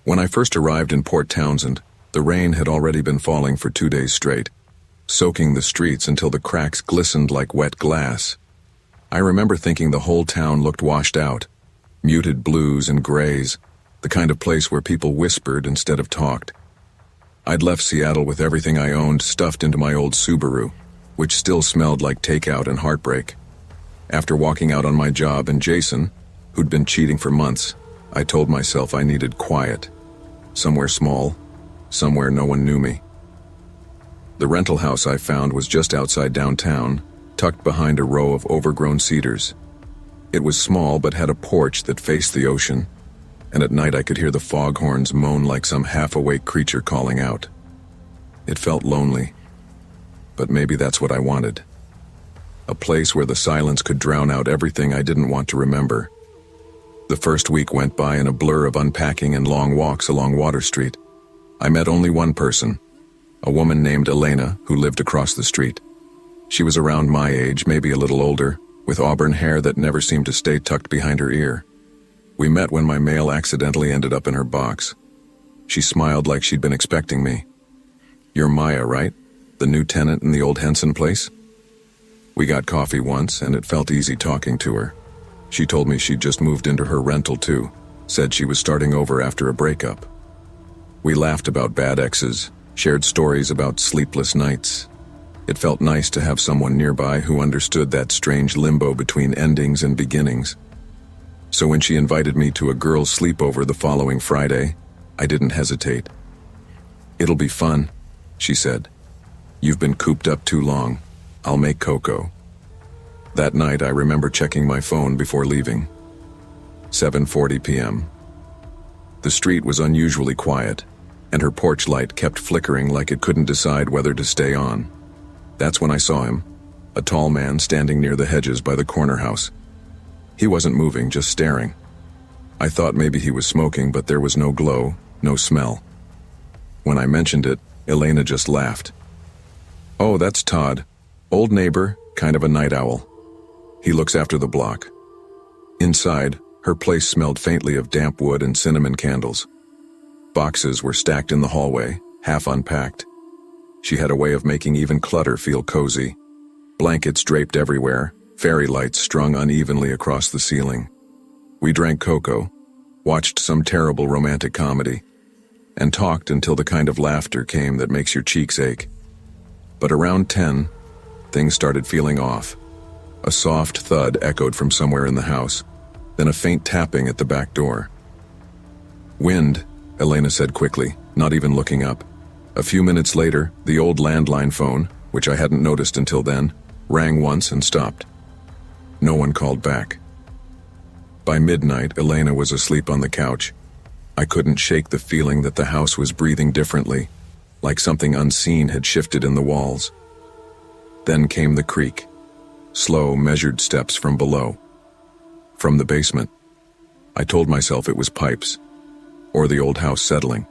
When I first arrived in Port Townsend, the rain had already been falling for 2 days straight, soaking the streets until the cracks glistened like wet glass. I remember thinking the whole town looked washed out, muted blues and grays, the kind of place where people whispered instead of talked. I'd left Seattle with everything I owned stuffed into my old Subaru, which still smelled like takeout and heartbreak. After walking out on my job and Jason, who'd been cheating for months, I told myself I needed quiet. Somewhere small, somewhere no one knew me. The rental house I found was just outside downtown, tucked behind a row of overgrown cedars. It was small but had a porch that faced the ocean, and at night I could hear the foghorns moan like some half-awake creature calling out. It felt lonely, but maybe that's what I wanted. A place where the silence could drown out everything I didn't want to remember. The first week went by in a blur of unpacking and long walks along Water Street. I met only one person, a woman named Elena who lived across the street. She was around my age, maybe a little older, with auburn hair that never seemed to stay tucked behind her ear. We met when my mail accidentally ended up in her box. She smiled like she'd been expecting me. "You're Maya, right? The new tenant in the old Henson place?" We got coffee once, and it felt easy talking to her. She told me she'd just moved into her rental too, said she was starting over after a breakup. We laughed about bad exes, shared stories about sleepless nights. It felt nice to have someone nearby who understood that strange limbo between endings and beginnings. So when she invited me to a girls' sleepover the following Friday, I didn't hesitate. "It'll be fun," she said. "You've been cooped up too long. I'll make cocoa." That night I remember checking my phone before leaving. 7:40 p.m. The street was unusually quiet, and her porch light kept flickering like it couldn't decide whether to stay on. That's when I saw him, a tall man standing near the hedges by the corner house. He wasn't moving, just staring. I thought maybe he was smoking, but there was no glow, no smell. When I mentioned it, Elena just laughed. "Oh, that's Todd. Old neighbor, kind of a night owl. He looks after the block." Inside, her place smelled faintly of damp wood and cinnamon candles. Boxes were stacked in the hallway, half unpacked. She had a way of making even clutter feel cozy. Blankets draped everywhere, fairy lights strung unevenly across the ceiling. We drank cocoa, watched some terrible romantic comedy, and talked until the kind of laughter came that makes your cheeks ache. But around 10, things started feeling off. A soft thud echoed from somewhere in the house, then a faint tapping at the back door. "Wind," Elena said quickly, not even looking up. A few minutes later, the old landline phone, which I hadn't noticed until then, rang once and stopped. No one called back. By midnight, Elena was asleep on the couch. I couldn't shake the feeling that the house was breathing differently, like something unseen had shifted in the walls. Then came the creak. Slow, measured steps from below. From the basement. I told myself it was pipes, or the old house settling.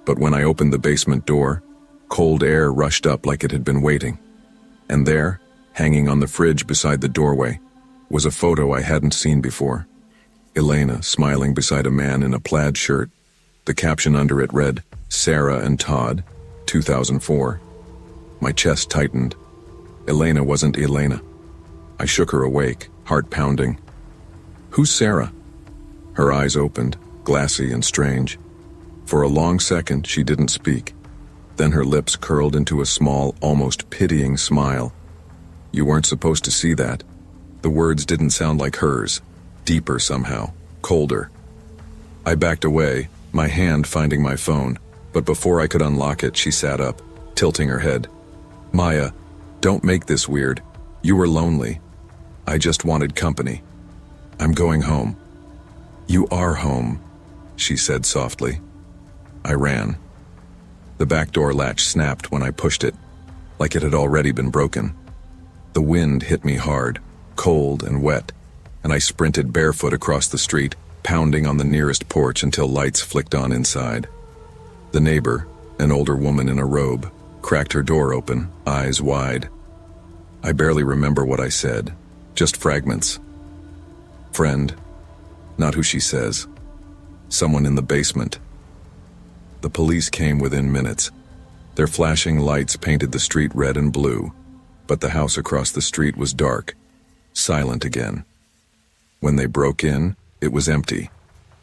But when I opened the basement door, cold air rushed up like it had been waiting. And there, hanging on the fridge beside the doorway, was a photo I hadn't seen before. Elena smiling beside a man in a plaid shirt. The caption under it read, "Sarah and Todd, 2004. My chest tightened. Elena wasn't Elena. I shook her awake, heart pounding. "Who's Sarah?" Her eyes opened, glassy and strange. For a long second, she didn't speak. Then her lips curled into a small, almost pitying smile. "You weren't supposed to see that." The words didn't sound like hers, deeper somehow, colder. I backed away, my hand finding my phone, but before I could unlock it, she sat up, tilting her head. "Maya, don't make this weird. You were lonely. I just wanted company. I'm going home." "You are home," she said softly. I ran. The back door latch snapped when I pushed it, like it had already been broken. The wind hit me hard, cold and wet, and I sprinted barefoot across the street, pounding on the nearest porch until lights flicked on inside. The neighbor, an older woman in a robe, cracked her door open, eyes wide. I barely remember what I said, just fragments. "Friend," not who she says. "Someone in the basement." The police came within minutes. Their flashing lights painted the street red and blue, but the house across the street was dark, silent again. When they broke in, it was empty.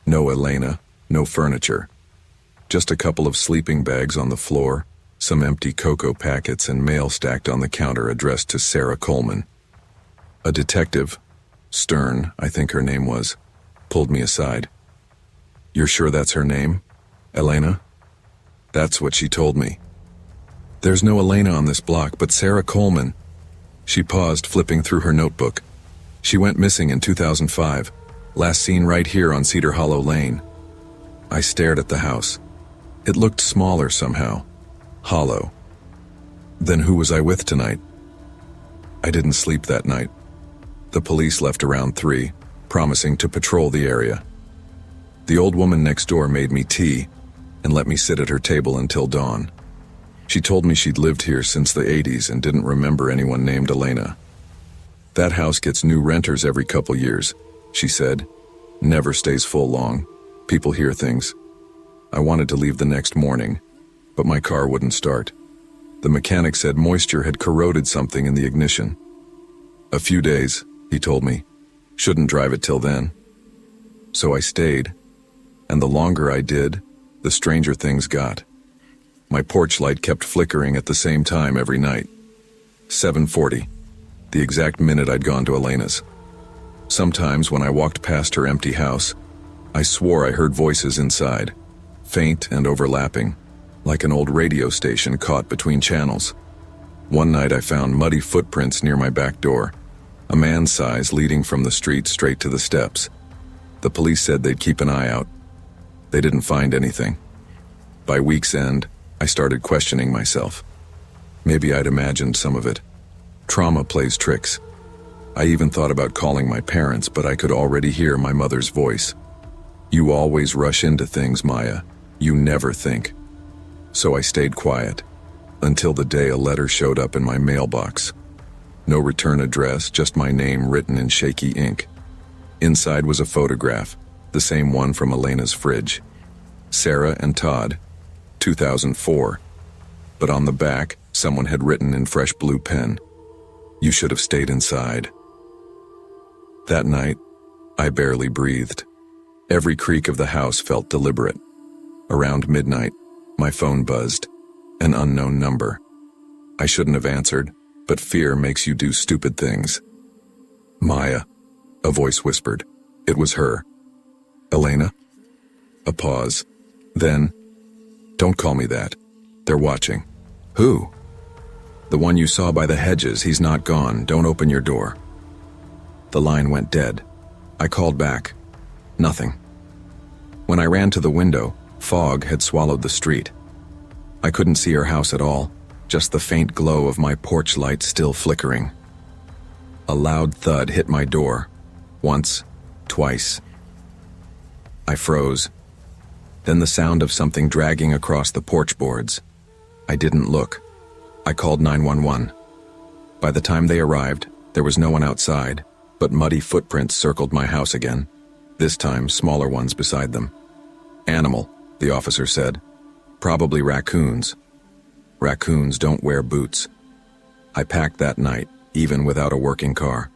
No Elena, no furniture. Just a couple of sleeping bags on the floor, some empty cocoa packets and mail stacked on the counter addressed to Sarah Coleman. A detective, Stern, I think her name was, pulled me aside. "You're sure that's her name? Elena?" "That's what she told me." "There's no Elena on this block, but Sarah Coleman." She paused, flipping through her notebook. "She went missing in 2005, last seen right here on Cedar Hollow Lane." I stared at the house. It looked smaller somehow. Hollow. Then who was I with tonight? I didn't sleep that night. The police left around 3, promising to patrol the area. The old woman next door made me tea and let me sit at her table until dawn. She told me she'd lived here since the 80s and didn't remember anyone named Elena. "That house gets new renters every couple years," she said. "Never stays full long. People hear things." I wanted to leave the next morning, but my car wouldn't start. The mechanic said moisture had corroded something in the ignition. "A few days," he told me. "Shouldn't drive it till then." So I stayed, and the longer I did, the stranger things got. My porch light kept flickering at the same time every night. 7:40, the exact minute I'd gone to Elena's. Sometimes when I walked past her empty house, I swore I heard voices inside, faint and overlapping, like an old radio station caught between channels. One night I found muddy footprints near my back door, a man's size leading from the street straight to the steps. The police said they'd keep an eye out. They didn't find anything. By week's end, I started questioning myself. Maybe I'd imagined some of it. Trauma plays tricks. I even thought about calling my parents, but I could already hear my mother's voice. "You always rush into things, Maya. You never think." So I stayed quiet, until the day a letter showed up in my mailbox. No return address, just my name written in shaky ink. Inside was a photograph, the same one from Elena's fridge. Sarah and Todd, 2004. But on the back, someone had written in fresh blue pen, "You should have stayed inside." That night, I barely breathed. Every creak of the house felt deliberate. Around midnight, my phone buzzed, an unknown number. I shouldn't have answered, but fear makes you do stupid things. "Maya," a voice whispered. It was her. "Elena?" A pause. Then, "Don't call me that. They're watching." "Who?" "The one you saw by the hedges. He's not gone. Don't open your door." The line went dead. I called back. Nothing. When I ran to the window, fog had swallowed the street. I couldn't see her house at all, just the faint glow of my porch light still flickering. A loud thud hit my door. Once, twice. I froze. Then the sound of something dragging across the porch boards. I didn't look. I called 911. By the time they arrived, there was no one outside, but muddy footprints circled my house again, this time smaller ones beside them. "Animal," the officer said. "Probably raccoons. Raccoons don't wear boots." I packed that night, even without a working car.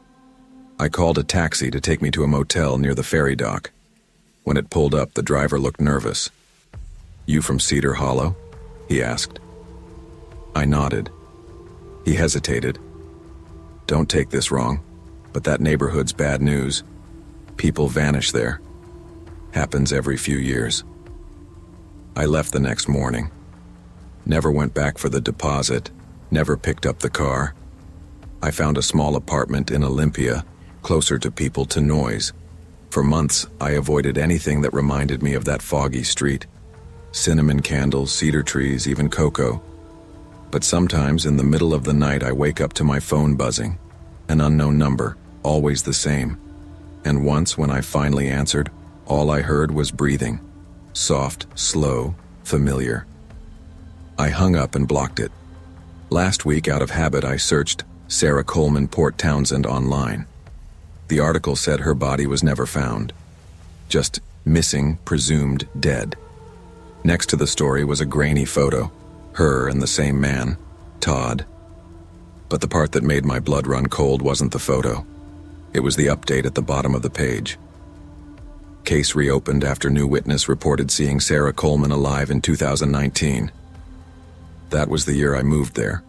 I called a taxi to take me to a motel near the ferry dock. When it pulled up, the driver looked nervous. "You from Cedar Hollow?" he asked. I nodded. He hesitated. "Don't take this wrong, but that neighborhood's bad news. People vanish there. Happens every few years." I left the next morning. Never went back for the deposit, never picked up the car. I found a small apartment in Olympia, closer to people to noise. For months, I avoided anything that reminded me of that foggy street. Cinnamon candles, cedar trees, even cocoa. But sometimes in the middle of the night I wake up to my phone buzzing. An unknown number, always the same. And once when I finally answered, all I heard was breathing. Soft, slow, familiar. I hung up and blocked it. Last week, out of habit, I searched Sarah Coleman Port Townsend online. The article said her body was never found. Just missing, presumed dead. Next to the story was a grainy photo, her and the same man, Todd. But the part that made my blood run cold wasn't the photo. It was the update at the bottom of the page. Case reopened after new witness reported seeing Sarah Coleman alive in 2019. That was the year I moved there.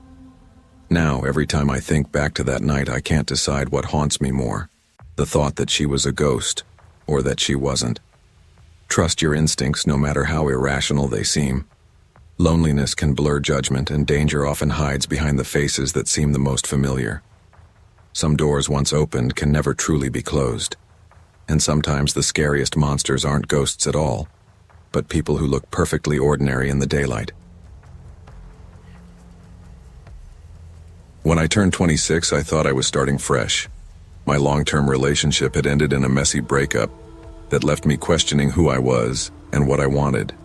Now, every time I think back to that night, I can't decide what haunts me more, the thought that she was a ghost, or that she wasn't. Trust your instincts no matter how irrational they seem. Loneliness can blur judgment, and danger often hides behind the faces that seem the most familiar. Some doors once opened can never truly be closed. And sometimes the scariest monsters aren't ghosts at all, but people who look perfectly ordinary in the daylight. When I turned 26, I thought I was starting fresh. My long-term relationship had ended in a messy breakup that left me questioning who I was and what I wanted.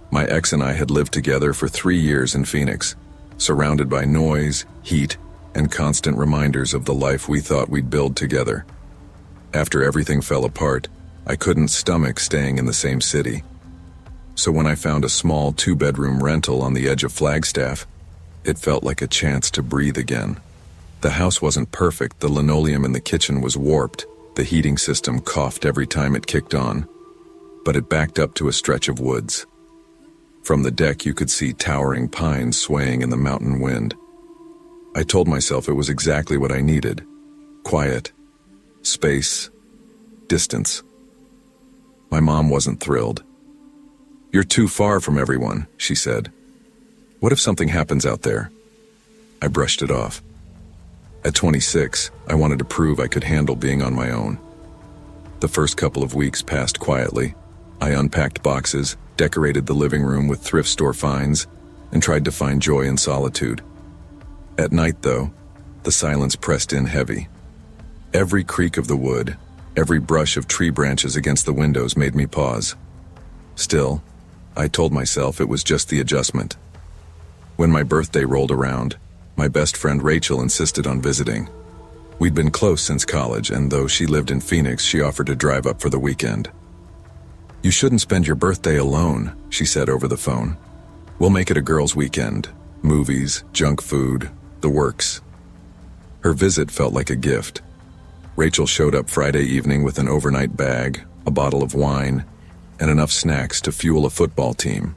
My ex and I had lived together for 3 years in Phoenix, surrounded by noise, heat, and constant reminders of the life we thought we'd build together. After everything fell apart, I couldn't stomach staying in the same city. So when I found a small 2-bedroom rental on the edge of Flagstaff, it felt like a chance to breathe again. The house wasn't perfect, the linoleum in the kitchen was warped, the heating system coughed every time it kicked on, but it backed up to a stretch of woods. From the deck you could see towering pines swaying in the mountain wind. I told myself it was exactly what I needed. Quiet, space, distance. My mom wasn't thrilled. "You're too far from everyone," she said. "What if something happens out there?" I brushed it off. At 26, I wanted to prove I could handle being on my own. The first couple of weeks passed quietly. I unpacked boxes, decorated the living room with thrift store finds, and tried to find joy in solitude. At night, though, the silence pressed in heavy. Every creak of the wood, every brush of tree branches against the windows made me pause. Still, I told myself it was just the adjustment. When my birthday rolled around, my best friend Rachel insisted on visiting. We'd been close since college, and though she lived in Phoenix, she offered to drive up for the weekend. "You shouldn't spend your birthday alone," she said over the phone. "We'll make it a girls' weekend. Movies, junk food, the works." Her visit felt like a gift. Rachel showed up Friday evening with an overnight bag, a bottle of wine, and enough snacks to fuel a football team.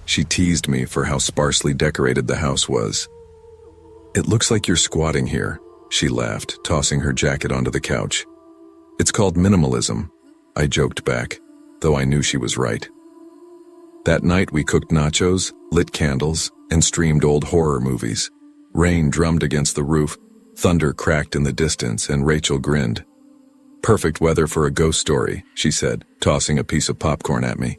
She teased me for how sparsely decorated the house was. "It looks like you're squatting here," she laughed, tossing her jacket onto the couch. "It's called minimalism," I joked back, though I knew she was right. That night we cooked nachos, lit candles, and streamed old horror movies. Rain drummed against the roof, thunder cracked in the distance, and Rachel grinned. "Perfect weather for a ghost story," she said, tossing a piece of popcorn at me.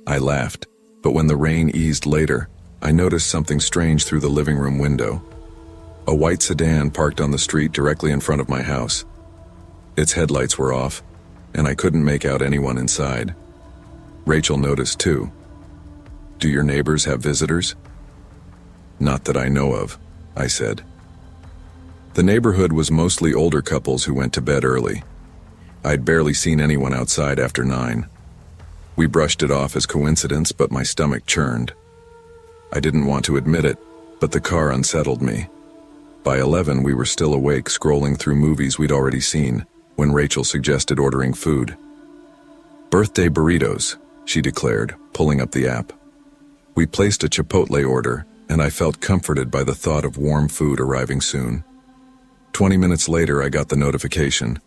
I laughed, but when the rain eased later, I noticed something strange through the living room window. A white sedan parked on the street directly in front of my house. Its headlights were off, and I couldn't make out anyone inside. Rachel noticed too. "Do your neighbors have visitors?" "Not that I know of," I said. The neighborhood was mostly older couples who went to bed early. I'd barely seen anyone outside after 9. We brushed it off as coincidence, but my stomach churned. I didn't want to admit it, but the car unsettled me. By 11, we were still awake, scrolling through movies we'd already seen, when Rachel suggested ordering food. "Birthday burritos," she declared, pulling up the app. We placed a Chipotle order, and I felt comforted by the thought of warm food arriving soon. 20 minutes later, I got the notification,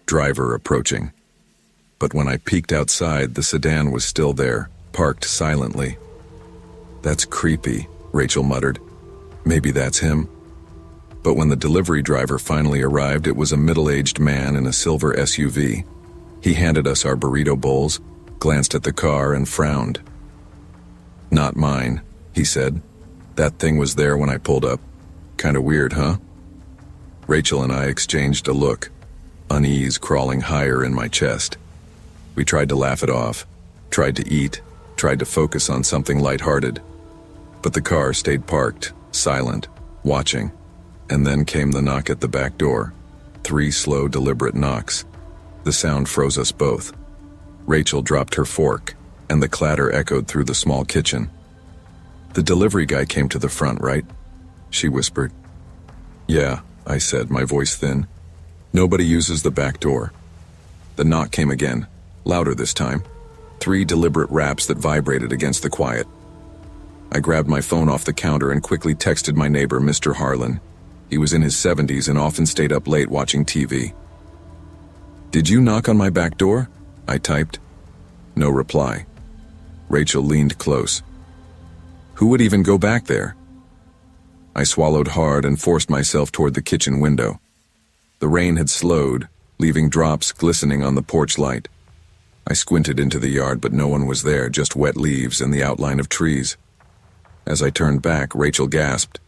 "Driver approaching." But when I peeked outside, the sedan was still there, parked silently. "That's creepy," Rachel muttered. "Maybe that's him." But when the delivery driver finally arrived, it was a middle-aged man in a silver SUV. He handed us our burrito bowls, glanced at the car, and frowned. "Not mine," he said. "That thing was there when I pulled up. Kinda weird, huh?" Rachel and I exchanged a look, unease crawling higher in my chest. We tried to laugh it off, tried to eat, tried to focus on something lighthearted. But the car stayed parked, silent, watching. And then came the knock at the back door. 3 slow, deliberate knocks. The sound froze us both. Rachel dropped her fork, and the clatter echoed through the small kitchen. "The delivery guy came to the front, right?" she whispered. "Yeah," I said, my voice thin. "Nobody uses the back door." The knock came again, louder this time. 3 deliberate raps that vibrated against the quiet. I grabbed my phone off the counter and quickly texted my neighbor, Mr. Harlan. He was in his 70s and often stayed up late watching TV. "Did you knock on my back door?" I typed. No reply. Rachel leaned close. "Who would even go back there?" I swallowed hard and forced myself toward the kitchen window. The rain had slowed, leaving drops glistening on the porch light. I squinted into the yard, but no one was there, just wet leaves and the outline of trees. As I turned back, Rachel gasped.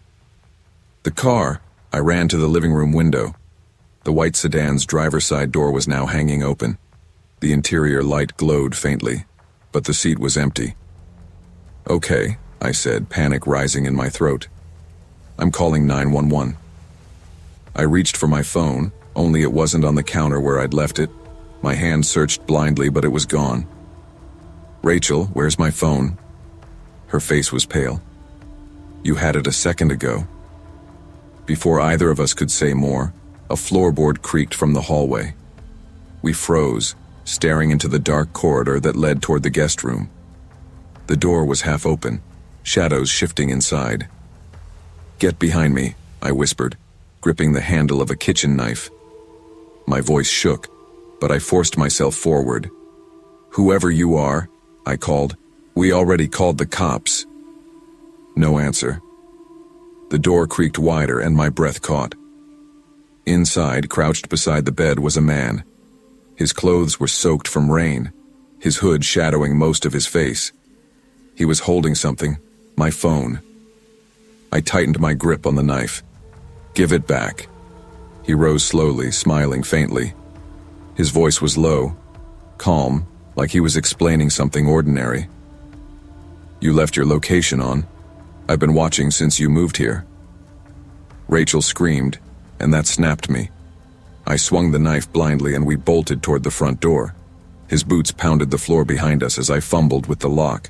"The car!" I ran to the living room window. The white sedan's driver's side door was now hanging open. The interior light glowed faintly, but the seat was empty. "Okay," I said, panic rising in my throat. "I'm calling 911. I reached for my phone, only it wasn't on the counter where I'd left it. My hand searched blindly, but it was gone. "Rachel, where's my phone?" Her face was pale. "You had it a second ago." Before either of us could say more, a floorboard creaked from the hallway. We froze, staring into the dark corridor that led toward the guest room. The door was half open, shadows shifting inside. "Get behind me," I whispered, gripping the handle of a kitchen knife. My voice shook, but I forced myself forward. "Whoever you are," I called. "We already called the cops." No answer. The door creaked wider and my breath caught. Inside, crouched beside the bed, was a man. His clothes were soaked from rain, his hood shadowing most of his face. He was holding something, my phone. I tightened my grip on the knife. "Give it back." He rose slowly, smiling faintly. His voice was low, calm, like he was explaining something ordinary. "You left your location on. I've been watching since you moved here." Rachel screamed, and that snapped me. I swung the knife blindly and we bolted toward the front door. His boots pounded the floor behind us as I fumbled with the lock.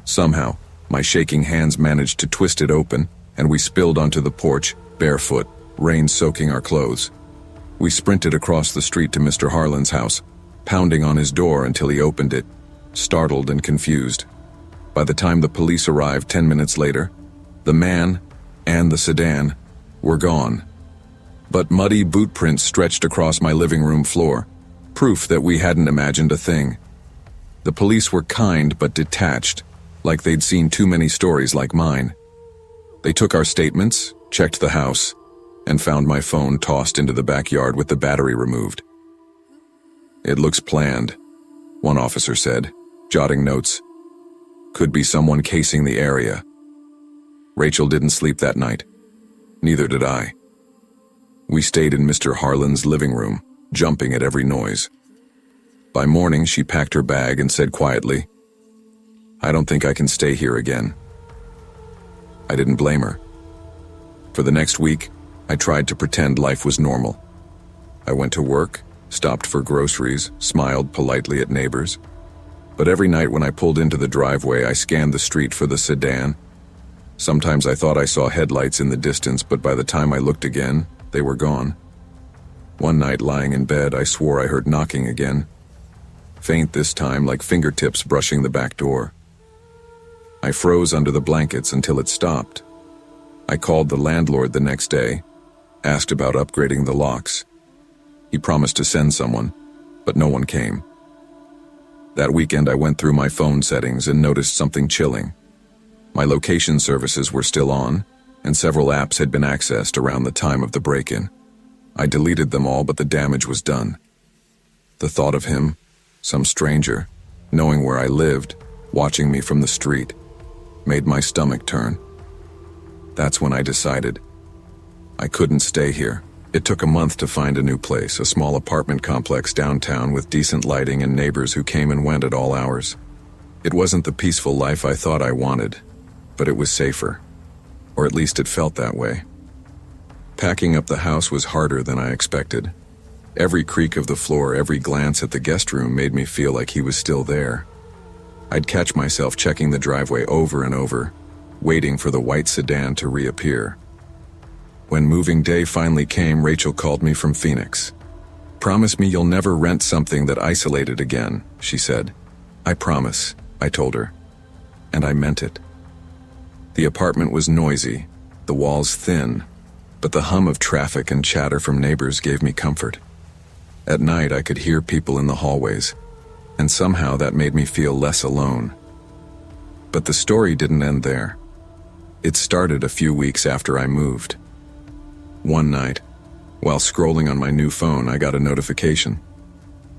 Somehow, my shaking hands managed to twist it open, and we spilled onto the porch, barefoot, rain soaking our clothes. We sprinted across the street to Mr. Harlan's house, pounding on his door until he opened it, startled and confused. By the time the police arrived 10 minutes later, the man and the sedan were gone. But muddy boot prints stretched across my living room floor, proof that we hadn't imagined a thing. The police were kind but detached, like they'd seen too many stories like mine. They took our statements, checked the house, and found my phone tossed into the backyard with the battery removed. "It looks planned," one officer said, jotting notes. "Could be someone casing the area." Rachel didn't sleep that night. Neither did I. We stayed in Mr. Harlan's living room, jumping at every noise. By morning, she packed her bag and said quietly, "I don't think I can stay here again." I didn't blame her. For the next week, I tried to pretend life was normal. I went to work, stopped for groceries, smiled politely at neighbors. But every night when I pulled into the driveway, I scanned the street for the sedan. Sometimes I thought I saw headlights in the distance, but by the time I looked again, they were gone. One night, lying in bed, I swore I heard knocking again. Faint this time, like fingertips brushing the back door. I froze under the blankets until it stopped. I called the landlord the next day, asked about upgrading the locks. He promised to send someone, but no one came. That weekend I went through my phone settings and noticed something chilling. My location services were still on, and several apps had been accessed around the time of the break-in. I deleted them all, but the damage was done. The thought of him, some stranger, knowing where I lived, watching me from the street, made my stomach turn. That's when I decided I couldn't stay here. It took a month to find a new place, a small apartment complex downtown with decent lighting and neighbors who came and went at all hours. It wasn't the peaceful life I thought I wanted, but it was safer. Or at least it felt that way. Packing up the house was harder than I expected. Every creak of the floor, every glance at the guest room made me feel like he was still there. I'd catch myself checking the driveway over and over, waiting for the white sedan to reappear. When moving day finally came, Rachel called me from Phoenix. "Promise me you'll never rent something that isolated again," she said. "I promise," I told her. And I meant it. The apartment was noisy, the walls thin, but the hum of traffic and chatter from neighbors gave me comfort. At night I could hear people in the hallways, and somehow that made me feel less alone. But the story didn't end there. It started a few weeks after I moved. One night, while scrolling on my new phone, I got a notification.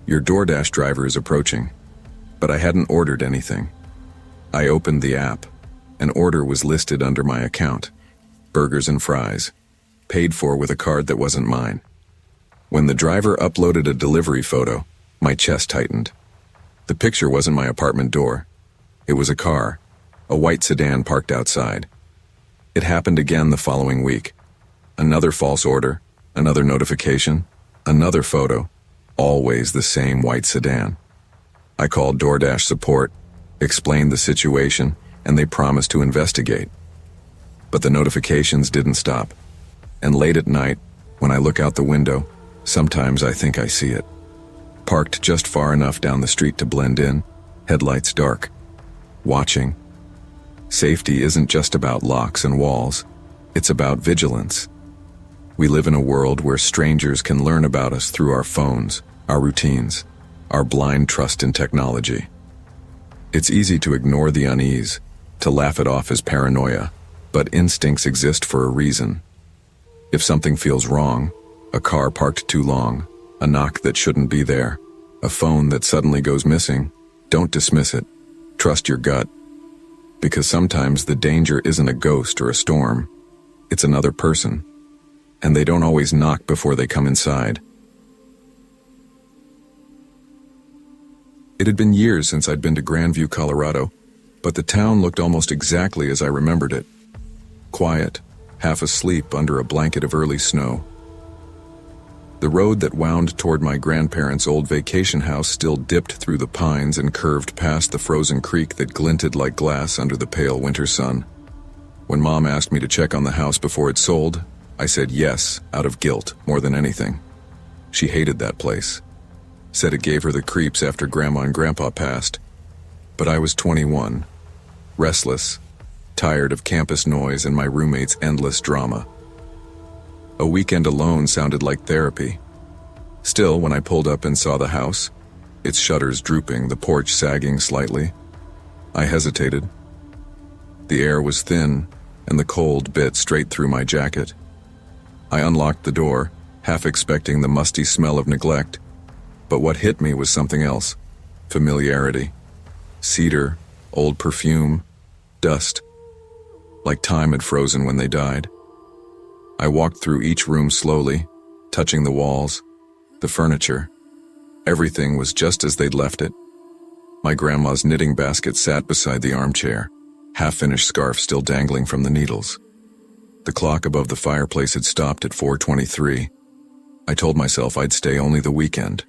"Your DoorDash driver is approaching." But I hadn't ordered anything. I opened the app. An order was listed under my account. Burgers and fries, paid for with a card that wasn't mine. When the driver uploaded a delivery photo, my chest tightened. The picture wasn't my apartment door. It was a car, a white sedan parked outside. It happened again the following week. Another false order, another notification, another photo, always the same white sedan. I called DoorDash support, explained the situation, and they promised to investigate. But the notifications didn't stop. And late at night, when I look out the window, sometimes I think I see it. Parked just far enough down the street to blend in, headlights dark. Watching. Safety isn't just about locks and walls. It's about vigilance. We live in a world where strangers can learn about us through our phones, our routines, our blind trust in technology. It's easy to ignore the unease, to laugh it off as paranoia, but instincts exist for a reason. If something feels wrong, a car parked too long, a knock that shouldn't be there, a phone that suddenly goes missing, don't dismiss it. Trust your gut. Because sometimes the danger isn't a ghost or a storm, it's another person. And they don't always knock before they come inside. It had been years since I'd been to Grandview, Colorado, but the town looked almost exactly as I remembered it. Quiet, half asleep under a blanket of early snow. The road that wound toward my grandparents' old vacation house still dipped through the pines and curved past the frozen creek that glinted like glass under the pale winter sun. When Mom asked me to check on the house before it sold, I said yes, out of guilt, more than anything. She hated that place. Said it gave her the creeps after Grandma and Grandpa passed. But I was 21, restless, tired of campus noise and my roommate's endless drama. A weekend alone sounded like therapy. Still, when I pulled up and saw the house, its shutters drooping, the porch sagging slightly, I hesitated. The air was thin, and the cold bit straight through my jacket. I unlocked the door, half expecting the musty smell of neglect, but what hit me was something else. Familiarity. Cedar, old perfume, dust. Like time had frozen when they died. I walked through each room slowly, touching the walls, the furniture. Everything was just as they'd left it. My grandma's knitting basket sat beside the armchair, half-finished scarf still dangling from the needles. The clock above the fireplace had stopped at 4:23. I told myself I'd stay only the weekend.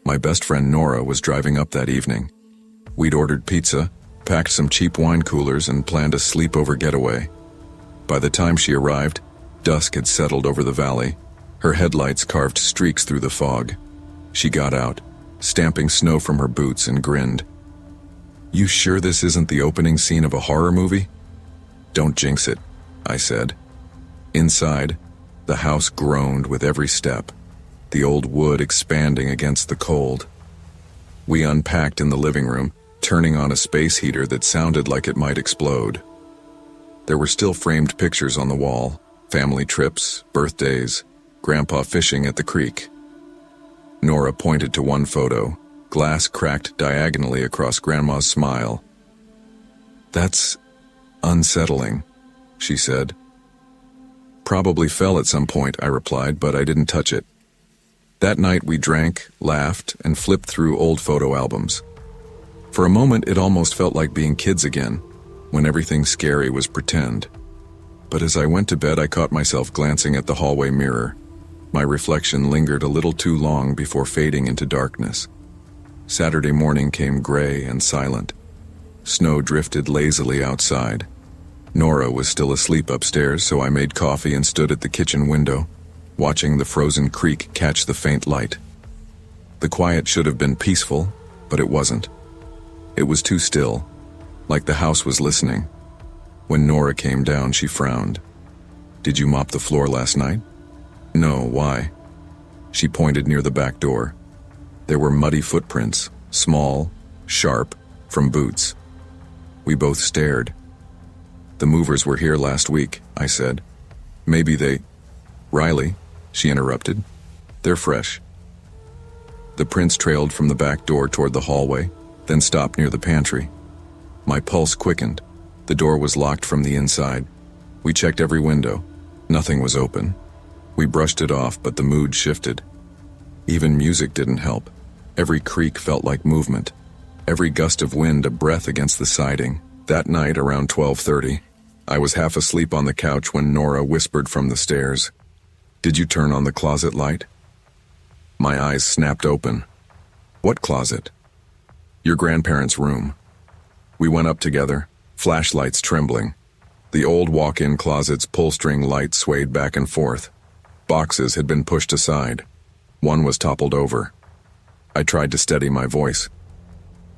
My best friend Nora was driving up that evening. We'd ordered pizza, packed some cheap wine coolers, and planned a sleepover getaway. By the time she arrived, dusk had settled over the valley. Her headlights carved streaks through the fog. She got out, stamping snow from her boots, and grinned. "You sure this isn't the opening scene of a horror movie?" "Don't jinx it," I said. Inside, the house groaned with every step, the old wood expanding against the cold. We unpacked in the living room, turning on a space heater that sounded like it might explode. There were still framed pictures on the wall, family trips, birthdays, Grandpa fishing at the creek. Nora pointed to one photo, glass cracked diagonally across Grandma's smile. "That's unsettling," she said. "Probably fell at some point," I replied, but I didn't touch it. That night we drank, laughed, and flipped through old photo albums. For a moment it almost felt like being kids again, when everything scary was pretend. But as I went to bed I caught myself glancing at the hallway mirror. My reflection lingered a little too long before fading into darkness. Saturday morning came gray and silent. Snow drifted lazily outside. Nora was still asleep upstairs, so I made coffee and stood at the kitchen window, watching the frozen creek catch the faint light. The quiet should have been peaceful, but it wasn't. It was too still, like the house was listening. When Nora came down, she frowned. "Did you mop the floor last night?" "No, why?" She pointed near the back door. There were muddy footprints, small, sharp, from boots. We both stared. "The movers were here last week," I said. "Maybe they—" "Riley," she interrupted. "They're fresh." The prints trailed from the back door toward the hallway, then stopped near the pantry. My pulse quickened. The door was locked from the inside. We checked every window. Nothing was open. We brushed it off, but the mood shifted. Even music didn't help. Every creak felt like movement. Every gust of wind a breath against the siding. That night, around 12:30, I was half asleep on the couch when Nora whispered from the stairs, "Did you turn on the closet light?" My eyes snapped open. "What closet?" "Your grandparents' room." We went up together, flashlights trembling. The old walk-in closet's pull-string light swayed back and forth. Boxes had been pushed aside. One was toppled over. I tried to steady my voice.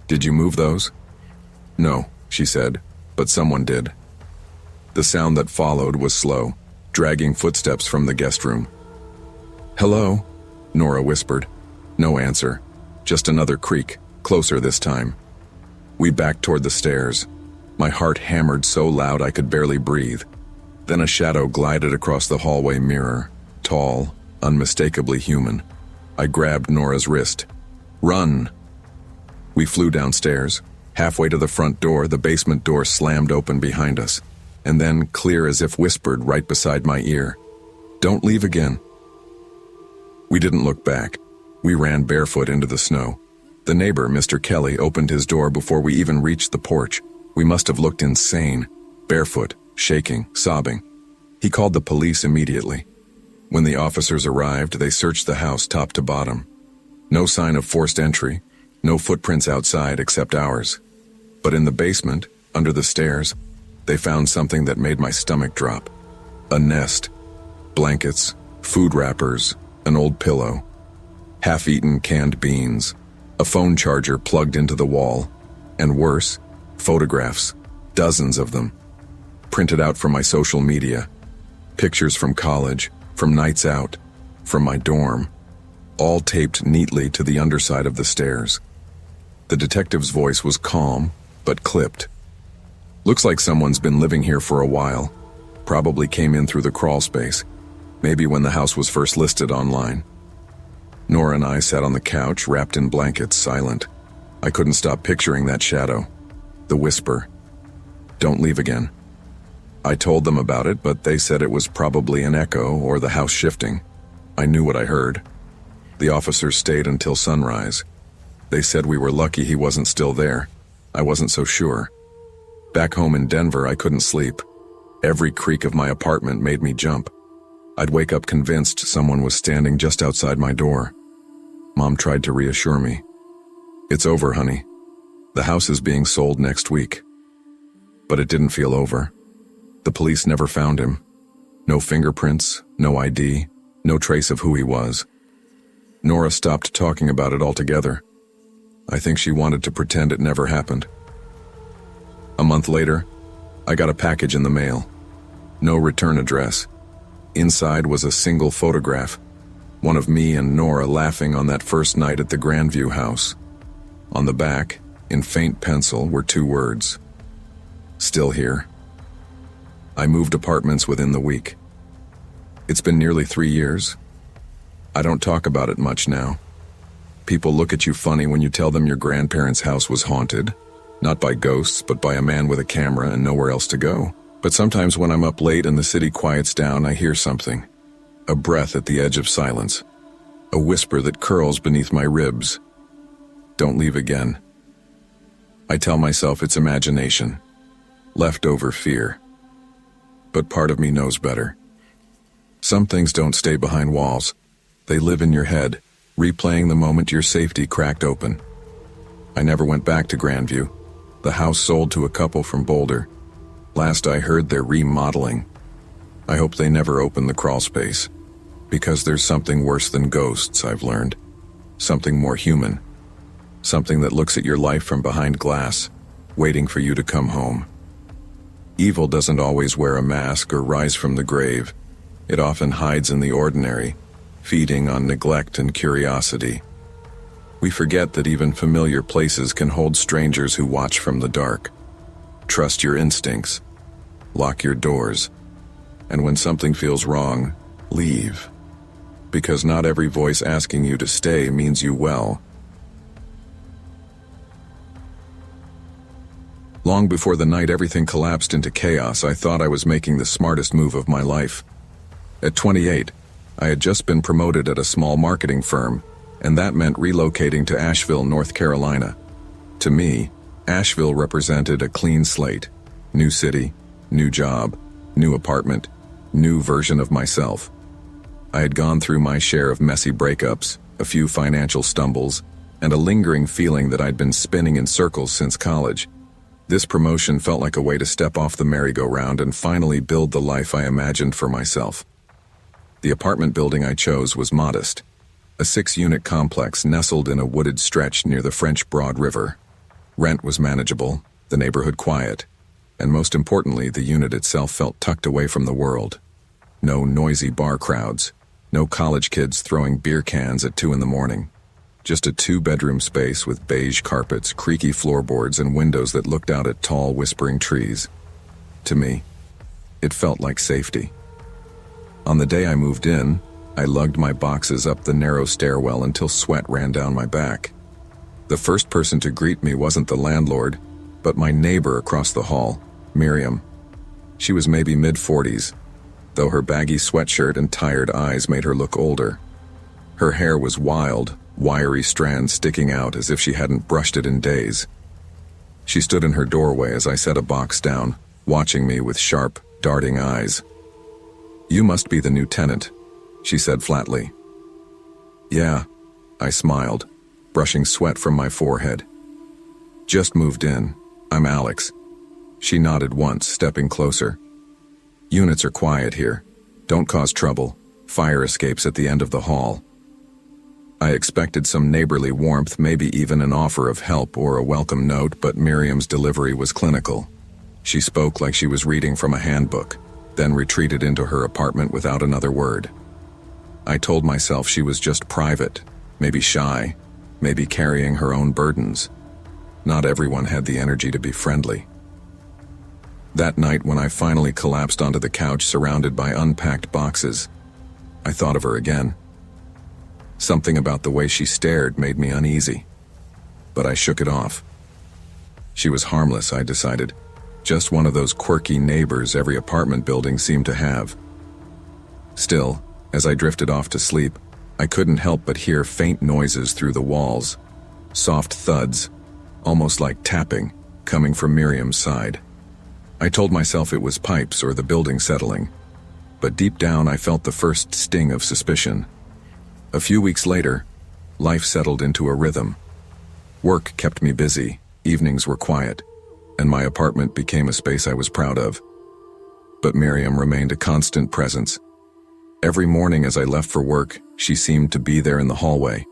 "Did you move those?" "No," she said, "but someone did." The sound that followed was slow, dragging footsteps from the guest room. "Hello?" Nora whispered. No answer, just another creak, closer this time. We backed toward the stairs. My heart hammered so loud I could barely breathe. Then a shadow glided across the hallway mirror, tall, unmistakably human. I grabbed Nora's wrist. "Run!" We flew downstairs. Halfway to the front door, the basement door slammed open behind us, and then, clear as if whispered right beside my ear, "Don't leave again." We didn't look back. We ran barefoot into the snow. The neighbor, Mr. Kelly, opened his door before we even reached the porch. We must have looked insane, barefoot, shaking, sobbing. He called the police immediately. When the officers arrived, they searched the house top to bottom. No sign of forced entry, no footprints outside except ours. But in the basement, under the stairs, they found something that made my stomach drop. A nest, blankets, food wrappers, an old pillow, half-eaten canned beans, a phone charger plugged into the wall, and worse, photographs, dozens of them, printed out from my social media, pictures from college, from nights out, from my dorm, all taped neatly to the underside of the stairs. The detective's voice was calm, but clipped. "Looks like someone's been living here for a while. Probably came in through the crawl space, maybe when the house was first listed online." Nora and I sat on the couch, wrapped in blankets, silent. I couldn't stop picturing that shadow. The whisper, "Don't leave again." I told them about it, but they said it was probably an echo or the house shifting. I knew what I heard. The officers stayed until sunrise. They said we were lucky he wasn't still there. I wasn't so sure. Back home in Denver, I couldn't sleep. Every creak of my apartment made me jump. I'd wake up convinced someone was standing just outside my door. Mom tried to reassure me. "It's over, honey. The house is being sold next week." But it didn't feel over. The police never found him. No fingerprints, no ID, no trace of who he was. Nora stopped talking about it altogether. I think she wanted to pretend it never happened. A month later, I got a package in the mail. No return address. Inside was a single photograph, one of me and Nora laughing on that first night at the Grandview house. On the back, in faint pencil, were 2 words. "Still here." I moved apartments within the week. It's been nearly 3 years. I don't talk about it much now. People look at you funny when you tell them your grandparents' house was haunted, not by ghosts, but by a man with a camera and nowhere else to go. But sometimes when I'm up late and the city quiets down, I hear something. A breath at the edge of silence. A whisper that curls beneath my ribs. "Don't leave again." I tell myself it's imagination. Leftover fear. But part of me knows better. Some things don't stay behind walls. They live in your head, replaying the moment your safety cracked open. I never went back to Grandview. The house sold to a couple from Boulder. Last I heard, they're remodeling. I hope they never open the crawl space. Because there's something worse than ghosts, I've learned. Something more human. Something that looks at your life from behind glass, waiting for you to come home. Evil doesn't always wear a mask or rise from the grave. It often hides in the ordinary, feeding on neglect and curiosity. We forget that even familiar places can hold strangers who watch from the dark. Trust your instincts. Lock your doors. And when something feels wrong, leave. Because not every voice asking you to stay means you well. Long before the night everything collapsed into chaos, I thought I was making the smartest move of my life. At 28, I had just been promoted at a small marketing firm, and that meant relocating to Asheville, North Carolina. To me, Asheville represented a clean slate. New city, new job, new apartment, new version of myself. I had gone through my share of messy breakups, a few financial stumbles, and a lingering feeling that I'd been spinning in circles since college. This promotion felt like a way to step off the merry-go-round and finally build the life I imagined for myself. The apartment building I chose was modest, a 6-unit complex nestled in a wooded stretch near the French Broad River. Rent was manageable, the neighborhood quiet, and most importantly, the unit itself felt tucked away from the world. No noisy bar crowds, no college kids throwing beer cans at 2 a.m. Just a 2-bedroom space with beige carpets, creaky floorboards, and windows that looked out at tall, whispering trees. To me, it felt like safety. On the day I moved in, I lugged my boxes up the narrow stairwell until sweat ran down my back. The first person to greet me wasn't the landlord, but my neighbor across the hall, Miriam. She was maybe mid-40s, though her baggy sweatshirt and tired eyes made her look older. Her hair was wild, wiry strands sticking out as if she hadn't brushed it in days. She stood in her doorway as I set a box down, watching me with sharp, darting eyes. "You must be the new tenant," she said flatly. "Yeah," I smiled, brushing sweat from my forehead. "Just moved in. I'm Alex." She nodded once, stepping closer. "Units are quiet here. Don't cause trouble. Fire escapes at the end of the hall." I expected some neighborly warmth, maybe even an offer of help or a welcome note, but Miriam's delivery was clinical. She spoke like she was reading from a handbook, then retreated into her apartment without another word. I told myself she was just private, maybe shy, maybe carrying her own burdens. Not everyone had the energy to be friendly. That night, when I finally collapsed onto the couch surrounded by unpacked boxes, I thought of her again. Something about the way she stared made me uneasy, but I shook it off. She was harmless, I decided. Just one of those quirky neighbors every apartment building seemed to have. Still, as I drifted off to sleep, I couldn't help but hear faint noises through the walls. Soft thuds, almost like tapping, coming from Miriam's side. I told myself it was pipes or the building settling, but deep down I felt the first sting of suspicion. A few weeks later, life settled into a rhythm. Work kept me busy, evenings were quiet, and my apartment became a space I was proud of. But Miriam remained a constant presence. Every morning as I left for work, she seemed to be there in the hallway.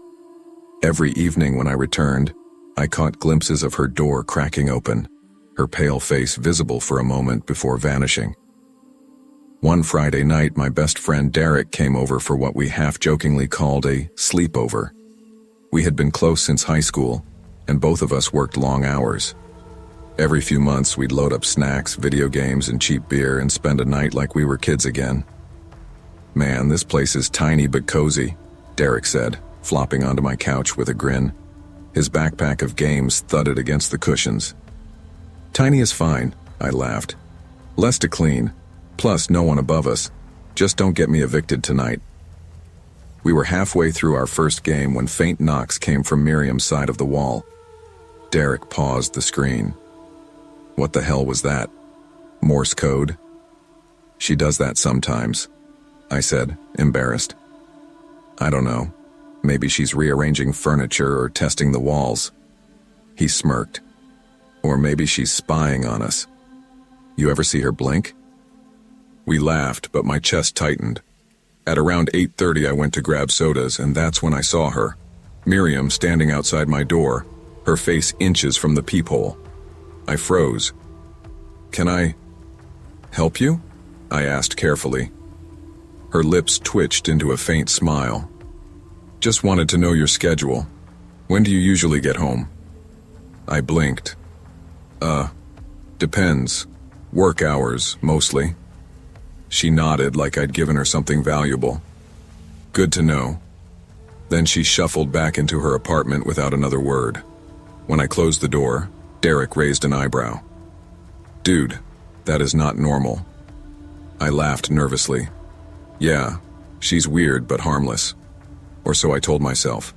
Every evening when I returned, I caught glimpses of her door cracking open, her pale face visible for a moment before vanishing. One Friday night, my best friend Derek came over for what we half-jokingly called a sleepover. We had been close since high school, and both of us worked long hours. Every few months, we'd load up snacks, video games, and cheap beer and spend a night like we were kids again. "Man, this place is tiny but cozy," Derek said, flopping onto my couch with a grin. His backpack of games thudded against the cushions. "Tiny is fine," I laughed. "Less to clean. Plus, no one above us. Just don't get me evicted tonight." We were halfway through our first game when faint knocks came from Miriam's side of the wall. Derek paused the screen. What the hell was that? Morse code? "She does that sometimes," I said, embarrassed. "I don't know. Maybe she's rearranging furniture or testing the walls." He smirked. Or maybe she's spying on us. You ever see her blink? We laughed, but my chest tightened. At around 8:30 I went to grab sodas, and that's when I saw her. Miriam standing outside my door, her face inches from the peephole. I froze. Can I help you? I asked carefully. Her lips twitched into a faint smile. Just wanted to know your schedule. When do you usually get home? I blinked. Depends. Work hours, mostly. She nodded like I'd given her something valuable. Good to know. Then she shuffled back into her apartment without another word. When I closed the door, Derek raised an eyebrow. Dude, that is not normal. I laughed nervously. Yeah, she's weird but harmless. Or so I told myself.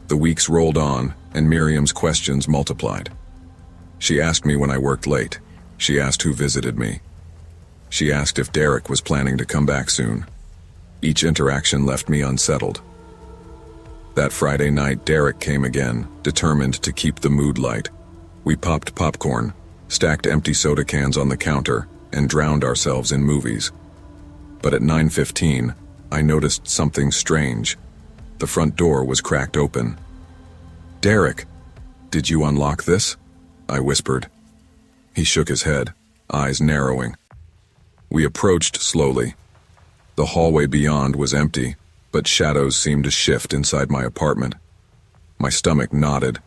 The weeks rolled on, and Miriam's questions multiplied. She asked me when I worked late. She asked who visited me. She asked if Derek was planning to come back soon. Each interaction left me unsettled. That Friday night, Derek came again, determined to keep the mood light. We popped popcorn, stacked empty soda cans on the counter, and drowned ourselves in movies. But at 9:15, I noticed something strange. The front door was cracked open. Derek, did you unlock this? I whispered. He shook his head, eyes narrowing. We approached slowly. The hallway beyond was empty, but shadows seemed to shift inside my apartment. My stomach knotted.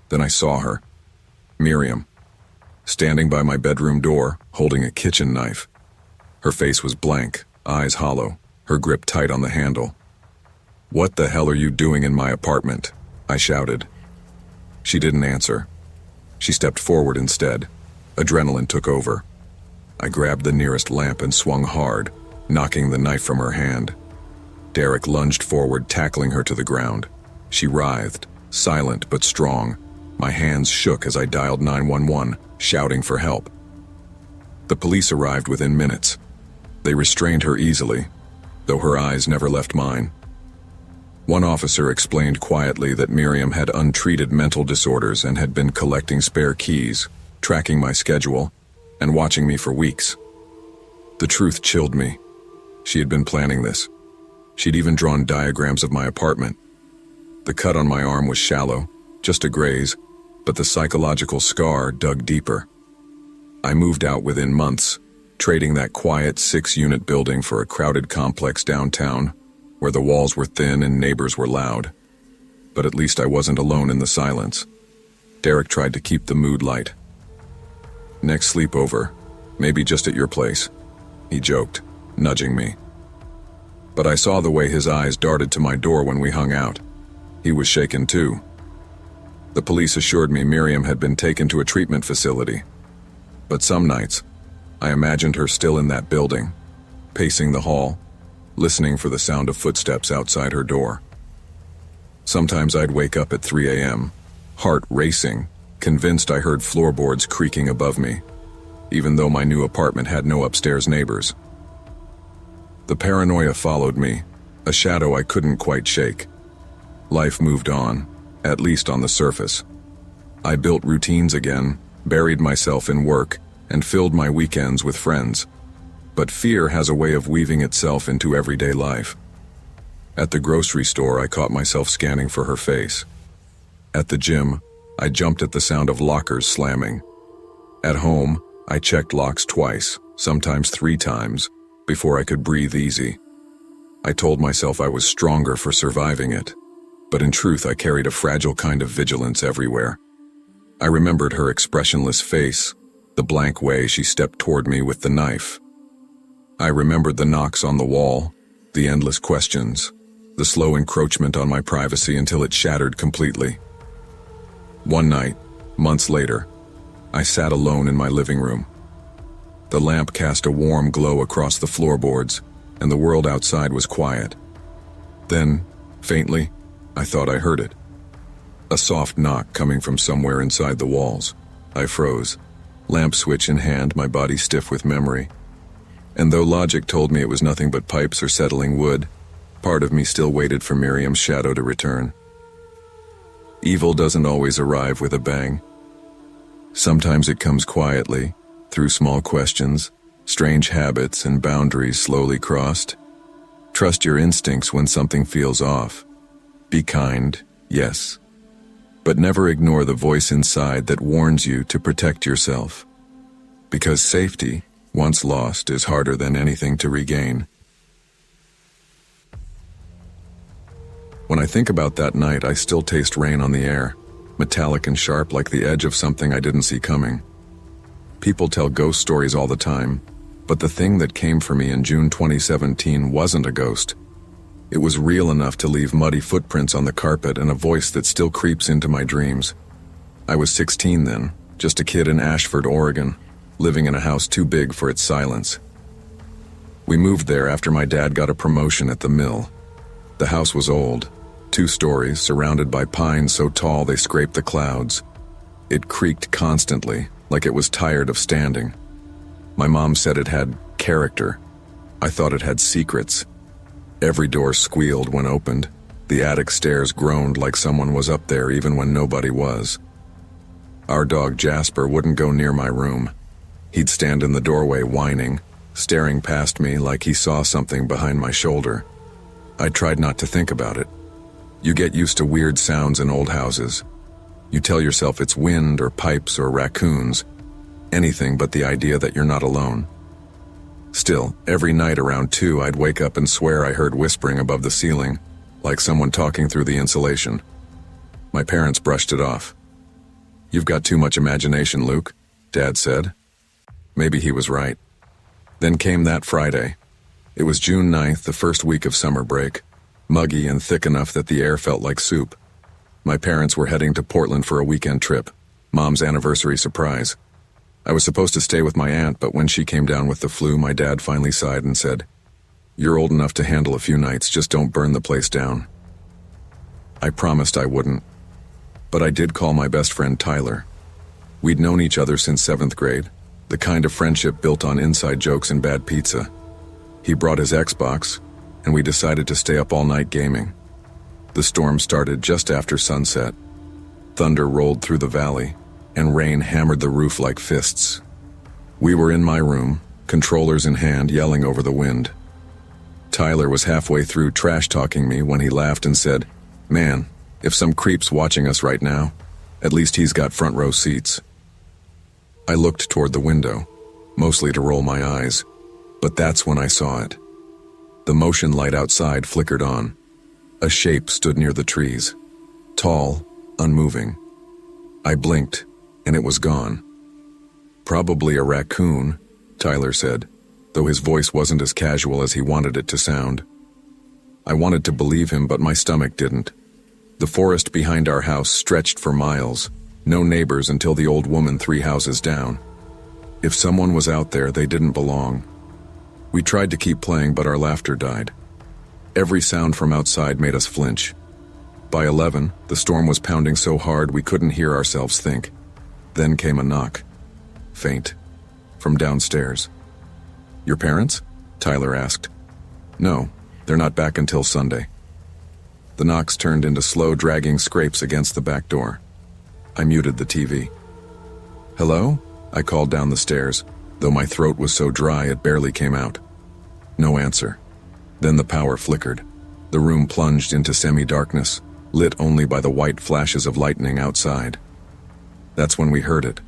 Then I saw her. Miriam, standing by my bedroom door, holding a kitchen knife. Her face was blank, eyes hollow, her grip tight on the handle. What the hell are you doing in my apartment? I shouted. She didn't answer. She stepped forward instead. Adrenaline took over. I grabbed the nearest lamp and swung hard, knocking the knife from her hand. Derek lunged forward, tackling her to the ground. She writhed, silent but strong. My hands shook as I dialed 911, shouting for help. The police arrived within minutes. They restrained her easily, though her eyes never left mine. One officer explained quietly that Miriam had untreated mental disorders and had been collecting spare keys, tracking my schedule, and watching me for weeks. The truth chilled me. She had been planning this. She'd even drawn diagrams of my apartment. The cut on my arm was shallow, just a graze, but the psychological scar dug deeper. I moved out within months, trading that quiet 6-unit building for a crowded complex downtown, where the walls were thin and neighbors were loud. But at least I wasn't alone in the silence. Derek tried to keep the mood light. Next sleepover, maybe just at your place, he joked, nudging me. But I saw the way his eyes darted to my door when we hung out. He was shaken too. The police assured me Miriam had been taken to a treatment facility. But some nights, I imagined her still in that building, pacing the hall, listening for the sound of footsteps outside her door. Sometimes I'd wake up at 3 a.m., heart racing, convinced I heard floorboards creaking above me, even though my new apartment had no upstairs neighbors. The paranoia followed me, a shadow I couldn't quite shake. Life moved on, at least on the surface. I built routines again, buried myself in work, and filled my weekends with friends. But fear has a way of weaving itself into everyday life. At the grocery store, I caught myself scanning for her face. At the gym, I jumped at the sound of lockers slamming. At home, I checked locks twice, sometimes 3 times, before I could breathe easy. I told myself I was stronger for surviving it, but in truth I carried a fragile kind of vigilance everywhere. I remembered her expressionless face, the blank way she stepped toward me with the knife. I remembered the knocks on the wall, the endless questions, the slow encroachment on my privacy until it shattered completely. One night, months later, I sat alone in my living room. The lamp cast a warm glow across the floorboards, and the world outside was quiet. Then, faintly, I thought I heard it. A soft knock coming from somewhere inside the walls. I froze, lamp switch in hand, my body stiff with memory. And though logic told me it was nothing but pipes or settling wood, part of me still waited for Miriam's shadow to return. Evil doesn't always arrive with a bang. Sometimes it comes quietly, through small questions, strange habits, and boundaries slowly crossed. Trust your instincts when something feels off. Be kind, yes. But never ignore the voice inside that warns you to protect yourself. Because safety, once lost, is harder than anything to regain. When I think about that night, I still taste rain on the air, metallic and sharp like the edge of something I didn't see coming. People tell ghost stories all the time, but the thing that came for me in June 2017 wasn't a ghost. It was real enough to leave muddy footprints on the carpet and a voice that still creeps into my dreams. I was 16 then, just a kid in Ashford, Oregon, living in a house too big for its silence. We moved there after my dad got a promotion at the mill. The house was old, 2 stories, surrounded by pines so tall they scraped the clouds. It creaked constantly, like it was tired of standing. My mom said it had character. I thought it had secrets. Every door squealed when opened. The attic stairs groaned like someone was up there even when nobody was. Our dog Jasper wouldn't go near my room. He'd stand in the doorway whining, staring past me like he saw something behind my shoulder. I tried not to think about it. You get used to weird sounds in old houses. You tell yourself it's wind or pipes or raccoons, anything but the idea that you're not alone. Still, every night around 2, I'd wake up and swear I heard whispering above the ceiling, like someone talking through the insulation. My parents brushed it off. "You've got too much imagination, Luke," Dad said. Maybe he was right. Then came that Friday. It was June 9th, the first week of summer break, muggy and thick enough that the air felt like soup. My parents were heading to Portland for a weekend trip, Mom's anniversary surprise. I was supposed to stay with my aunt, but when she came down with the flu, my dad finally sighed and said, "You're old enough to handle a few nights, just don't burn the place down." I promised I wouldn't. But I did call my best friend Tyler. We'd known each other since 7th grade, the kind of friendship built on inside jokes and bad pizza. He brought his Xbox, and we decided to stay up all night gaming. The storm started just after sunset. Thunder rolled through the valley, and rain hammered the roof like fists. We were in my room, controllers in hand, yelling over the wind. Tyler was halfway through trash-talking me when he laughed and said, "Man, if some creep's watching us right now, at least he's got front row seats." I looked toward the window, mostly to roll my eyes, but that's when I saw it. The motion light outside flickered on. A shape stood near the trees, tall, unmoving. I blinked, and it was gone. "Probably a raccoon," Tyler said, though his voice wasn't as casual as he wanted it to sound. I wanted to believe him, but my stomach didn't. The forest behind our house stretched for miles, no neighbors until the old woman 3 houses down. If someone was out there, they didn't belong. We tried to keep playing, but our laughter died. Every sound from outside made us flinch. By 11, the storm was pounding so hard we couldn't hear ourselves think. Then came a knock. Faint. From downstairs. "Your parents?" Tyler asked. "No, they're not back until Sunday." The knocks turned into slow, dragging scrapes against the back door. I muted the TV. "Hello?" I called down the stairs, though my throat was so dry it barely came out. No answer. Then the power flickered. The room plunged into semi-darkness, lit only by the white flashes of lightning outside. That's when we heard it.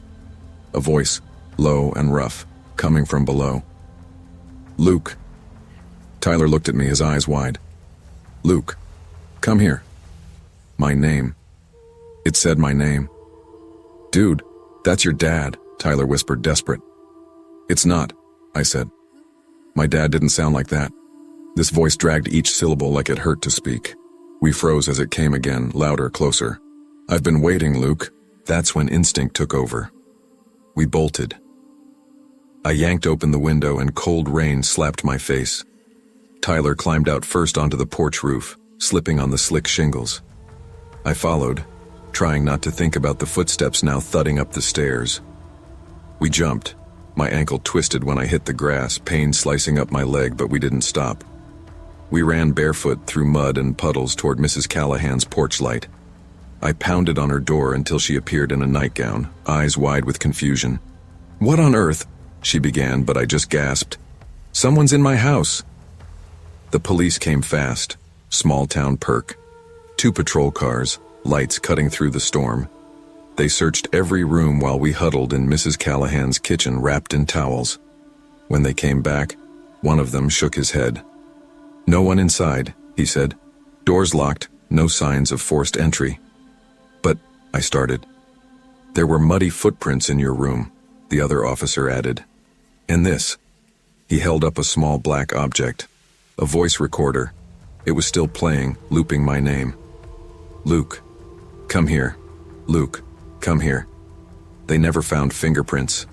A voice, low and rough, coming from below. "Luke." Tyler looked at me, his eyes wide. "Luke, come here." My name. It said my name. "Dude, that's your dad," Tyler whispered, desperate. "It's not," I said. My dad didn't sound like that. This voice dragged each syllable like it hurt to speak. We froze as it came again, louder, closer. "I've been waiting, Luke." That's when instinct took over. We bolted. I yanked open the window and cold rain slapped my face. Tyler climbed out first onto the porch roof, slipping on the slick shingles. I followed, trying not to think about the footsteps now thudding up the stairs. We jumped. My ankle twisted when I hit the grass, pain slicing up my leg, but we didn't stop. We ran barefoot through mud and puddles toward Mrs. Callahan's porch light. I pounded on her door until she appeared in a nightgown, eyes wide with confusion. "What on earth?" she began, but I just gasped. "Someone's in my house." The police came fast, small-town perk. 2 patrol cars, lights cutting through the storm. They searched every room while we huddled in Mrs. Callahan's kitchen wrapped in towels. When they came back, one of them shook his head. "No one inside," he said. "Doors locked, no signs of forced entry." "But," I started. "There were muddy footprints in your room," the other officer added. "And this." He held up a small black object, a voice recorder. It was still playing, looping my name. "Luke, come here. Luke, come here." They never found fingerprints.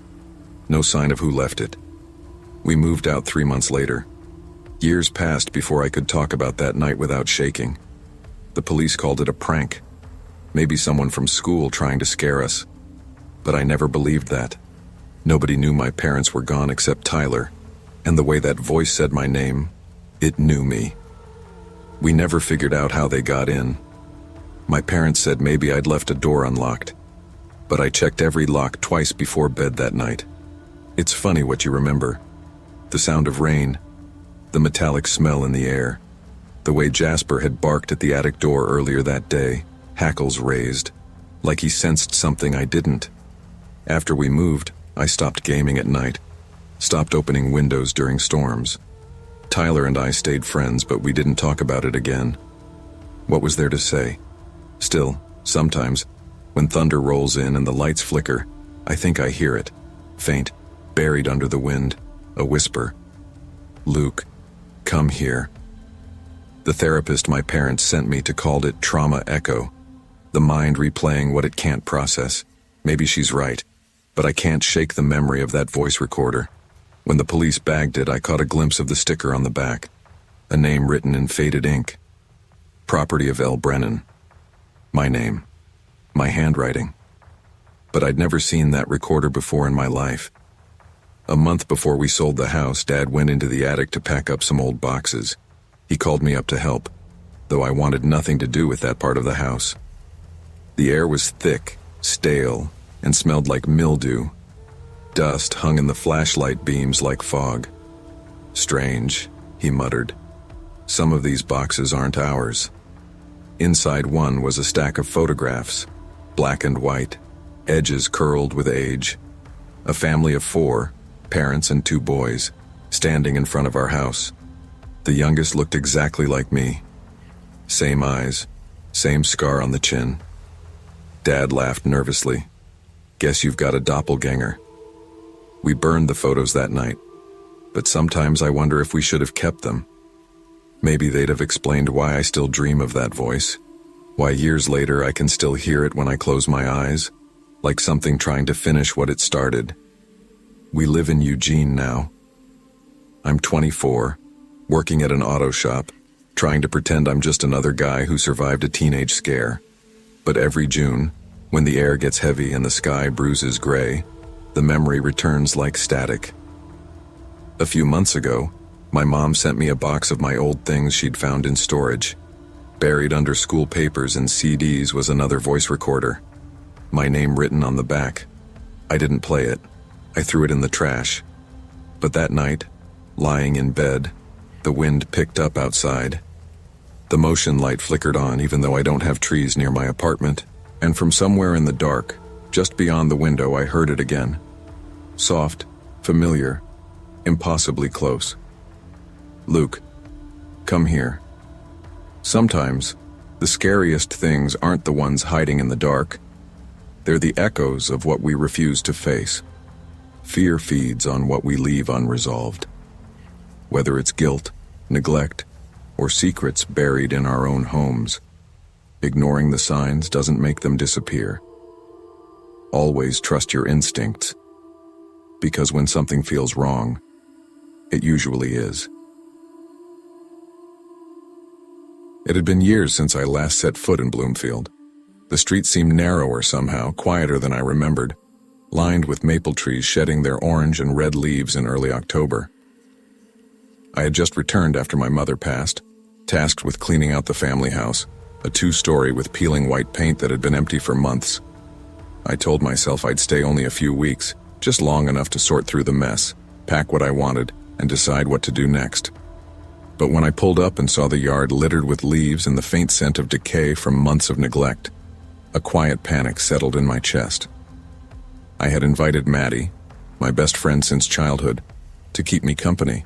No sign of who left it. We moved out 3 months later. Years passed before I could talk about that night without shaking. The police called it a prank. Maybe someone from school trying to scare us. But I never believed that. Nobody knew my parents were gone except Tyler. And the way that voice said my name, it knew me. We never figured out how they got in. My parents said maybe I'd left a door unlocked. But I checked every lock twice before bed that night. It's funny what you remember. The sound of rain, the metallic smell in the air, the way Jasper had barked at the attic door earlier that day, hackles raised, like he sensed something I didn't. After we moved, I stopped gaming at night, stopped opening windows during storms. Tyler and I stayed friends, but we didn't talk about it again. What was there to say? Still, sometimes, when thunder rolls in and the lights flicker, I think I hear it, faint, buried under the wind, a whisper. "Luke, come here." The therapist my parents sent me to called it trauma echo, the mind replaying what it can't process. Maybe she's right, but I can't shake the memory of that voice recorder. When the police bagged it, I caught a glimpse of the sticker on the back, a name written in faded ink. Property of L. Brennan. My name. My handwriting. But I'd never seen that recorder before in my life. A month before we sold the house, Dad went into the attic to pack up some old boxes. He called me up to help, though I wanted nothing to do with that part of the house. The air was thick, stale, and smelled like mildew. Dust hung in the flashlight beams like fog. "Strange," he muttered. "Some of these boxes aren't ours." Inside one was a stack of photographs, black and white, edges curled with age. A family of 4, parents and 2 boys, standing in front of our house. The youngest looked exactly like me. Same eyes, same scar on the chin. Dad laughed nervously. "Guess you've got a doppelganger." We burned the photos that night, but sometimes I wonder if we should have kept them. Maybe they'd have explained why I still dream of that voice, why years later I can still hear it when I close my eyes, like something trying to finish what it started. We live in Eugene now. I'm 24, working at an auto shop, trying to pretend I'm just another guy who survived a teenage scare. But every June, when the air gets heavy and the sky bruises gray, the memory returns like static. A few months ago, my mom sent me a box of my old things she'd found in storage. Buried under school papers and CDs was another voice recorder. My name written on the back. I didn't play it. I threw it in the trash. But that night, lying in bed, the wind picked up outside. The motion light flickered on even though I don't have trees near my apartment, and from somewhere in the dark, just beyond the window, I heard it again. Soft, familiar, impossibly close. "Luke, come here." Sometimes, the scariest things aren't the ones hiding in the dark. They're the echoes of what we refuse to face. Fear feeds on what we leave unresolved. Whether it's guilt, neglect, or secrets buried in our own homes, ignoring the signs doesn't make them disappear. Always trust your instincts, because when something feels wrong, it usually is. It had been years since I last set foot in Bloomfield. The street seemed narrower somehow, quieter than I remembered, lined with maple trees shedding their orange and red leaves in early October. I had just returned after my mother passed, tasked with cleaning out the family house, a two-story with peeling white paint that had been empty for months. I told myself I'd stay only a few weeks, just long enough to sort through the mess, pack what I wanted, and decide what to do next. But when I pulled up and saw the yard littered with leaves and the faint scent of decay from months of neglect, a quiet panic settled in my chest. I had invited Maddie, my best friend since childhood, to keep me company.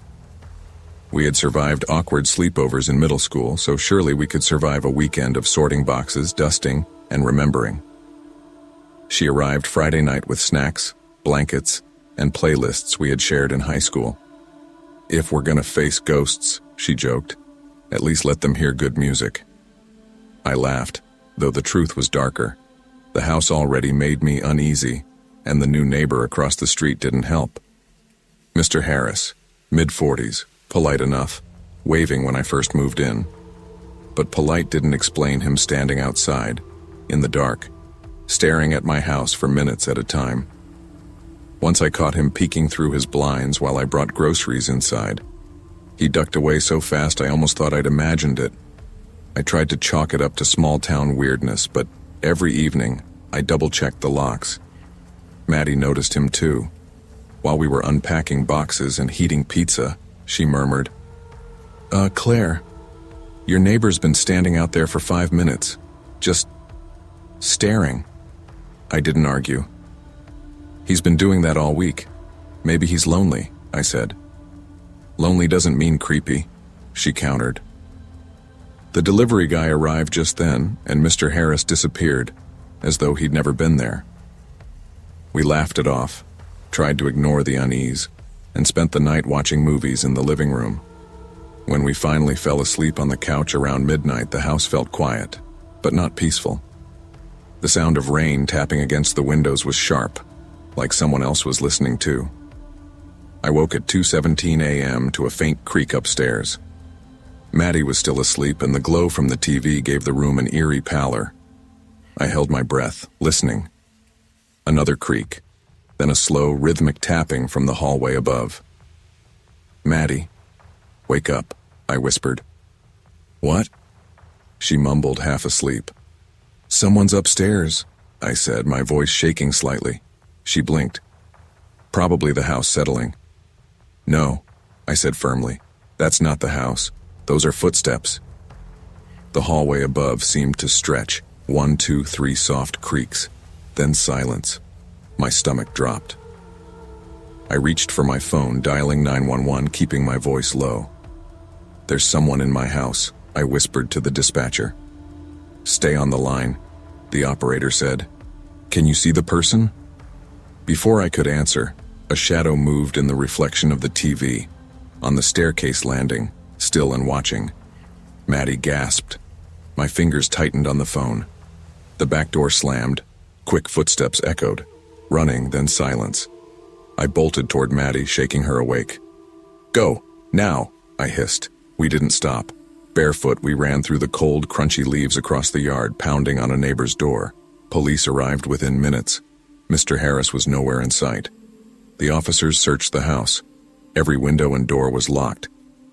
We had survived awkward sleepovers in middle school, so surely we could survive a weekend of sorting boxes, dusting, and remembering. She arrived Friday night with snacks, blankets, and playlists we had shared in high school. "If we're gonna face ghosts," she joked, "at least let them hear good music." I laughed, though the truth was darker. The house already made me uneasy, and the new neighbor across the street didn't help. Mr. Harris, mid-40s, polite enough, waving when I first moved in. But polite didn't explain him standing outside, in the dark, staring at my house for minutes at a time. Once I caught him peeking through his blinds while I brought groceries inside. He ducked away so fast I almost thought I'd imagined it. I tried to chalk it up to small-town weirdness, but every evening, I double-checked the locks. Maddie noticed him too. While we were unpacking boxes and heating pizza, she murmured, Claire, your neighbor's been standing out there for 5 minutes, just staring." I didn't argue. "He's been doing that all week. Maybe he's lonely," I said. "Lonely doesn't mean creepy," she countered. The delivery guy arrived just then, and Mr. Harris disappeared, as though he'd never been there. We laughed it off, tried to ignore the unease, and spent the night watching movies in the living room. When we finally fell asleep on the couch around midnight, the house felt quiet, but not peaceful. The sound of rain tapping against the windows was sharp, like someone else was listening too. I woke at 2:17 a.m. to a faint creak upstairs. Maddie was still asleep, and the glow from the TV gave the room an eerie pallor. I held my breath, listening. Another creak, then a slow, rhythmic tapping from the hallway above. "Maddie, wake up," I whispered. "What?" She mumbled, half asleep. "Someone's upstairs," I said, my voice shaking slightly. She blinked. "Probably the house settling." "No," I said firmly. "That's not the house. Those are footsteps." The hallway above seemed to stretch, 1, 2, 3 soft creaks, then silence. My stomach dropped. I reached for my phone, dialing 911, keeping my voice low. "There's someone in my house," I whispered to the dispatcher. "Stay on the line," the operator said. "Can you see the person?" Before I could answer, a shadow moved in the reflection of the TV, on the staircase landing, still and watching. Maddie gasped. My fingers tightened on the phone. The back door slammed. Quick footsteps echoed. Running, then silence. I bolted toward Maddie, shaking her awake. "Go, now," I hissed. We didn't stop. Barefoot, we ran through the cold, crunchy leaves across the yard, pounding on a neighbor's door. Police arrived within minutes. Mr. Harris was nowhere in sight. The officers searched the house. Every window and door was locked.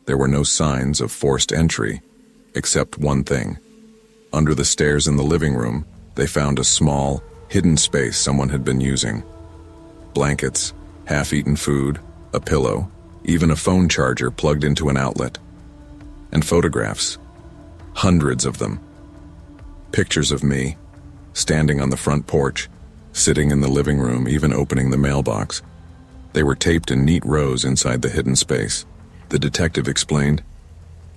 There were no signs of forced entry, except one thing. Under the stairs in the living room, they found a small, hidden space someone had been using. Blankets, half-eaten food, a pillow, even a phone charger plugged into an outlet. And photographs. Hundreds of them. Pictures of me, standing on the front porch, sitting in the living room, even opening the mailbox. They were taped in neat rows inside the hidden space. The detective explained,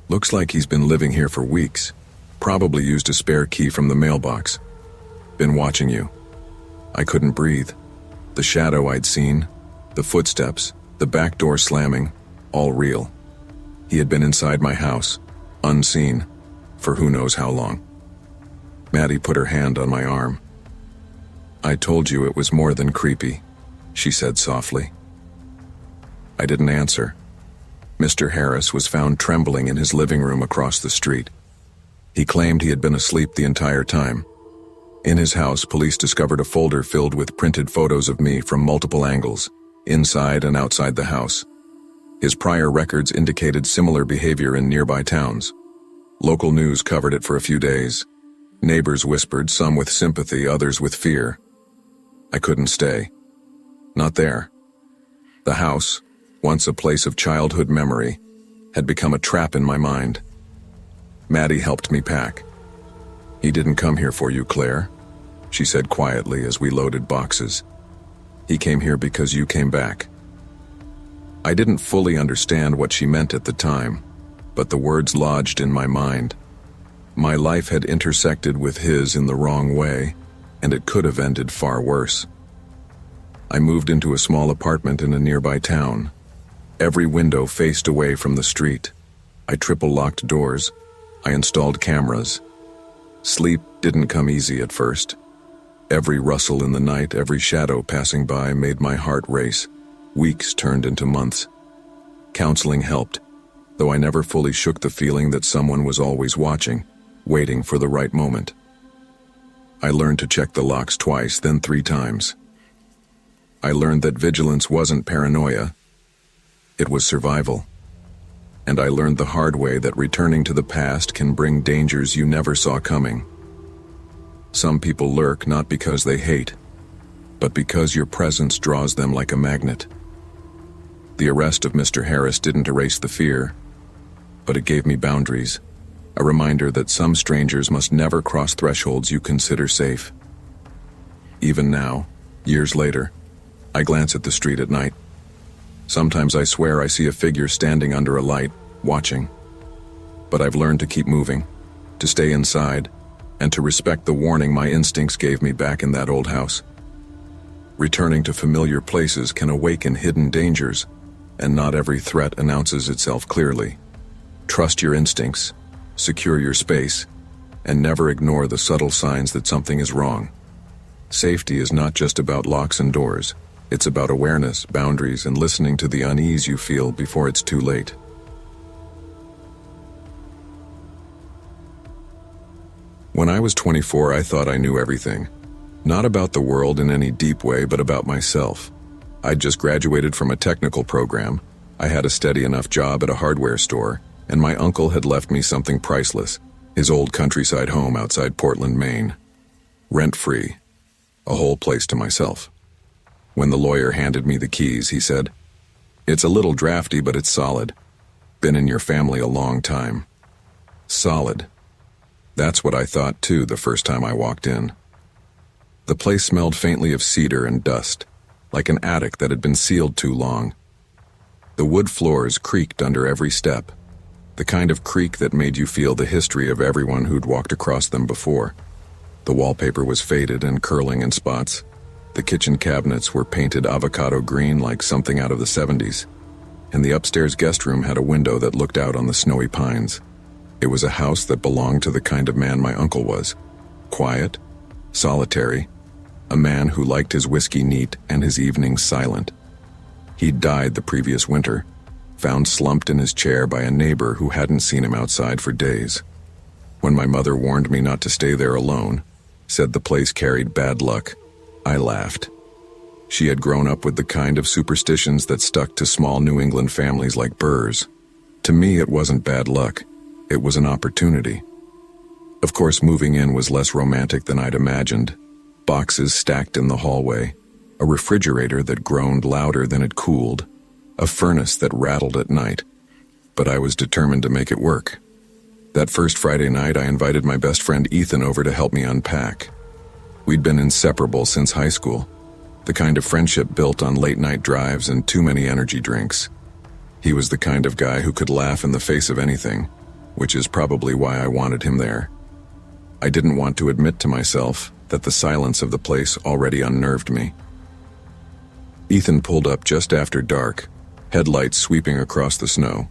"Looks like he's been living here for weeks. Probably used a spare key from the mailbox. Been watching you." I couldn't breathe. The shadow I'd seen, the footsteps, the back door slamming, all real. He had been inside my house, unseen, for who knows how long. Maddie put her hand on my arm. "I told you it was more than creepy," she said softly. I didn't answer. Mr. Harris was found trembling in his living room across the street. He claimed he had been asleep the entire time. In his house, police discovered a folder filled with printed photos of me from multiple angles, inside and outside the house. His prior records indicated similar behavior in nearby towns. Local news covered it for a few days, Neighbors whispered, some with sympathy, others with fear. I couldn't stay. Not there. The house, once a place of childhood memory, had become a trap in my mind. Maddie helped me pack. "He didn't come here for you, Claire," she said quietly as we loaded boxes. "He came here because you came back." I didn't fully understand what she meant at the time, but the words lodged in my mind. My life had intersected with his in the wrong way, and it could have ended far worse. I moved into a small apartment in a nearby town. Every window faced away from the street. I triple-locked doors. I installed cameras. Sleep didn't come easy at first. Every rustle in the night, every shadow passing by made my heart race. Weeks turned into months. Counseling helped, though I never fully shook the feeling that someone was always watching, waiting for the right moment. I learned to check the locks twice, then 3 times. I learned that vigilance wasn't paranoia. It was survival. And I learned the hard way that returning to the past can bring dangers you never saw coming. Some people lurk not because they hate, but because your presence draws them like a magnet. The arrest of Mr. Harris didn't erase the fear, but it gave me boundaries, a reminder that some strangers must never cross thresholds you consider safe. Even now, years later, I glance at the street at night. Sometimes I swear I see a figure standing under a light, watching. But I've learned to keep moving, to stay inside, and to respect the warning my instincts gave me back in that old house. Returning to familiar places can awaken hidden dangers, and not every threat announces itself clearly. Trust your instincts, secure your space, and never ignore the subtle signs that something is wrong. Safety is not just about locks and doors. It's about awareness, boundaries, and listening to the unease you feel before it's too late. When I was 24, I thought I knew everything. Not about the world in any deep way, but about myself. I'd just graduated from a technical program. I had a steady enough job at a hardware store, and my uncle had left me something priceless, his old countryside home outside Portland, Maine. Rent-free. A whole place to myself. When the lawyer handed me the keys, he said, "It's a little drafty, but it's solid. Been in your family a long time." Solid. That's what I thought too the first time I walked in. The place smelled faintly of cedar and dust, like an attic that had been sealed too long. The wood floors creaked under every step, the kind of creak that made you feel the history of everyone who'd walked across them before. The wallpaper was faded and curling in spots. The kitchen cabinets were painted avocado green like something out of the 70s, and the upstairs guest room had a window that looked out on the snowy pines. It was a house that belonged to the kind of man my uncle was. Quiet, solitary, a man who liked his whiskey neat and his evenings silent. He'd died the previous winter, found slumped in his chair by a neighbor who hadn't seen him outside for days. When my mother warned me not to stay there alone, said the place carried bad luck, I laughed. She had grown up with the kind of superstitions that stuck to small New England families like Burrs. To me, it wasn't bad luck. It was an opportunity. Of course, moving in was less romantic than I'd imagined. Boxes stacked in the hallway, a refrigerator that groaned louder than it cooled, a furnace that rattled at night. But I was determined to make it work. That first Friday night, I invited my best friend Ethan over to help me unpack. We'd been inseparable since high school, the kind of friendship built on late-night drives and too many energy drinks. He was the kind of guy who could laugh in the face of anything, which is probably why I wanted him there. I didn't want to admit to myself that the silence of the place already unnerved me. Ethan pulled up just after dark, headlights sweeping across the snow.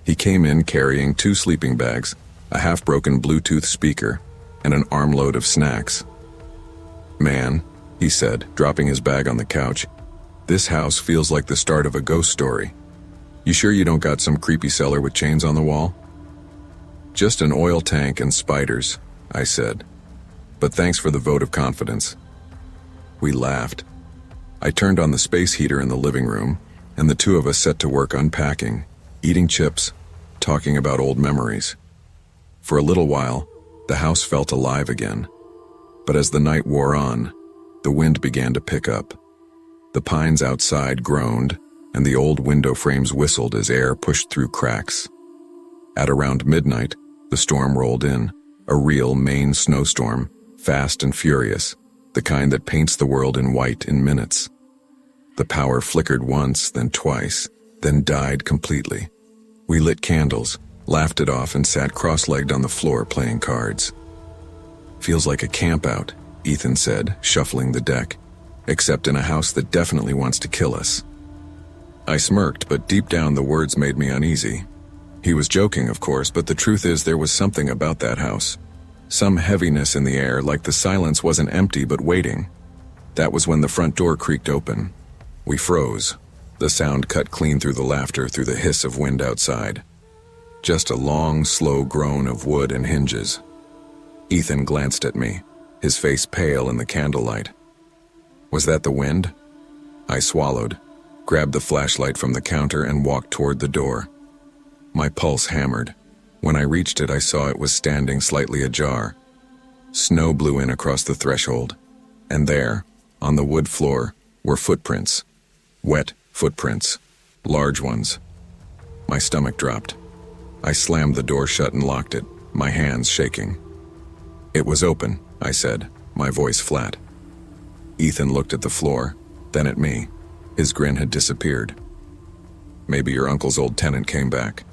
He came in carrying 2 sleeping bags, a half-broken Bluetooth speaker, and an armload of snacks. "Man," he said, dropping his bag on the couch, "this house feels like the start of a ghost story. You sure you don't got some creepy cellar with chains on the wall?" "Just an oil tank and spiders," I said. "But thanks for the vote of confidence." We laughed. I turned on the space heater in the living room, and the two of us set to work unpacking, eating chips, talking about old memories. For a little while, The house felt alive again. But as the night wore on, the wind began to pick up. The pines outside groaned, and the old window frames whistled as air pushed through cracks. At around midnight, the storm rolled in, a real Maine snowstorm, fast and furious, the kind that paints the world in white in minutes. The power flickered once, then twice, then died completely. We lit candles, laughed it off, and sat cross-legged on the floor playing cards. "Feels like a camp-out," Ethan said, shuffling the deck, "except in a house that definitely wants to kill us." I smirked, but deep down the words made me uneasy. He was joking, of course, but the truth is there was something about that house. Some heaviness in the air, like the silence wasn't empty but waiting. That was when the front door creaked open. We froze. The sound cut clean through the laughter, through the hiss of wind outside. Just a long, slow groan of wood and hinges. Ethan glanced at me, his face pale in the candlelight. Was that the wind? I swallowed, grabbed the flashlight from the counter, and walked toward the door. My pulse hammered. When I reached it, I saw it was standing slightly ajar. Snow blew in across the threshold, and there, on the wood floor, were footprints. Wet footprints. Large ones. My stomach dropped. I slammed the door shut and locked it, my hands shaking. "It was open," I said, my voice flat. Ethan looked at the floor, then at me. His grin had disappeared. "Maybe your uncle's old tenant came back."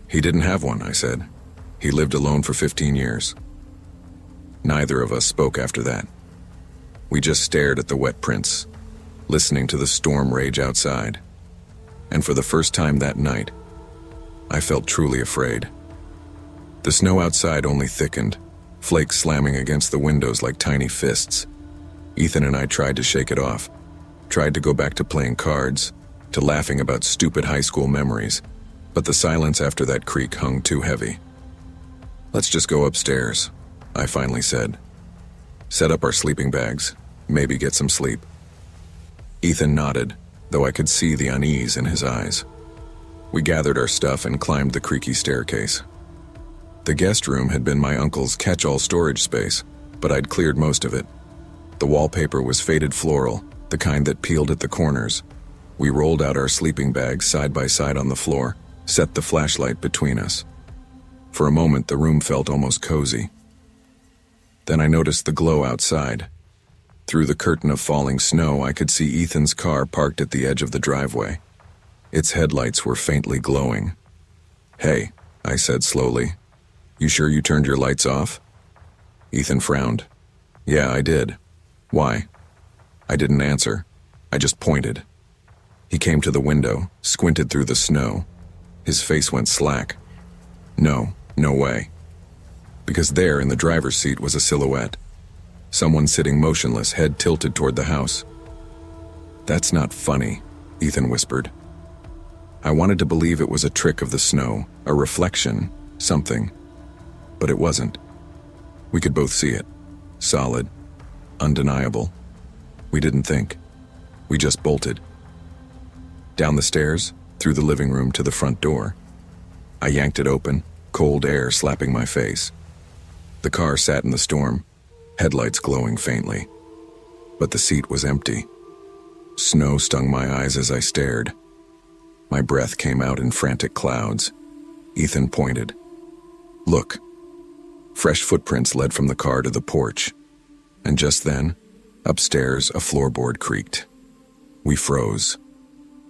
"He didn't have one," I said. "He lived alone for 15 years. Neither of us spoke after that. We just stared at the wet prints, listening to the storm rage outside. And for the first time that night, I felt truly afraid. The snow outside only thickened, flakes slamming against the windows like tiny fists. Ethan and I tried to shake it off, tried to go back to playing cards, to laughing about stupid high school memories, but the silence after that creak hung too heavy. "Let's just go upstairs," I finally said. "Set up our sleeping bags, maybe get some sleep." Ethan nodded, though I could see the unease in his eyes. We gathered our stuff and climbed the creaky staircase. The guest room had been my uncle's catch-all storage space, but I'd cleared most of it. The wallpaper was faded floral, the kind that peeled at the corners. We rolled out our sleeping bags side by side on the floor, set the flashlight between us. For a moment, the room felt almost cozy. Then I noticed the glow outside. Through the curtain of falling snow, I could see Ethan's car parked at the edge of the driveway. Its headlights were faintly glowing. "Hey," I said slowly. "You sure you turned your lights off?" Ethan frowned. "Yeah, I did. Why?" I didn't answer. I just pointed. He came to the window, squinted through the snow. His face went slack. No way. Because there in the driver's seat was a silhouette. Someone sitting motionless, head tilted toward the house. "That's not funny," Ethan whispered. I wanted to believe it was a trick of the snow, a reflection, something. But it wasn't. We could both see it. Solid. Undeniable. We didn't think. We just bolted. Down the stairs, through the living room to the front door. I yanked it open, cold air slapping my face. The car sat in the storm, headlights glowing faintly. But the seat was empty. Snow stung my eyes as I stared. My breath came out in frantic clouds. Ethan pointed. "Look." Fresh footprints led from the car to the porch. And just then, upstairs, a floorboard creaked. We froze.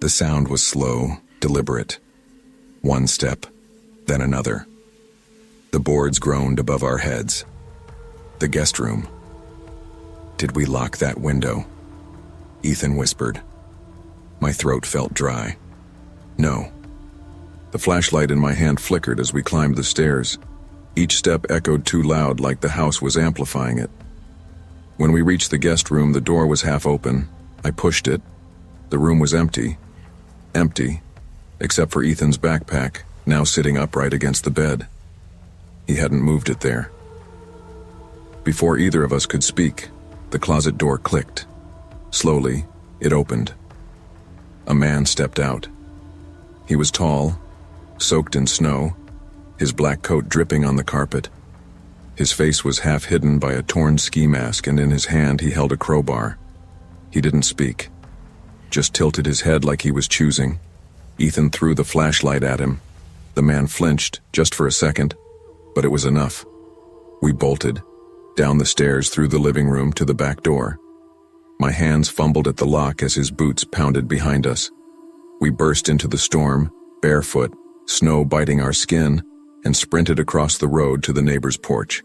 The sound was slow, deliberate. One step, then another. The boards groaned above our heads. The guest room. "Did we lock that window?" Ethan whispered. My throat felt dry. "No." The flashlight in my hand flickered as we climbed the stairs. Each step echoed too loud, like the house was amplifying it. When we reached the guest room, the door was half open. I pushed it. The room was empty. Empty, except for Ethan's backpack, now sitting upright against the bed. He hadn't moved it there. Before either of us could speak, the closet door clicked. Slowly, it opened. A man stepped out. He was tall, soaked in snow, his black coat dripping on the carpet. His face was half hidden by a torn ski mask, and in his hand he held a crowbar. He didn't speak, just tilted his head like he was choosing. Ethan threw the flashlight at him. The man flinched, just for a second, but it was enough. We bolted, down the stairs through the living room to the back door. My hands fumbled at the lock as his boots pounded behind us. We burst into the storm, barefoot, snow biting our skin, and sprinted across the road to the neighbor's porch.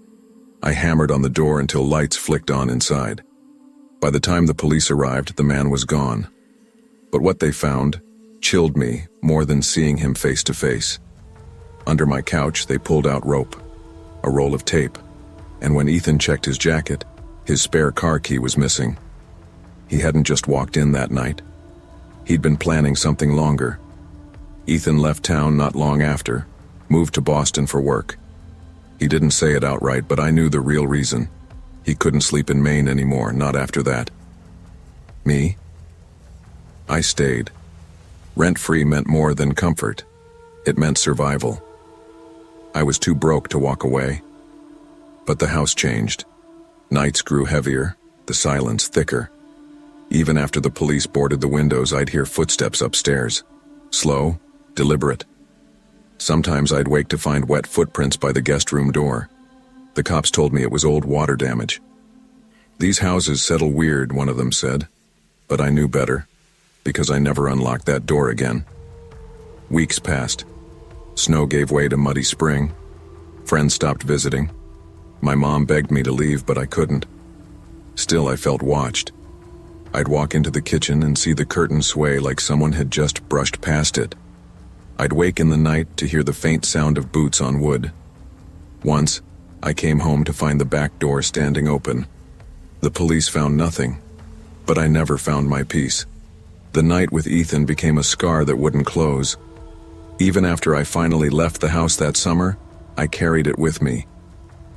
I hammered on the door until lights flicked on inside. By the time the police arrived, the man was gone. But what they found chilled me more than seeing him face to face. Under my couch, they pulled out rope, a roll of tape, and when Ethan checked his jacket, his spare car key was missing. He hadn't just walked in that night. He'd been planning something longer. Ethan left town not long after, moved to Boston for work. He didn't say it outright, but I knew the real reason. He couldn't sleep in Maine anymore, not after that. Me? I stayed. Rent-free meant more than comfort. It meant survival. I was too broke to walk away. But the house changed. Nights grew heavier, the silence thicker. Even after the police boarded the windows, I'd hear footsteps upstairs. Slow, deliberate. Sometimes I'd wake to find wet footprints by the guest room door. The cops told me it was old water damage. These houses settle weird, one of them said. But I knew better, because I never unlocked that door again. Weeks passed. Snow gave way to muddy spring. Friends stopped visiting. My mom begged me to leave, but I couldn't. Still, I felt watched. I'd walk into the kitchen and see the curtain sway like someone had just brushed past it. I'd wake in the night to hear the faint sound of boots on wood. Once, I came home to find the back door standing open. The police found nothing, but I never found my peace. The night with Ethan became a scar that wouldn't close. Even after I finally left the house that summer, I carried it with me.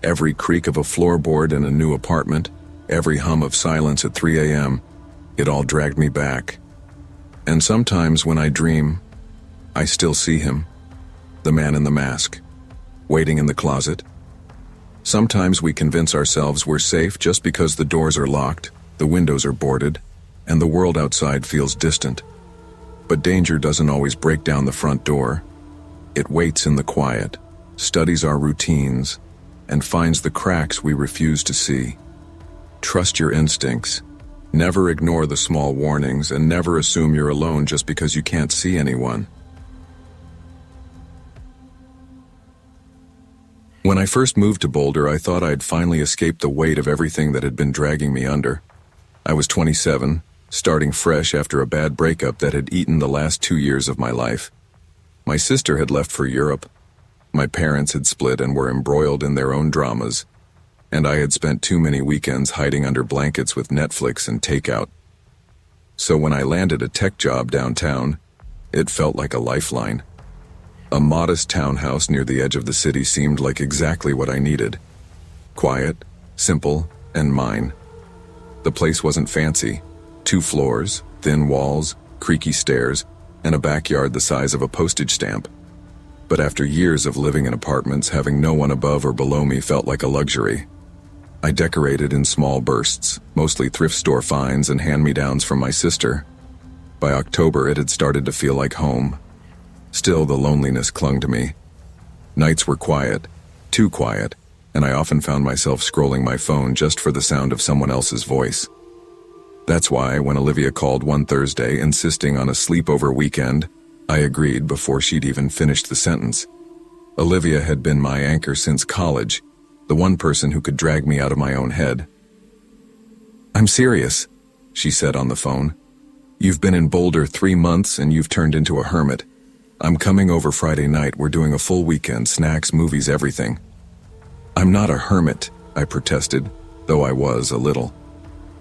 Every creak of a floorboard in a new apartment, every hum of silence at 3 a.m., it all dragged me back. And sometimes when I dream, I still see him, the man in the mask, waiting in the closet. Sometimes we convince ourselves we're safe just because the doors are locked, the windows are boarded, and the world outside feels distant. But danger doesn't always break down the front door. It waits in the quiet, studies our routines, and finds the cracks we refuse to see. Trust your instincts. Never ignore the small warnings, and never assume you're alone just because you can't see anyone. When I first moved to Boulder, I thought I'd finally escaped the weight of everything that had been dragging me under. I was 27, starting fresh after a bad breakup that had eaten the last 2 years of my life. My sister had left for Europe. My parents had split and were embroiled in their own dramas. And I had spent too many weekends hiding under blankets with Netflix and takeout. So when I landed a tech job downtown, it felt like a lifeline. A modest townhouse near the edge of the city seemed like exactly what I needed. Quiet, simple, and mine. The place wasn't fancy. 2 floors, thin walls, creaky stairs, and a backyard the size of a postage stamp. But after years of living in apartments, having no one above or below me felt like a luxury. I decorated in small bursts, mostly thrift store finds and hand-me-downs from my sister. By October, it had started to feel like home. Still, the loneliness clung to me. Nights were quiet, too quiet, and I often found myself scrolling my phone just for the sound of someone else's voice. That's why, when Olivia called one Thursday insisting on a sleepover weekend, I agreed before she'd even finished the sentence. Olivia had been my anchor since college, the one person who could drag me out of my own head. "I'm serious," she said on the phone. "You've been in Boulder 3 months and you've turned into a hermit. I'm coming over Friday night. We're doing a full weekend, snacks, movies, everything." "I'm not a hermit," I protested, though I was a little.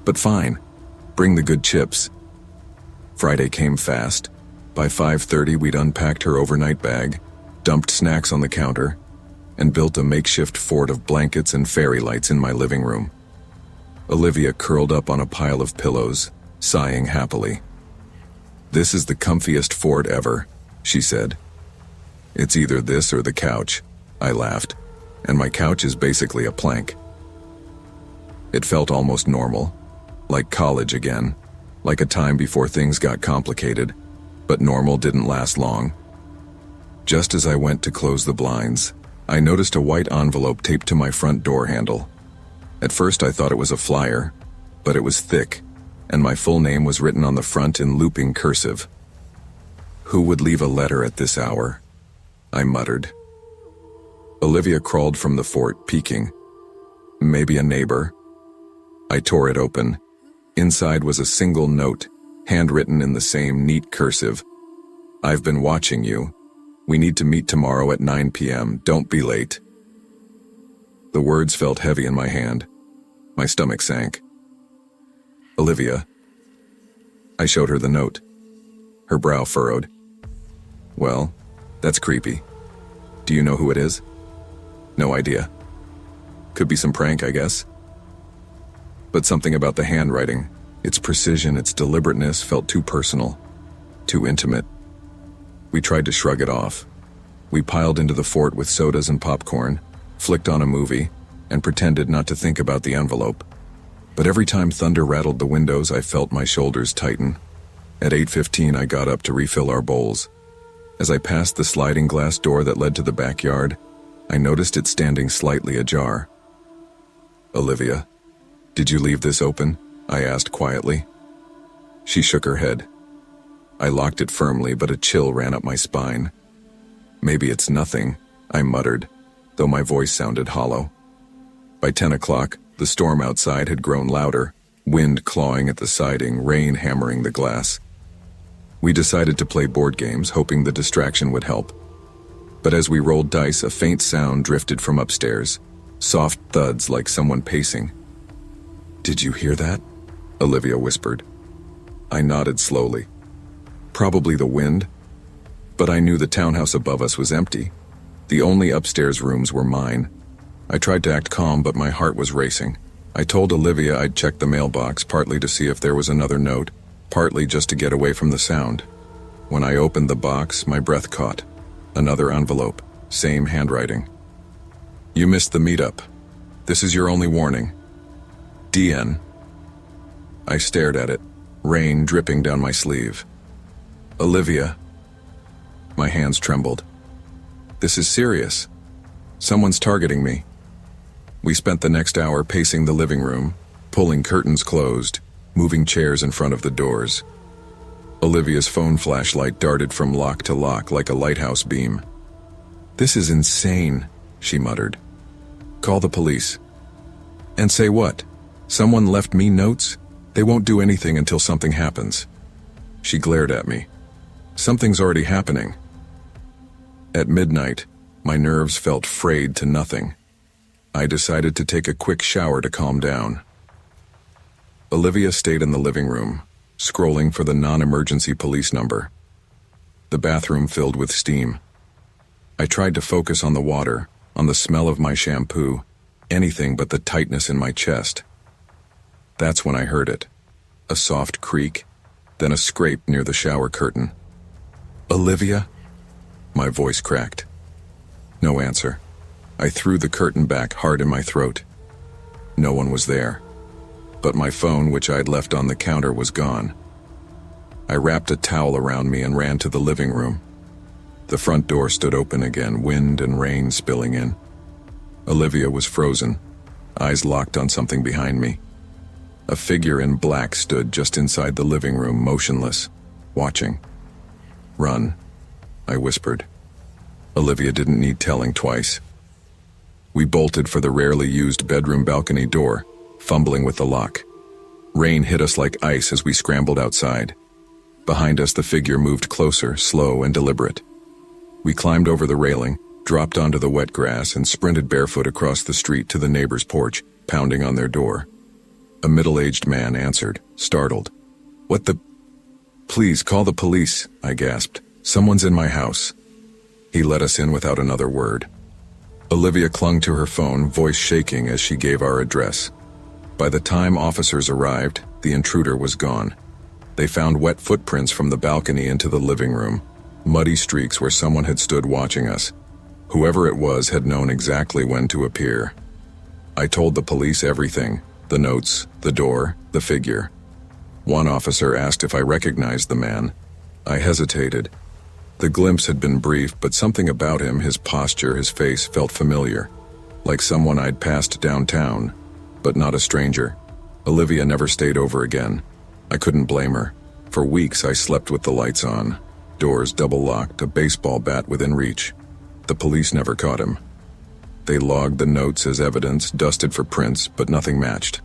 "But fine, bring the good chips." Friday came fast. By 5:30, we'd unpacked her overnight bag, dumped snacks on the counter, and built a makeshift fort of blankets and fairy lights in my living room. Olivia curled up on a pile of pillows, sighing happily. "This is the comfiest fort ever," she said. "It's either this or the couch," I laughed, and my couch is basically a plank. It felt almost normal, like college again, like a time before things got complicated, but normal didn't last long. Just as I went to close the blinds, I noticed a white envelope taped to my front door handle. At first I thought it was a flyer, but it was thick, and my full name was written on the front in looping cursive. Who would leave a letter at this hour? I muttered. Olivia crawled from the fort, peeking. Maybe a neighbor. I tore it open. Inside was a single note, handwritten in the same neat cursive. I've been watching you. We need to meet tomorrow at 9 p.m. Don't be late. The words felt heavy in my hand. My stomach sank. Olivia. I showed her the note. Her brow furrowed. Well, that's creepy. Do you know who it is? No idea. Could be some prank, I guess. But something about the handwriting, its precision, its deliberateness felt too personal, too intimate. We tried to shrug it off. We piled into the fort with sodas and popcorn, flicked on a movie, and pretended not to think about the envelope. But every time thunder rattled the windows, I felt my shoulders tighten. At 8:15, I got up to refill our bowls. As I passed the sliding glass door that led to the backyard, I noticed it standing slightly ajar. Olivia, did you leave this open? I asked quietly. She shook her head. I locked it firmly, but a chill ran up my spine. Maybe it's nothing, I muttered, though my voice sounded hollow. By 10 o'clock, the storm outside had grown louder, wind clawing at the siding, rain hammering the glass. We decided to play board games, hoping the distraction would help. But as we rolled dice, a faint sound drifted from upstairs, soft thuds like someone pacing. Did you hear that? Olivia whispered. I nodded slowly. Probably the wind, but I knew the townhouse above us was empty. The only upstairs rooms were mine. I tried to act calm, but my heart was racing. I told Olivia I'd check the mailbox, partly to see if there was another note, partly just to get away from the sound. When I opened the box, my breath caught. Another envelope, same handwriting. You missed the meetup. This is your only warning. DN. I stared at it, rain dripping down my sleeve. Olivia. My hands trembled. This is serious. Someone's targeting me. We spent the next hour pacing the living room, pulling curtains closed, moving chairs in front of the doors. Olivia's phone flashlight darted from lock to lock like a lighthouse beam. This is insane, she muttered. Call the police. And say what? Someone left me notes? They won't do anything until something happens. She glared at me. Something's already happening. At midnight, my nerves felt frayed to nothing. I decided to take a quick shower to calm down. Olivia stayed in the living room, scrolling for the non-emergency police number. The bathroom filled with steam. I tried to focus on the water, on the smell of my shampoo, anything but the tightness in my chest. That's when I heard it. A soft creak, then a scrape near the shower curtain. Olivia? My voice cracked. No answer. I threw the curtain back hard in my throat. No one was there. But my phone, which I'd left on the counter, was gone. I wrapped a towel around me and ran to the living room. The front door stood open again, wind and rain spilling in. Olivia was frozen, eyes locked on something behind me. A figure in black stood just inside the living room, motionless, watching. Run, I whispered. Olivia didn't need telling twice. We bolted for the rarely used bedroom balcony door, fumbling with the lock. Rain hit us like ice as we scrambled outside. Behind us, the figure moved closer, slow and deliberate. We climbed over the railing, dropped onto the wet grass, and sprinted barefoot across the street to the neighbor's porch, pounding on their door. A middle-aged man answered, startled. What the... Please, call the police, I gasped. Someone's in my house. He let us in without another word. Olivia clung to her phone, voice shaking as she gave our address. By the time officers arrived, the intruder was gone. They found wet footprints from the balcony into the living room, muddy streaks where someone had stood watching us. Whoever it was had known exactly when to appear. I told the police everything, the notes, the door, the figure. One officer asked if I recognized the man. I hesitated. The glimpse had been brief, but something about him, his posture, his face, felt familiar. Like someone I'd passed downtown, but not a stranger. Olivia never stayed over again. I couldn't blame her. For weeks I slept with the lights on, doors double locked, a baseball bat within reach. The police never caught him. They logged the notes as evidence, dusted for prints, but nothing matched.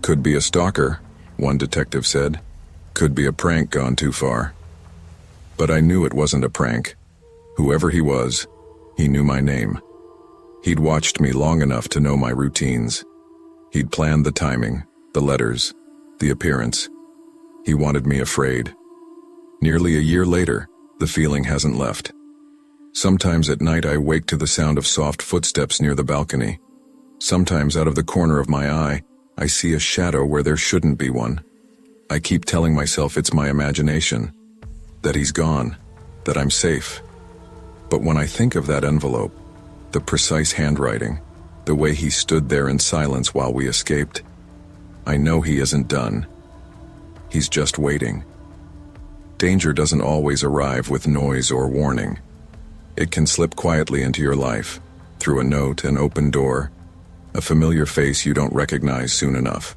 Could be a stalker, one detective said. Could be a prank gone too far. But I knew it wasn't a prank. Whoever he was, he knew my name. He'd watched me long enough to know my routines. He'd planned the timing, the letters, the appearance. He wanted me afraid. Nearly a year later, the feeling hasn't left. Sometimes at night I wake to the sound of soft footsteps near the balcony. Sometimes out of the corner of my eye, I see a shadow where there shouldn't be one. I keep telling myself it's my imagination, that he's gone, that I'm safe. But when I think of that envelope, the precise handwriting, the way he stood there in silence while we escaped, I know he isn't done. He's just waiting. Danger doesn't always arrive with noise or warning. It can slip quietly into your life, through a note, an open door, a familiar face you don't recognize soon enough.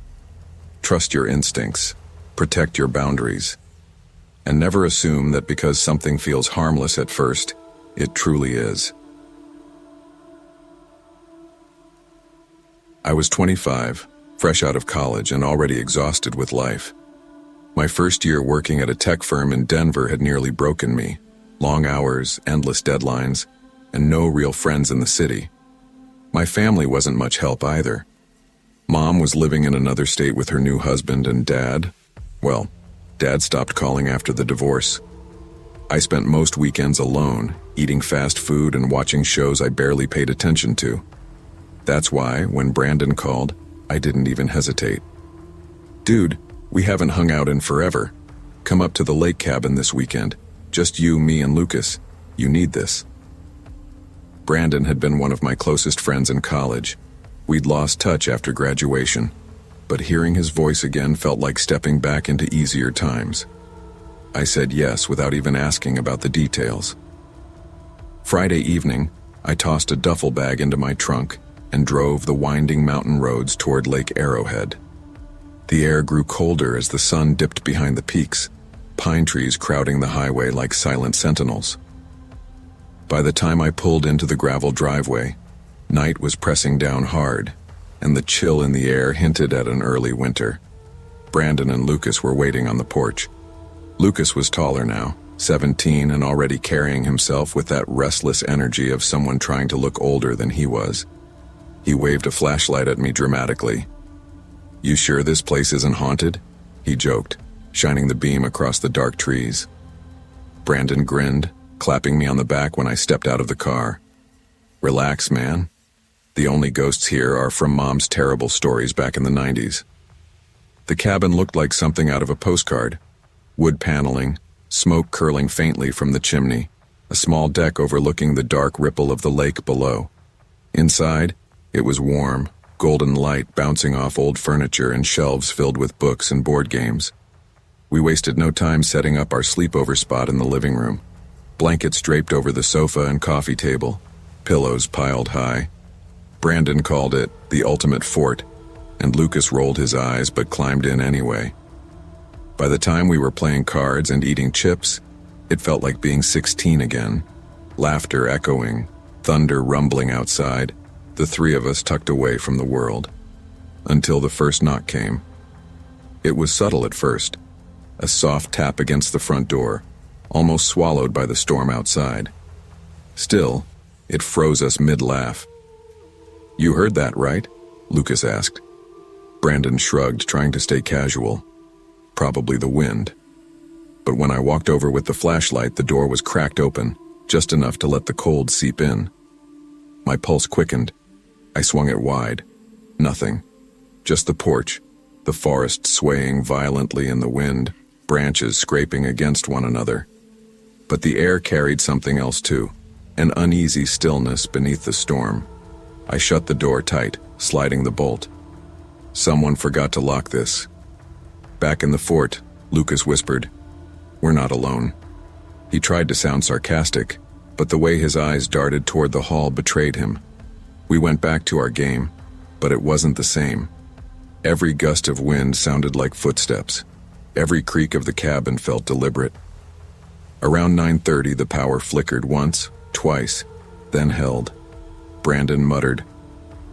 Trust your instincts, protect your boundaries, and never assume that because something feels harmless at first, it truly is. I was 25, fresh out of college and already exhausted with life. My first year working at a tech firm in Denver had nearly broken me. Long hours, endless deadlines, and no real friends in the city. My family wasn't much help either. Mom was living in another state with her new husband, and Dad stopped calling after the divorce. I spent most weekends alone, eating fast food and watching shows I barely paid attention to. That's why, when Brandon called, I didn't even hesitate. "Dude, we haven't hung out in forever. Come up to the lake cabin this weekend. Just you, me, and Lucas. You need this." Brandon had been one of my closest friends in college. We'd lost touch after graduation, but hearing his voice again felt like stepping back into easier times. I said yes without even asking about the details. Friday evening, I tossed a duffel bag into my trunk and drove the winding mountain roads toward Lake Arrowhead. The air grew colder as the sun dipped behind the peaks, pine trees crowding the highway like silent sentinels. By the time I pulled into the gravel driveway, night was pressing down hard, and the chill in the air hinted at an early winter. Brandon and Lucas were waiting on the porch. Lucas was taller now, 17, and already carrying himself with that restless energy of someone trying to look older than he was. He waved a flashlight at me dramatically. "You sure this place isn't haunted?" he joked, shining the beam across the dark trees. Brandon grinned, clapping me on the back when I stepped out of the car. "Relax, man. The only ghosts here are from Mom's terrible stories back in the 90s. The cabin looked like something out of a postcard. Wood paneling, smoke curling faintly from the chimney, a small deck overlooking the dark ripple of the lake below. Inside, it was warm, golden light bouncing off old furniture and shelves filled with books and board games. We wasted no time setting up our sleepover spot in the living room. Blankets draped over the sofa and coffee table, pillows piled high. Brandon called it the ultimate fort, and Lucas rolled his eyes but climbed in anyway. By the time we were playing cards and eating chips, it felt like being 16 again. Laughter echoing, thunder rumbling outside, the three of us tucked away from the world. Until the first knock came. It was subtle at first, a soft tap against the front door, almost swallowed by the storm outside. Still, it froze us mid-laugh. "You heard that, right?" Lucas asked. Brandon shrugged, trying to stay casual. "Probably the wind." But when I walked over with the flashlight, the door was cracked open, just enough to let the cold seep in. My pulse quickened. I swung it wide. Nothing. Just the porch, the forest swaying violently in the wind, branches scraping against one another. But the air carried something else too. an uneasy stillness beneath the storm. I shut the door tight, sliding the bolt. Someone forgot to lock this. Back in the fort, Lucas whispered, "We're not alone." He tried to sound sarcastic, but the way his eyes darted toward the hall betrayed him. We went back to our game, but it wasn't the same. Every gust of wind sounded like footsteps. Every creak of the cabin felt deliberate. Around 9:30, the power flickered once, twice, then held. Brandon muttered,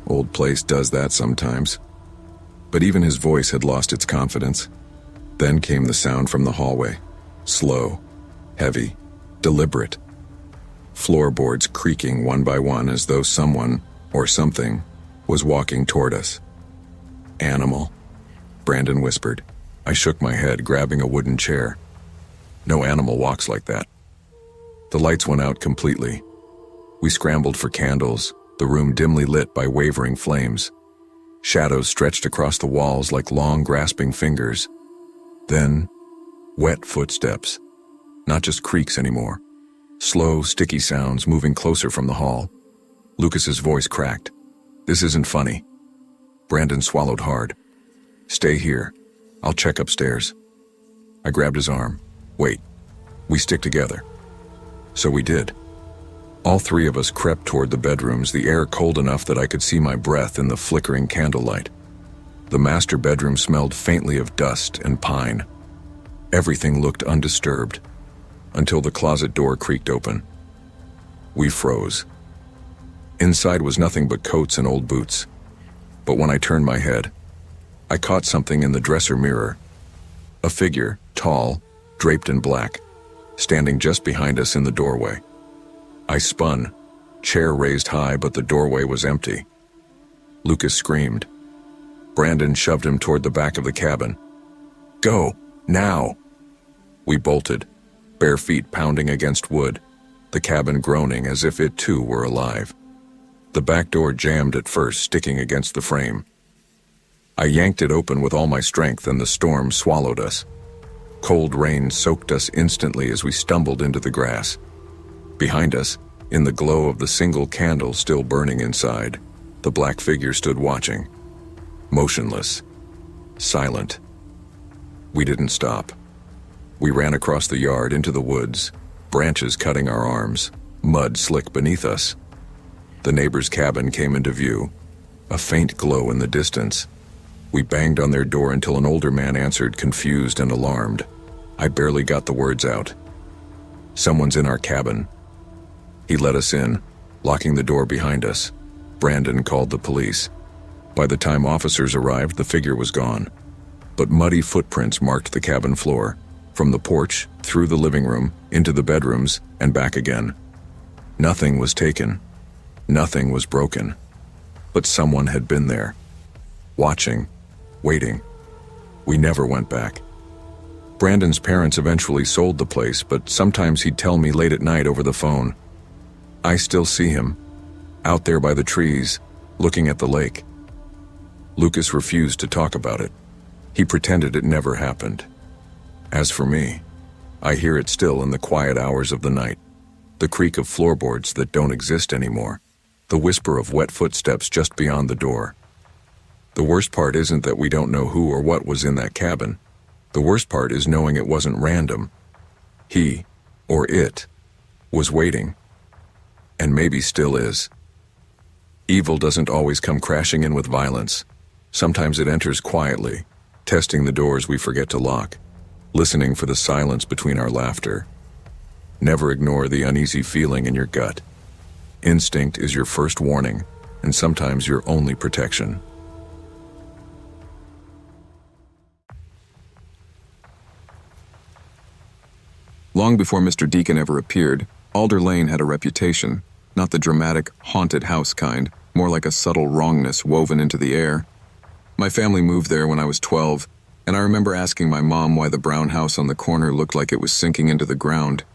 "Old place does that sometimes." But even his voice had lost its confidence. Then came the sound from the hallway. Slow, heavy, deliberate. Floorboards creaking one by one as though someone, or something, was walking toward us. "Animal," Brandon whispered. I shook my head, grabbing a wooden chair. No animal walks like that. The lights went out completely. We scrambled for candles, the room dimly lit by wavering flames. Shadows stretched across the walls like long, grasping fingers. Then, wet footsteps. Not just creaks anymore. Slow, sticky sounds moving closer from the hall. Lucas's voice cracked. "This isn't funny." Brandon swallowed hard. "Stay here. I'll check upstairs." I grabbed his arm. "Wait. We stick together." So we did. All three of us crept toward the bedrooms, the air cold enough that I could see my breath in the flickering candlelight. The master bedroom smelled faintly of dust and pine. Everything looked undisturbed, until the closet door creaked open. We froze. Inside was nothing but coats and old boots. But when I turned my head, I caught something in the dresser mirror. A figure, tall, draped in black, standing just behind us in the doorway. I spun, chair raised high, but the doorway was empty. Lucas screamed. Brandon shoved him toward the back of the cabin. "Go, now!" We bolted, bare feet pounding against wood, the cabin groaning as if it too were alive. The back door jammed at first, sticking against the frame. I yanked it open with all my strength, and the storm swallowed us. Cold rain soaked us instantly as we stumbled into the grass. Behind us, in the glow of the single candle still burning inside, the black figure stood watching. Motionless. Silent. We didn't stop. We ran across the yard into the woods, branches cutting our arms, mud slick beneath us. The neighbor's cabin came into view, a faint glow in the distance. We banged on their door until an older man answered, confused and alarmed. I barely got the words out. "Someone's in our cabin." He let us in, locking the door behind us. Brandon called the police. By the time officers arrived, the figure was gone. But muddy footprints marked the cabin floor, from the porch, through the living room, into the bedrooms, and back again. Nothing was taken. Nothing was broken. But someone had been there. Watching. Waiting. We never went back. Brandon's parents eventually sold the place, but sometimes he'd tell me late at night over the phone. I still see him, out there by the trees, looking at the lake. Lucas refused to talk about it. He pretended it never happened. As for me, I hear it still in the quiet hours of the night. The creak of floorboards that don't exist anymore. The whisper of wet footsteps just beyond the door. The worst part isn't that we don't know who or what was in that cabin. The worst part is knowing it wasn't random. He, or it, was waiting. And maybe still is. Evil doesn't always come crashing in with violence. Sometimes it enters quietly, testing the doors we forget to lock, listening for the silence between our laughter. Never ignore the uneasy feeling in your gut. Instinct is your first warning, and sometimes your only protection. Long before Mr. Deacon ever appeared, Alder Lane had a reputation, not the dramatic, haunted house kind, more like a subtle wrongness woven into the air. My family moved there when I was 12, and I remember asking my mom why the brown house on the corner looked like it was sinking into the ground.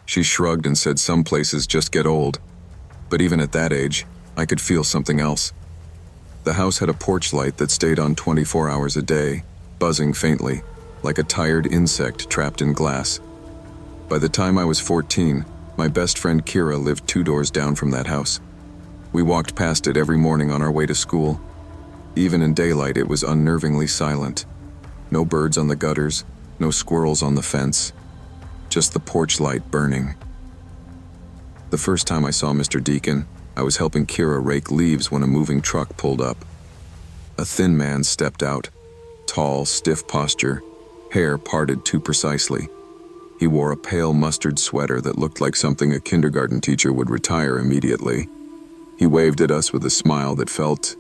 She shrugged and said some places just get old. But even at that age, I could feel something else. The house had a porch light that stayed on 24 hours a day, buzzing faintly, like a tired insect trapped in glass. By the time I was 14, My best friend Kira lived 2 doors down from that house. We walked past it every morning on our way to school. Even in daylight, it was unnervingly silent. No birds on the gutters, no squirrels on the fence, just the porch light burning. The first time I saw Mr. Deacon, I was helping Kira rake leaves when a moving truck pulled up. A thin man stepped out, tall, stiff posture, hair parted too precisely. He wore a pale mustard sweater that looked like something a kindergarten teacher would retire immediately. He waved at us with a smile that felt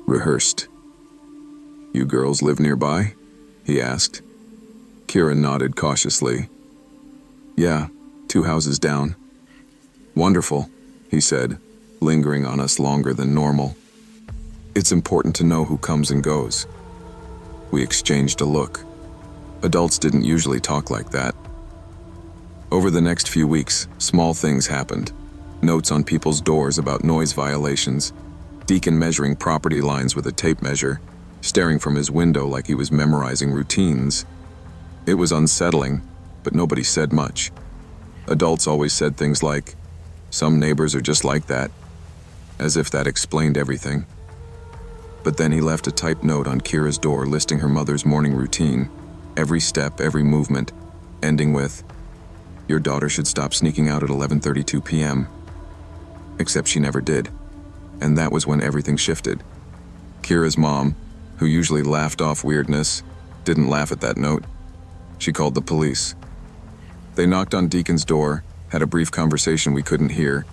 rehearsed. "You girls live nearby?" he asked. Kira nodded cautiously. "Yeah, 2 houses down." "Wonderful," he said, lingering on us longer than normal. "It's important to know who comes and goes." We exchanged a look. Adults didn't usually talk like that. Over the next few weeks, small things happened. Notes on people's doors about noise violations, Deacon measuring property lines with a tape measure, staring from his window like he was memorizing routines. It was unsettling, but nobody said much. Adults always said things like, "Some neighbors are just like that," as if that explained everything. But then he left a typed note on Kira's door listing her mother's morning routine, every step, every movement, ending with, "Your daughter should stop sneaking out at 11:32 p.m. Except she never did. And that was when everything shifted. Kira's mom, who usually laughed off weirdness, didn't laugh at that note. She called the police. They knocked on Deacon's door, had a brief conversation we couldn't hear,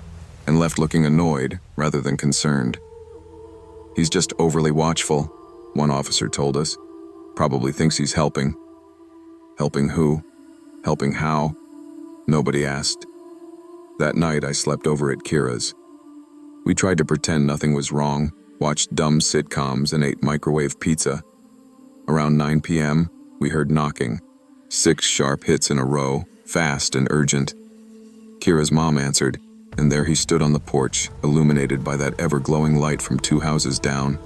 and left looking annoyed rather than concerned. "He's just overly watchful," one officer told us. "Probably thinks he's helping." Helping who? Helping how? Nobody asked. That night I slept over at Kira's. We tried to pretend nothing was wrong, watched dumb sitcoms, and ate microwave pizza. Around 9 p.m., we heard knocking. 6 sharp hits in a row, fast and urgent. Kira's mom answered, and there he stood on the porch, illuminated by that ever-glowing light from 2 houses down.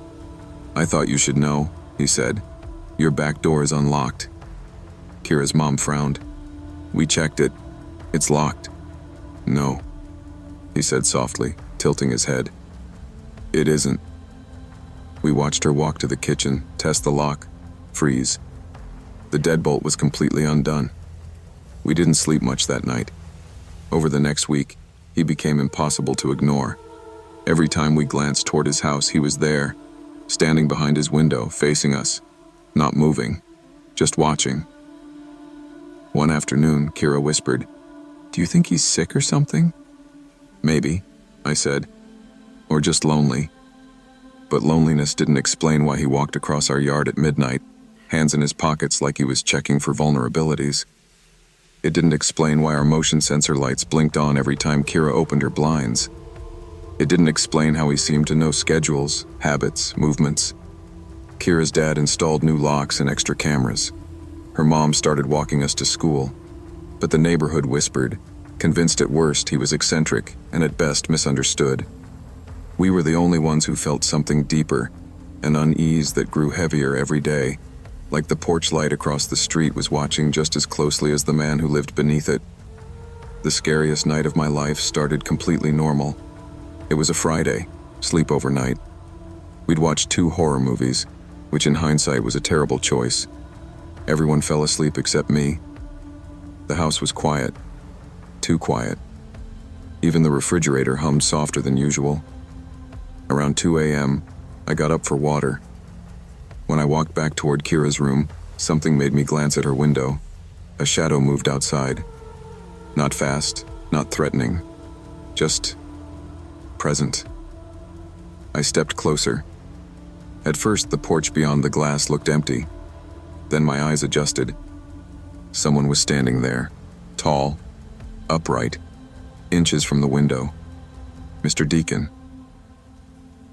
"I thought you should know," he said. "Your back door is unlocked." Kira's mom frowned. "We checked it. It's locked." "No," he said softly, tilting his head. "It isn't." We watched her walk to the kitchen, test the lock, freeze. The deadbolt was completely undone. We didn't sleep much that night. Over the next week, he became impossible to ignore. Every time we glanced toward his house, he was there, standing behind his window, facing us, not moving, just watching. One afternoon, Kira whispered, "Do you think he's sick or something?" "Maybe," I said, "or just lonely." But loneliness didn't explain why he walked across our yard at midnight, hands in his pockets like he was checking for vulnerabilities. It didn't explain why our motion sensor lights blinked on every time Kira opened her blinds. It didn't explain how he seemed to know schedules, habits, movements. Kira's dad installed new locks and extra cameras. Her mom started walking us to school, but the neighborhood whispered, convinced at worst he was eccentric and at best misunderstood. We were the only ones who felt something deeper, an unease that grew heavier every day, like the porch light across the street was watching just as closely as the man who lived beneath it. The scariest night of my life started completely normal. It was a Friday, sleepover night. We'd watched 2 horror movies, which in hindsight was a terrible choice. Everyone fell asleep except me. The house was quiet. Too quiet. Even the refrigerator hummed softer than usual. Around 2 a.m., I got up for water. When I walked back toward Kira's room, something made me glance at her window. A shadow moved outside. Not fast, not threatening. Just present. I stepped closer. At first, the porch beyond the glass looked empty. Then my eyes adjusted. Someone was standing there, tall, upright, inches from the window. Mr. Deacon.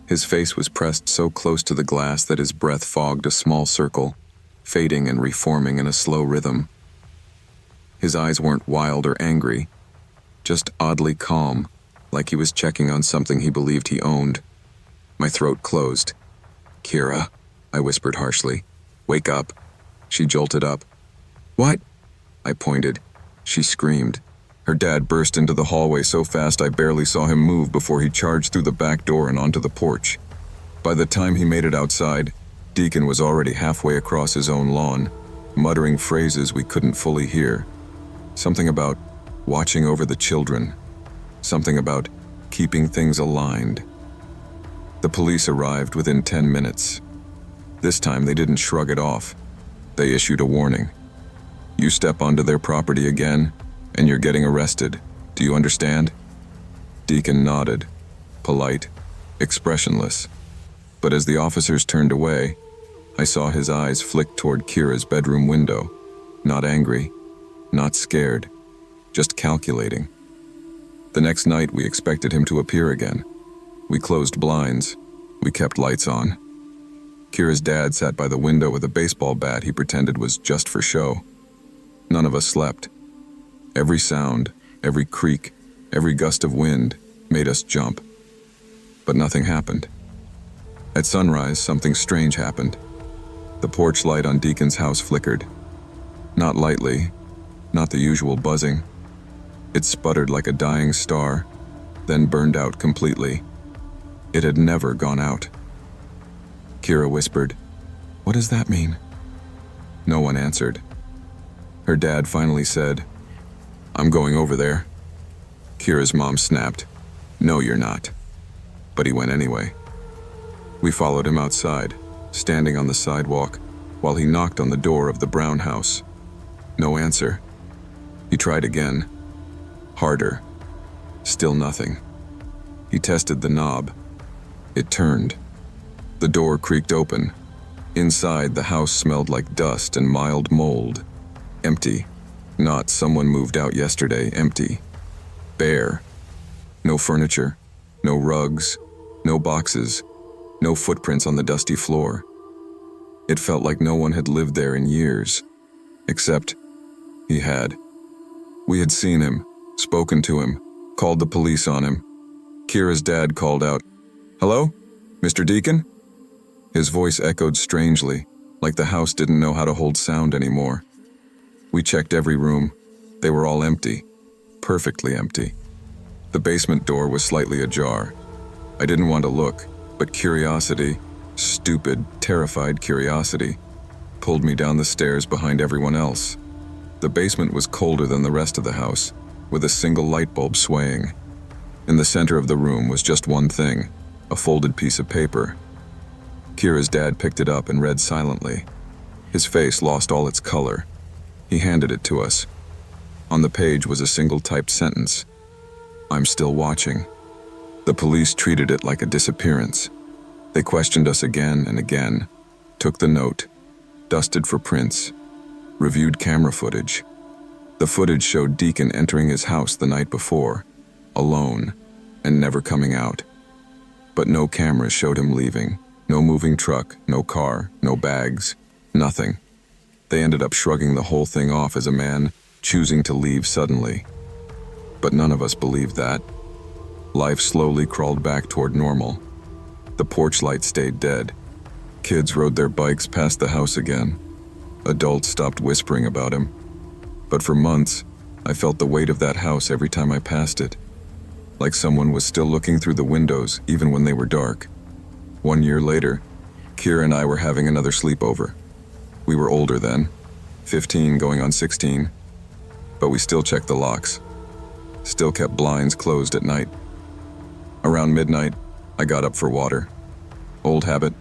His face was pressed so close to the glass that his breath fogged a small circle, fading and reforming in a slow rhythm. His eyes weren't wild or angry, just oddly calm, like he was checking on something he believed he owned. My throat closed. "Kira," I whispered harshly. "Wake up." She jolted up. "What?" I pointed. She screamed. Her dad burst into the hallway so fast I barely saw him move before he charged through the back door and onto the porch. By the time he made it outside, Deacon was already halfway across his own lawn, muttering phrases we couldn't fully hear. Something about watching over the children. Something about keeping things aligned. The police arrived within 10 minutes. This time they didn't shrug it off. They issued a warning. You step onto their property again, and you're getting arrested. Do you understand? Deacon nodded, polite, expressionless. But as the officers turned away, I saw his eyes flick toward Kira's bedroom window. Not angry, not scared, just calculating. The next night we expected him to appear again. We closed blinds. We kept lights on. Kira's dad sat by the window with a baseball bat he pretended was just for show. None of us slept. Every sound, every creak, every gust of wind made us jump. But nothing happened. At sunrise, something strange happened. The porch light on Deacon's house flickered. Not lightly, not the usual buzzing. It sputtered like a dying star, then burned out completely. It had never gone out. Kira whispered, "What does that mean?" No one answered. Her dad finally said, "I'm going over there." Kira's mom snapped, "No, you're not." But he went anyway. We followed him outside, standing on the sidewalk, while he knocked on the door of the brown house. No answer. He tried again. Harder. Still nothing. He tested the knob. It turned. The door creaked open. Inside, the house smelled like dust and mild mold. Empty. Not someone moved out yesterday, empty. Bare. No furniture, no rugs, no boxes, no footprints on the dusty floor. It felt like no one had lived there in years. Except he had. We had seen him, spoken to him, called the police on him. Kira's dad called out, "Hello? Mr. Deacon?" His voice echoed strangely, like the house didn't know how to hold sound anymore. We checked every room. They were all empty. Perfectly empty. The basement door was slightly ajar. I didn't want to look, but curiosity, stupid, terrified curiosity, pulled me down the stairs behind everyone else. The basement was colder than the rest of the house, with a single light bulb swaying. In the center of the room was just one thing, a folded piece of paper. Kira's dad picked it up and read silently. His face lost all its color. He handed it to us. On the page was a single typed sentence. "I'm still watching." The police treated it like a disappearance. They questioned us again and again, took the note, dusted for prints, reviewed camera footage. The footage showed Deacon entering his house the night before, alone, and never coming out. But no cameras showed him leaving. No moving truck, no car, no bags, nothing. They ended up shrugging the whole thing off as a man choosing to leave suddenly. But none of us believed that. Life slowly crawled back toward normal. The porch light stayed dead. Kids rode their bikes past the house again. Adults stopped whispering about him. But for months, I felt the weight of that house every time I passed it. Like someone was still looking through the windows even when they were dark. 1 year later, Kira and I were having another sleepover. We were older then, 15 going on 16, but we still checked the locks. Still kept blinds closed at night. Around midnight, I got up for water. Old habit.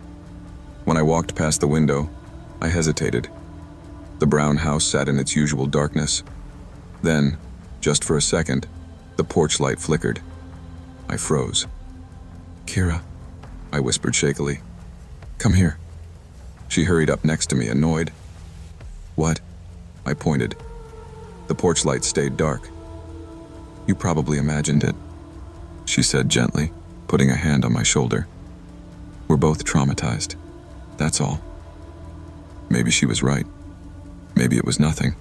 When I walked past the window, I hesitated. The brown house sat in its usual darkness. Then, just for a second, the porch light flickered. I froze. "Kira," I whispered shakily. "Come here." She hurried up next to me, annoyed. "What?" I pointed. The porch light stayed dark. "You probably imagined it," she said gently, putting a hand on my shoulder. "We're both traumatized. That's all." Maybe she was right. Maybe it was nothing.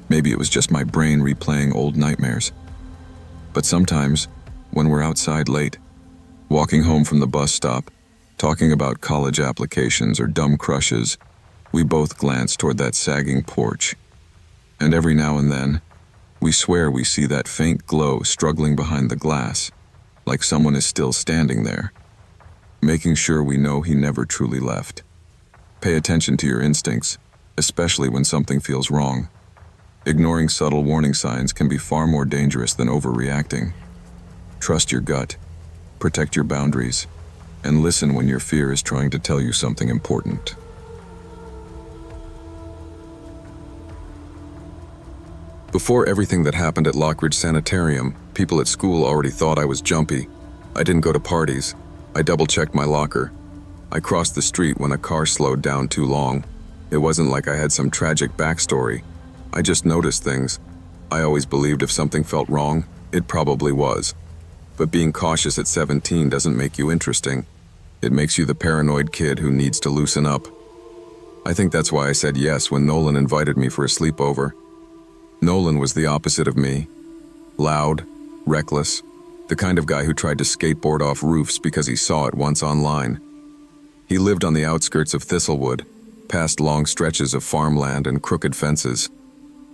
Maybe it was just my brain replaying old nightmares. But sometimes, when we're outside late, walking home from the bus stop, talking about college applications or dumb crushes, we both glance toward that sagging porch. And every now and then, We swear we see that faint glow struggling behind the glass, like someone is still standing there, making sure we know he never truly left. Pay attention to your instincts, especially when something feels wrong. Ignoring subtle warning signs can be far more dangerous than overreacting. Trust your gut, protect your boundaries, and listen when your fear is trying to tell you something important. Before everything that happened at Lockridge Sanitarium, people at school already thought I was jumpy. I didn't go to parties. I double-checked my locker. I crossed the street when a car slowed down too long. It wasn't like I had some tragic backstory. I just noticed things. I always believed if something felt wrong, it probably was. But being cautious at 17 doesn't make you interesting. It makes you the paranoid kid who needs to loosen up. I think that's why I said yes when Nolan invited me for a sleepover. Nolan was the opposite of me. Loud, reckless, the kind of guy who tried to skateboard off roofs because he saw it once online. He lived on the outskirts of Thistlewood, past long stretches of farmland and crooked fences.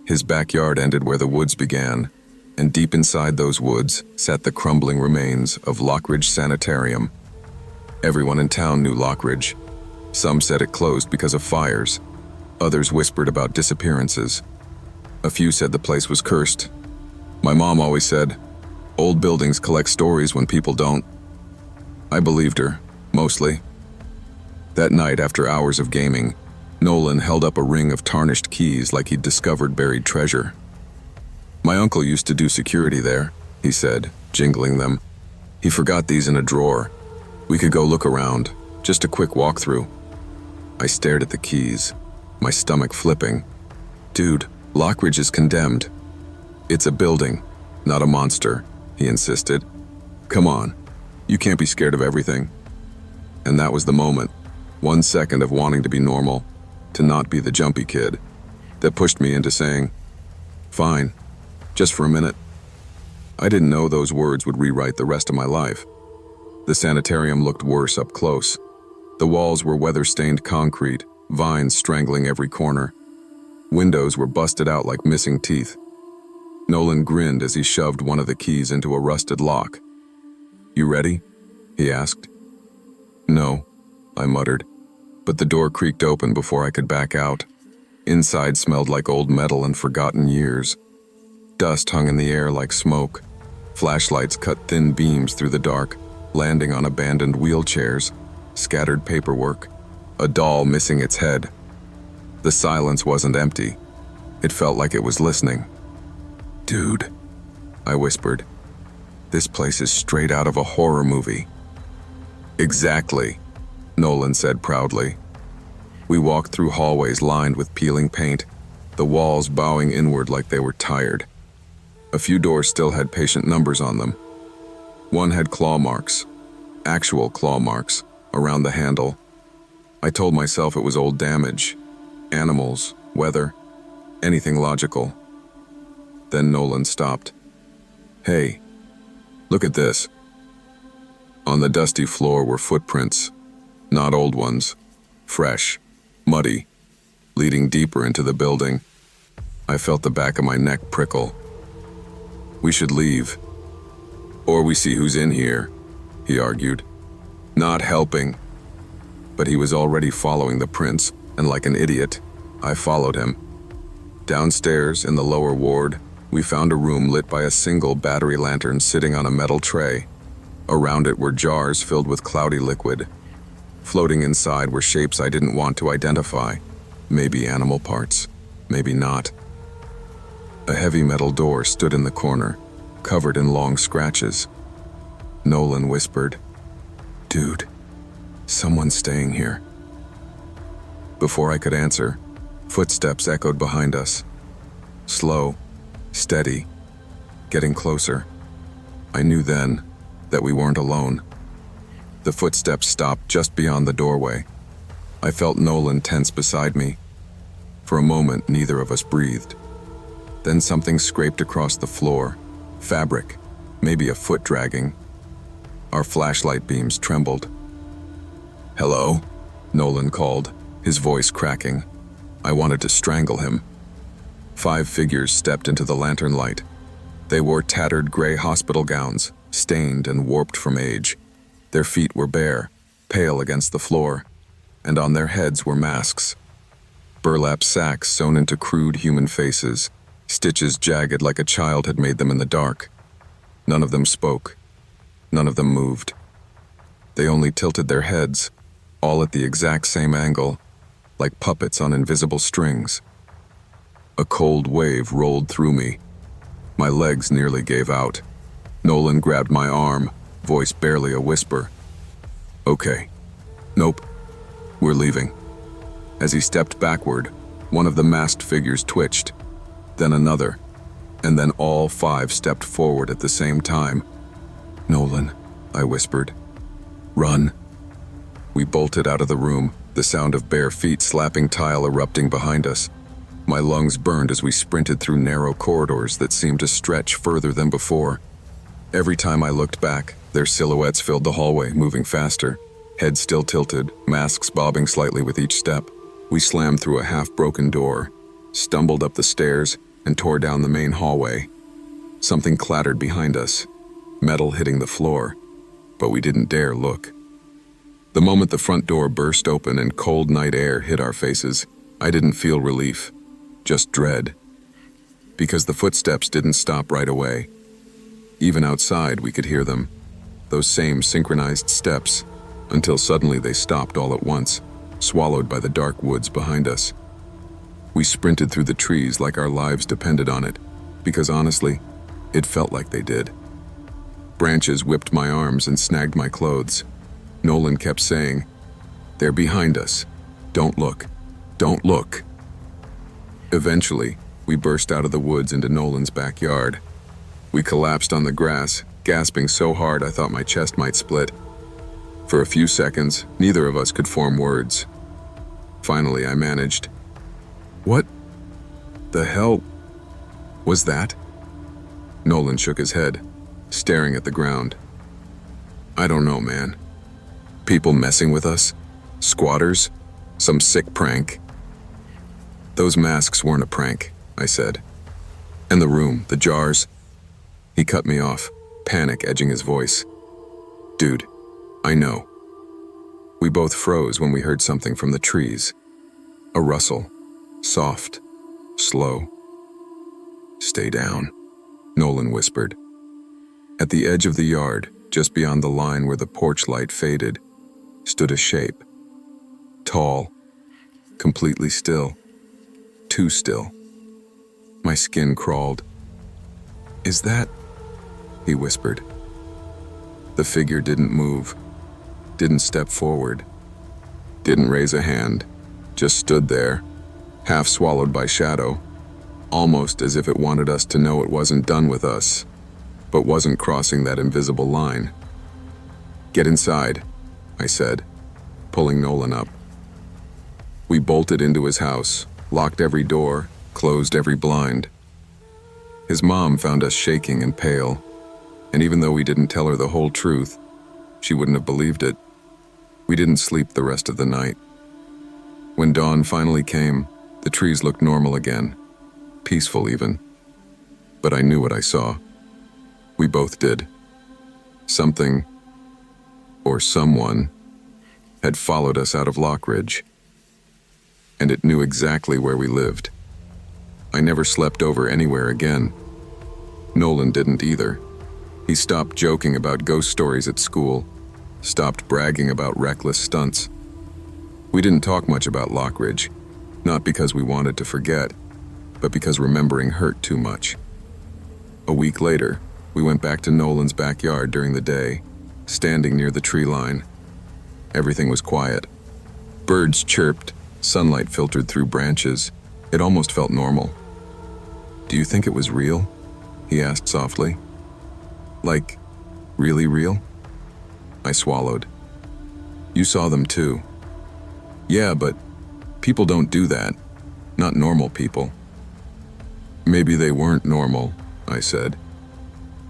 His backyard ended where the woods began, and deep inside those woods sat the crumbling remains of Lockridge Sanitarium. Everyone in town knew Lockridge. Some said it closed because of fires. Others whispered about disappearances. A few said the place was cursed. My mom always said, "Old buildings collect stories when people don't." I believed her, mostly. That night, after hours of gaming, Nolan held up a ring of tarnished keys like he'd discovered buried treasure. "My uncle used to do security there," he said, jingling them. "He forgot these in a drawer. We could go look around, just a quick walkthrough." I stared at the keys, my stomach flipping. "Dude, Lockridge is condemned. It's a building, not a monster," he insisted. "Come on, you can't be scared of everything." And that was the moment, 1 second of wanting to be normal, to not be the jumpy kid, that pushed me into saying, "Fine, just for a minute." I didn't know those words would rewrite the rest of my life. The sanitarium looked worse up close. The walls were weather-stained concrete, vines strangling every corner. Windows were busted out like missing teeth. Nolan grinned as he shoved one of the keys into a rusted lock. "You ready?" he asked. "No," I muttered, but the door creaked open before I could back out. Inside smelled like old metal and forgotten years. Dust hung in the air like smoke. Flashlights cut thin beams through the dark, landing on abandoned wheelchairs, scattered paperwork, a doll missing its head. The silence wasn't empty. It felt like it was listening. "Dude," I whispered, "this place is straight out of a horror movie." "Exactly," Nolan said proudly. We walked through hallways lined with peeling paint, the walls bowing inward like they were tired. A few doors still had patient numbers on them. One had claw marks, actual claw marks, around the handle. I told myself it was old damage, animals, weather, anything logical. Then Nolan stopped. "Hey, look at this." On the dusty floor were footprints, not old ones, fresh, muddy, leading deeper into the building. I felt the back of my neck prickle. "We should leave. Or we see who's in here," he argued. Not helping. But he was already following the prints, and like an idiot, I followed him. Downstairs, in the lower ward, we found a room lit by a single battery lantern sitting on a metal tray. Around it were jars filled with cloudy liquid. Floating inside were shapes I didn't want to identify. Maybe animal parts, maybe not. A heavy metal door stood in the corner, covered in long scratches. Nolan whispered, "Dude, someone's staying here." Before I could answer, footsteps echoed behind us. Slow, steady, getting closer. I knew then that we weren't alone. The footsteps stopped just beyond the doorway. I felt Nolan tense beside me. For a moment, neither of us breathed. Then something scraped across the floor. Fabric, maybe a foot dragging. Our flashlight beams trembled. "Hello?" Nolan called, his voice cracking. I wanted to strangle him. 5 figures stepped into the lantern light. They wore tattered gray hospital gowns, stained and warped from age. Their feet were bare, pale against the floor, and on their heads were masks. Burlap sacks sewn into crude human faces, stitches jagged like a child had made them in the dark. None of them spoke. None of them moved. They only tilted their heads, all at the exact same angle, like puppets on invisible strings. A cold wave rolled through me. My legs nearly gave out. Nolan grabbed my arm, voice barely a whisper. "Okay. Nope. We're leaving." As he stepped backward, one of the masked figures twitched, then another, and then all 5 stepped forward at the same time. "Nolan," I whispered. "Run." We bolted out of the room, the sound of bare feet slapping tile erupting behind us. My lungs burned as we sprinted through narrow corridors that seemed to stretch further than before. Every time I looked back, their silhouettes filled the hallway, moving faster, heads still tilted, masks bobbing slightly with each step. We slammed through a half-broken door, stumbled up the stairs, and tore down the main hallway. Something clattered behind us, metal hitting the floor, but we didn't dare look. The moment the front door burst open and cold night air hit our faces, I didn't feel relief, just dread. Because the footsteps didn't stop right away. Even outside, we could hear them, those same synchronized steps, until suddenly they stopped all at once, swallowed by the dark woods behind us. We sprinted through the trees like our lives depended on it, because honestly, it felt like they did. Branches whipped my arms and snagged my clothes. Nolan kept saying, "They're behind us. Don't look. Don't look." Eventually, we burst out of the woods into Nolan's backyard. We collapsed on the grass, gasping so hard I thought my chest might split. For a few seconds, neither of us could form words. Finally, I managed. "What the hell was that?" Nolan shook his head, staring at the ground. "I don't know, man. People messing with us? Squatters? Some sick prank?" "Those masks weren't a prank," I said. "And the room, the jars." He cut me off, panic edging his voice. "Dude, I know." We both froze when we heard something from the trees. A rustle, soft, slow. "Stay down," Nolan whispered. At the edge of the yard, just beyond the line where the porch light faded, stood a shape. Tall, completely still. Too still. My skin crawled. "Is that?" he whispered. The figure didn't move, didn't step forward, didn't raise a hand, just stood there, half swallowed by shadow, almost as if it wanted us to know it wasn't done with us, but wasn't crossing that invisible line. "Get inside," I said, pulling Nolan up. We bolted into his house, locked every door, closed every blind. His mom found us shaking and pale, and even though we didn't tell her the whole truth, she wouldn't have believed it. We didn't sleep the rest of the night. When dawn finally came, the trees looked normal again, peaceful even. But I knew what I saw. We both did. Something, or someone, had followed us out of Lockridge. And it knew exactly where we lived. I never slept over anywhere again. Nolan didn't either. He stopped joking about ghost stories at school, stopped bragging about reckless stunts. We didn't talk much about Lockridge, not because we wanted to forget, but because remembering hurt too much. A week later, we went back to Nolan's backyard during the day, standing near the tree line. Everything was quiet. Birds chirped, sunlight filtered through branches. It almost felt normal. "Do you think it was real?" he asked softly. "Like, really real?" I swallowed. "You saw them too." "Yeah, but people don't do that. Not normal people." "Maybe they weren't normal," I said.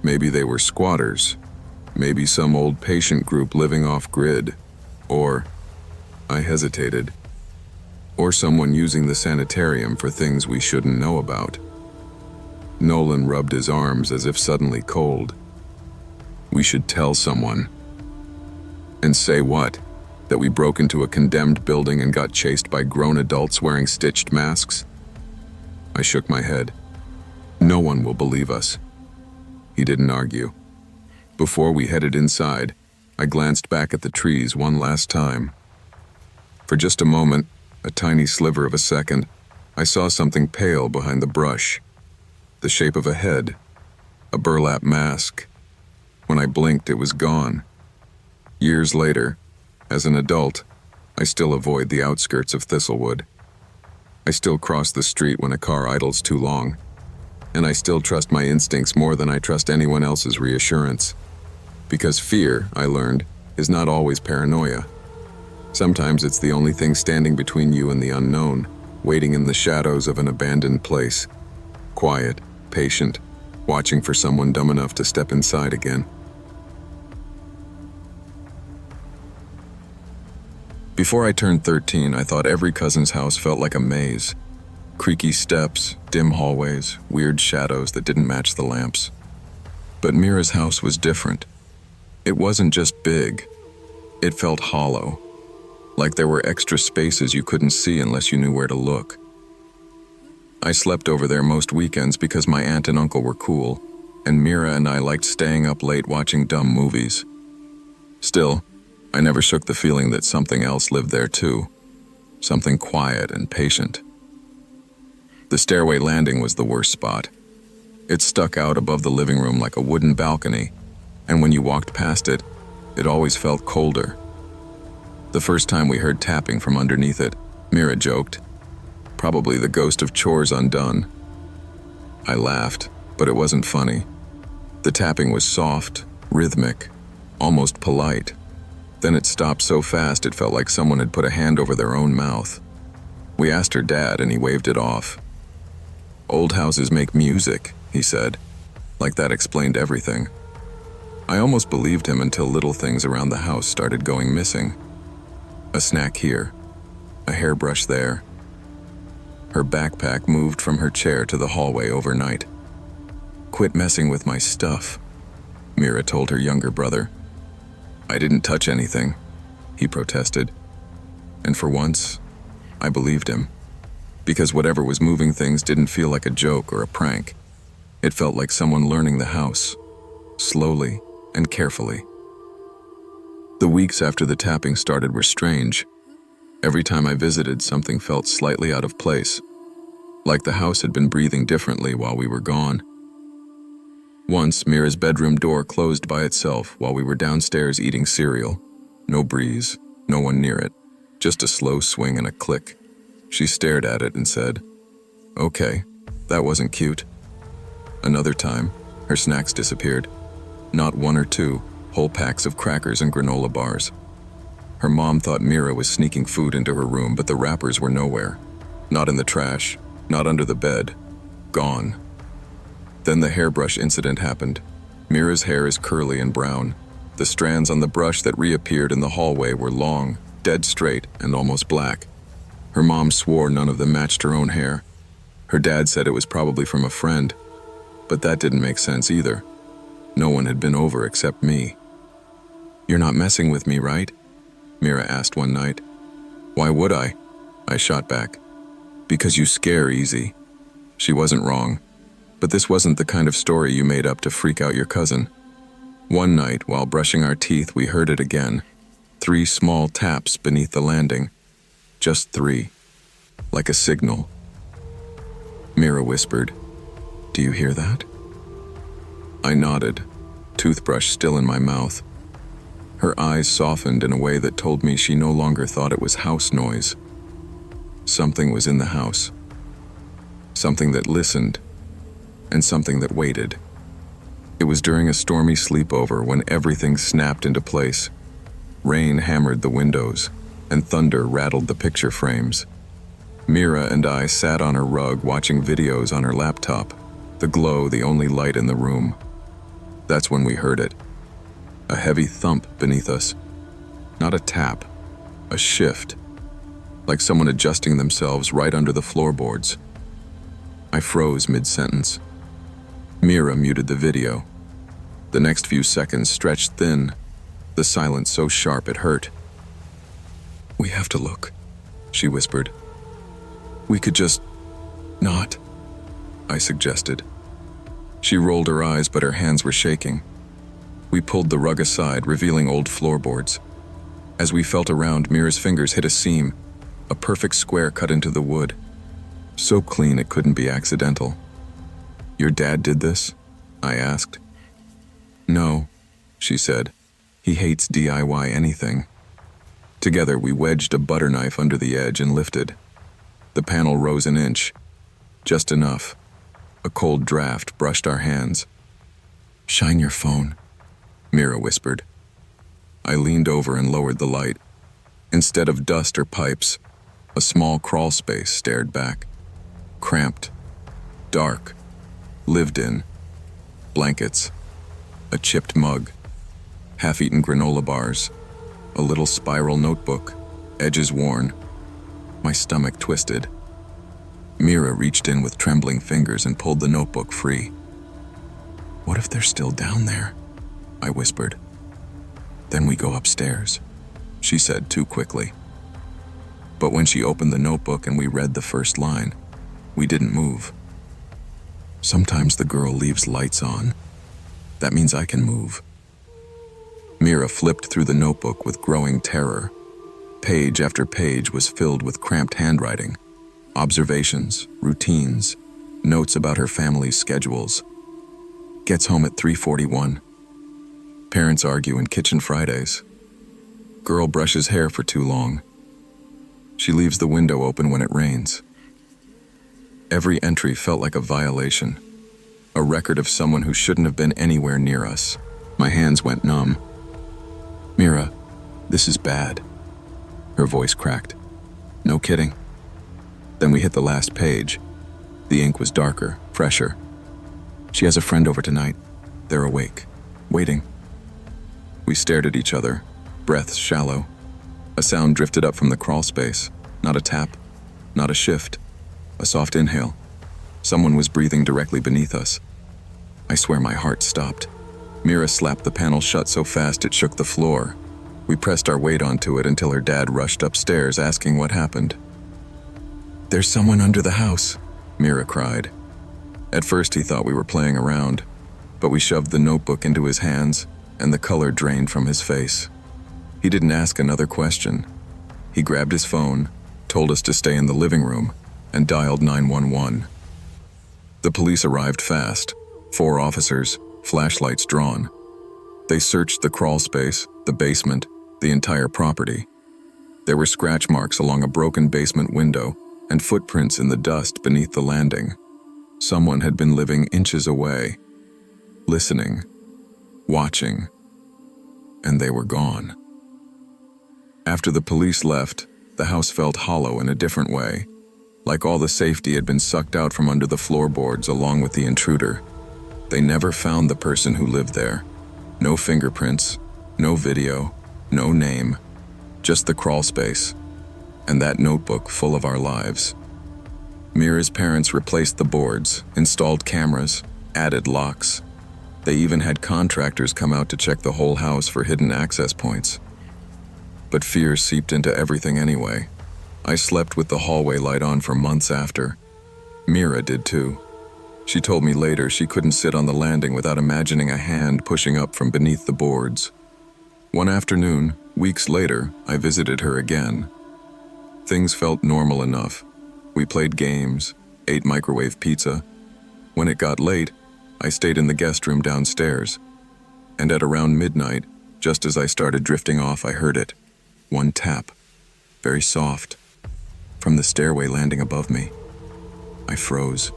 "Maybe they were squatters. Maybe some old patient group living off-grid. Or..." I hesitated. Or someone using the sanitarium for things we shouldn't know about. Nolan rubbed his arms as if suddenly cold. We should tell someone. And say what? That we broke into a condemned building and got chased by grown adults wearing stitched masks? I shook my head. No one will believe us. He didn't argue. Before we headed inside, I glanced back at the trees one last time. For just a moment, a tiny sliver of a second, I saw something pale behind the brush. The shape of a head, a burlap mask. When I blinked, it was gone. Years later, as an adult, I still avoid the outskirts of Thistlewood. I still cross the street when a car idles too long. And I still trust my instincts more than I trust anyone else's reassurance. Because fear, I learned, is not always paranoia. Sometimes it's the only thing standing between you and the unknown, waiting in the shadows of an abandoned place. Quiet, patient, watching for someone dumb enough to step inside again. Before I turned 13, I thought every cousin's house felt like a maze. Creaky steps, dim hallways, weird shadows that didn't match the lamps. But Mira's house was different. It wasn't just big. It felt hollow. Like there were extra spaces you couldn't see unless you knew where to look. I slept over there most weekends because my aunt and uncle were cool, and Mira and I liked staying up late watching dumb movies. Still, I never shook the feeling that something else lived there too. Something quiet and patient. The stairway landing was the worst spot. It stuck out above the living room like a wooden balcony, and when you walked past it, it always felt colder. The first time we heard tapping from underneath it, Mira joked, "Probably the ghost of chores undone." I laughed, but it wasn't funny. The tapping was soft, rhythmic, almost polite. Then it stopped so fast it felt like someone had put a hand over their own mouth. We asked her dad and he waved it off. "Old houses make music," he said, like that explained everything. I almost believed him until little things around the house started going missing. A snack here, a hairbrush there. Her backpack moved from her chair to the hallway overnight. "Quit messing with my stuff," Mira told her younger brother. "I didn't touch anything," he protested. And for once, I believed him. Because whatever was moving things didn't feel like a joke or a prank. It felt like someone learning the house, slowly and carefully. The weeks after the tapping started were strange. Every time I visited, something felt slightly out of place, like the house had been breathing differently while we were gone. Once, Mira's bedroom door closed by itself while we were downstairs eating cereal. No breeze, no one near it, just a slow swing and a click. She stared at it and said, "Okay, that wasn't cute." Another time, her snacks disappeared. Not one or two, whole packs of crackers and granola bars. Her mom thought Mira was sneaking food into her room, but the wrappers were nowhere. Not in the trash, not under the bed. Gone. Then the hairbrush incident happened. Mira's hair is curly and brown. The strands on the brush that reappeared in the hallway were long, dead straight, and almost black. Her mom swore none of them matched her own hair. Her dad said it was probably from a friend, but that didn't make sense either. No one had been over except me. "You're not messing with me, right?" Mira asked one night. "Why would I?" I shot back. "Because you scare easy." She wasn't wrong, but this wasn't the kind of story you made up to freak out your cousin. One night, while brushing our teeth, we heard it again. 3 small taps beneath the landing. Just 3. Like a signal. Mira whispered, "Do you hear that?" I nodded, toothbrush still in my mouth. Her eyes softened in a way that told me she no longer thought it was house noise. Something was in the house. Something that listened, and something that waited. It was during a stormy sleepover when everything snapped into place. Rain hammered the windows, and thunder rattled the picture frames. Mira and I sat on her rug watching videos on her laptop, the glow the only light in the room. That's when we heard it. A heavy thump beneath us. Not a tap, a shift. like someone adjusting themselves right under the floorboards. I froze mid-sentence. Mira muted the video. The next few seconds stretched thin, the silence so sharp it hurt. "We have to look," she whispered. "We could just not," I suggested. She rolled her eyes, but her hands were shaking. We pulled the rug aside, revealing old floorboards. As we felt around, Mira's fingers hit a seam, a perfect square cut into the wood. So clean it couldn't be accidental. "Your dad did this?" I asked. "No," she said. "He hates DIY anything." Together we wedged a butter knife under the edge and lifted. The panel rose an inch, just enough. A cold draft brushed our hands. "Shine your phone," Mira whispered. I leaned over and lowered the light. Instead of dust or pipes, a small crawl space stared back. Cramped, dark, lived in. Blankets, a chipped mug, half-eaten granola bars, a little spiral notebook, edges worn. My stomach twisted. Mira reached in with trembling fingers and pulled the notebook free. "What if they're still down there?" I whispered. "Then we go upstairs," she said too quickly. But when she opened the notebook and we read the first line, we didn't move. "Sometimes the girl leaves lights on. That means I can move." Mira flipped through the notebook with growing terror. Page after page was filled with cramped handwriting, observations, routines, notes about her family's schedules. Gets home at 3:41. Parents argue in kitchen Fridays. Girl brushes hair for too long. She leaves the window open when it rains. Every entry felt like a violation, a record of someone who shouldn't have been anywhere near us. My hands went numb. "Mira, this is bad." Her voice cracked. "No kidding." Then we hit the last page. The ink was darker, fresher. "She has a friend over tonight. They're awake, waiting." We stared at each other, breaths shallow. A sound drifted up from the crawl space. Not a tap, not a shift. A soft inhale. Someone was breathing directly beneath us. I swear my heart stopped. Mira slapped the panel shut so fast it shook the floor. We pressed our weight onto it until her dad rushed upstairs asking what happened. "There's someone under the house," Mira cried. At first he thought we were playing around, but we shoved the notebook into his hands and the color drained from his face. He didn't ask another question. He grabbed his phone, told us to stay in the living room, and dialed 911. The police arrived fast, 4 officers, flashlights drawn. They searched the crawl space, the basement, the entire property. There were scratch marks along a broken basement window and footprints in the dust beneath the landing. Someone had been living inches away, listening, watching, and they were gone. After the police left, the house felt hollow in a different way, like all the safety had been sucked out from under the floorboards along with the intruder. They never found the person who lived there. No fingerprints, no video, no name, just the crawl space, and that notebook full of our lives. Mira's parents replaced the boards, installed cameras, added locks. They even had contractors come out to check the whole house for hidden access points. But fear seeped into everything anyway. I slept with the hallway light on for months after. Mira did too. She told me later she couldn't sit on the landing without imagining a hand pushing up from beneath the boards. One afternoon, weeks later, I visited her again. Things felt normal enough. We played games, ate microwave pizza. When it got late, I stayed in the guest room downstairs. And at around midnight, just as I started drifting off, I heard it. One tap, very soft, from the stairway landing above me. I froze.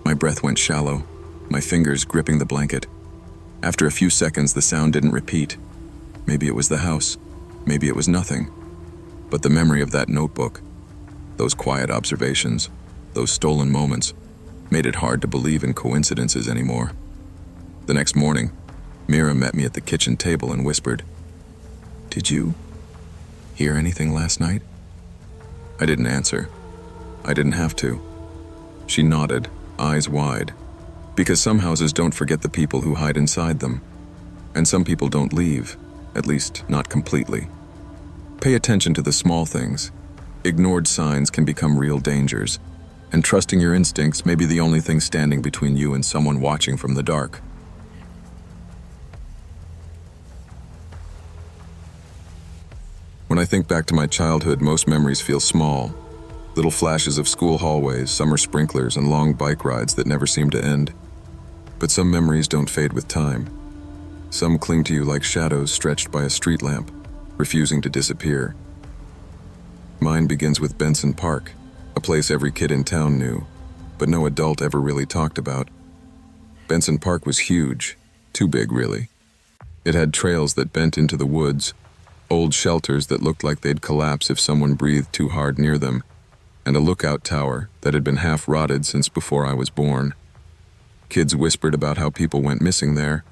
My breath went shallow, my fingers gripping the blanket. After a few seconds, the sound didn't repeat. Maybe it was the house, maybe it was nothing. But the memory of that notebook, those quiet observations, those stolen moments, made it hard to believe in coincidences anymore. The next morning, Mira met me at the kitchen table and whispered, "Did you hear anything last night?" I didn't answer. I didn't have to. She nodded, eyes wide. Because some houses don't forget the people who hide inside them. And some people don't leave, at least not completely. Pay attention to the small things. Ignored signs can become real dangers, and trusting your instincts may be the only thing standing between you and someone watching from the dark. When I think back to my childhood, most memories feel small. Little flashes of school hallways, summer sprinklers, and long bike rides that never seem to end. But some memories don't fade with time. Some cling to you like shadows stretched by a street lamp, refusing to disappear. Mine begins with Benson Park, a place every kid in town knew, but no adult ever really talked about. Benson Park was huge, too big really. It had trails that bent into the woods, old shelters that looked like they'd collapse if someone breathed too hard near them, and a lookout tower that had been half rotted since before I was born. Kids whispered about how people went missing there,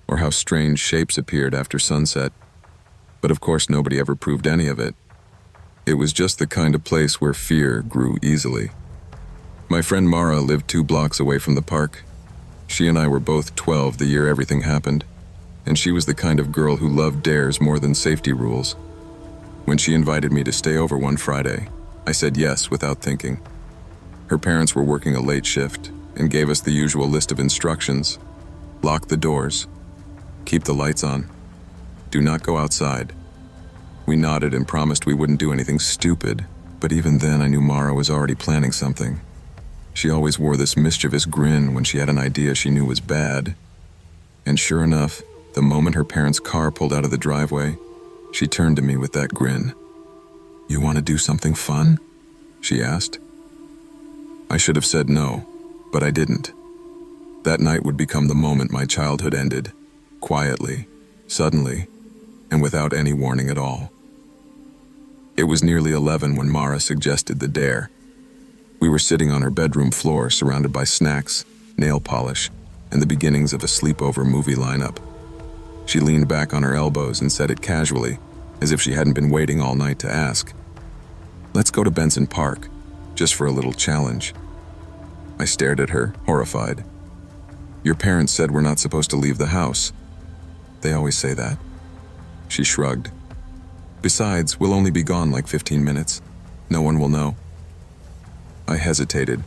or how strange shapes appeared after sunset. But of course nobody ever proved any of it. It was just the kind of place where fear grew easily. My friend Mara lived 2 blocks away from the park. She and I were both 12 the year everything happened, and she was the kind of girl who loved dares more than safety rules. When she invited me to stay over one Friday, I said yes without thinking. Her parents were working a late shift and gave us the usual list of instructions. Lock the doors. Keep the lights on. Do not go outside. We nodded and promised we wouldn't do anything stupid, but even then I knew Mara was already planning something. She always wore this mischievous grin when she had an idea she knew was bad. And sure enough, the moment her parents' car pulled out of the driveway, she turned to me with that grin. "You want to do something fun?" she asked. I should have said no, but I didn't. That night would become the moment my childhood ended, quietly, suddenly, and without any warning at all. It was nearly 11 when Mara suggested the dare. We were sitting on her bedroom floor surrounded by snacks, nail polish, and the beginnings of a sleepover movie lineup. She leaned back on her elbows and said it casually, as if she hadn't been waiting all night to ask. "Let's go to Benson Park, just for a little challenge." I stared at her, horrified. "Your parents said we're not supposed to leave the house." "They always say that." She shrugged. "Besides, we'll only be gone like 15 minutes. No one will know." I hesitated.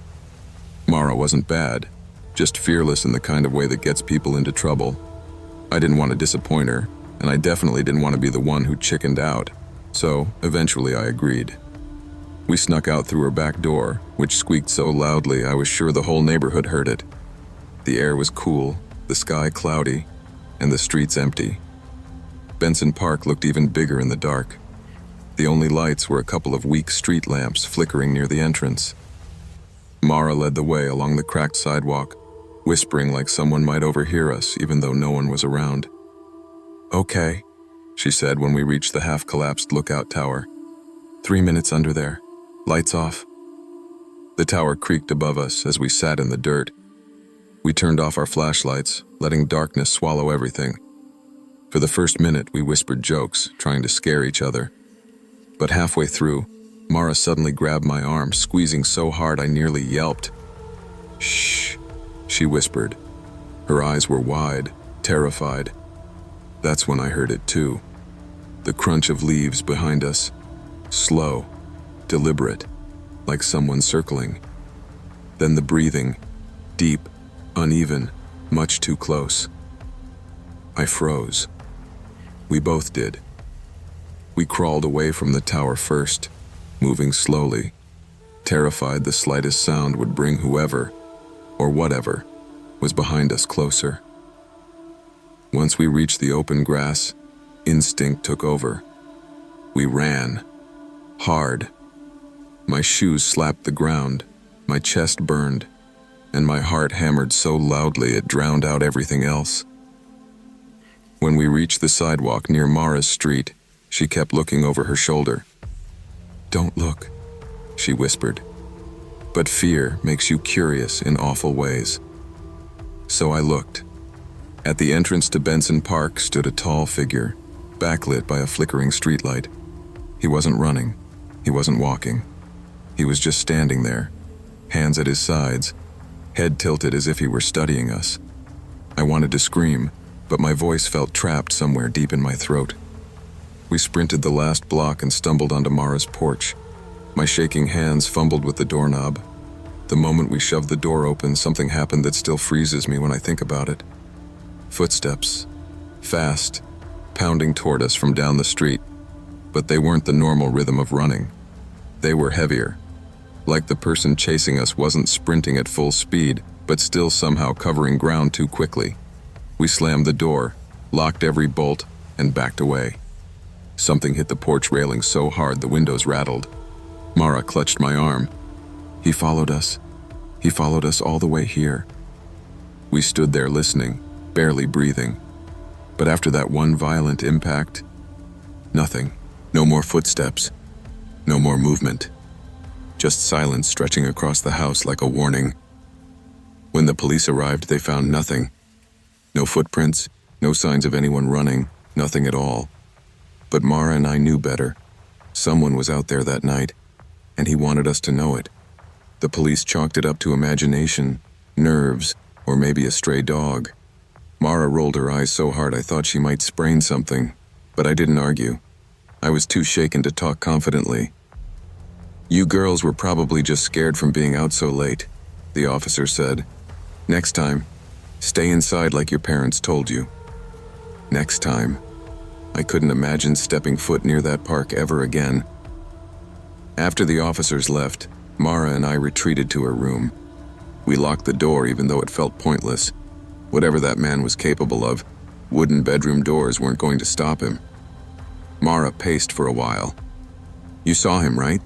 Mara wasn't bad, just fearless in the kind of way that gets people into trouble. I didn't want to disappoint her, and I definitely didn't want to be the one who chickened out, so eventually I agreed. We snuck out through her back door, which squeaked so loudly I was sure the whole neighborhood heard it. The air was cool, the sky cloudy, and the streets empty. Benson Park looked even bigger in the dark. The only lights were a couple of weak street lamps flickering near the entrance. Mara led the way along the cracked sidewalk, whispering like someone might overhear us even though no one was around. "Okay," she said when we reached the half-collapsed lookout tower. 3 minutes under there. Lights off." The tower creaked above us as we sat in the dirt. We turned off our flashlights, letting darkness swallow everything. For the first minute, we whispered jokes, trying to scare each other. But halfway through, Mara suddenly grabbed my arm, squeezing so hard I nearly yelped. "Shh," she whispered. Her eyes were wide, terrified. That's when I heard it too. The crunch of leaves behind us. Slow, deliberate, like someone circling. Then the breathing, deep, uneven, much too close. I froze. We both did. We crawled away from the tower first, moving slowly, terrified the slightest sound would bring whoever, or whatever, was behind us closer. Once we reached the open grass, instinct took over. We ran. Hard. My shoes slapped the ground, my chest burned, and my heart hammered so loudly it drowned out everything else. When we reached the sidewalk near Mara's street, she kept looking over her shoulder. "Don't look," she whispered. But fear makes you curious in awful ways. So I looked. At the entrance to Benson Park stood a tall figure, backlit by a flickering streetlight. He wasn't running. He wasn't walking. He was just standing there, hands at his sides, head tilted as if he were studying us. I wanted to scream, but my voice felt trapped somewhere deep in my throat. We sprinted the last block and stumbled onto Mara's porch. My shaking hands fumbled with the doorknob. The moment we shoved the door open, something happened that still freezes me when I think about it. Footsteps, fast, pounding toward us from down the street, but they weren't the normal rhythm of running. They were heavier, like the person chasing us wasn't sprinting at full speed, but still somehow covering ground too quickly. We slammed the door, locked every bolt, and backed away. Something hit the porch railing so hard the windows rattled. Mara clutched my arm. He followed us. He followed us all the way here. We stood there listening, barely breathing. But after that one violent impact, nothing. No more footsteps. No more movement. Just silence stretching across the house like a warning. When the police arrived, they found nothing. No footprints, no signs of anyone running, nothing at all. But Mara and I knew better. Someone was out there that night, and he wanted us to know it. The police chalked it up to imagination, nerves, or maybe a stray dog. Mara rolled her eyes so hard I thought she might sprain something, but I didn't argue. I was too shaken to talk confidently. "You girls were probably just scared from being out so late," the officer said. "Next time, stay inside like your parents told you." Next time. I couldn't imagine stepping foot near that park ever again. After the officers left, Mara and I retreated to her room. We locked the door even though it felt pointless. Whatever that man was capable of, wooden bedroom doors weren't going to stop him. Mara paced for a while. "You saw him, right?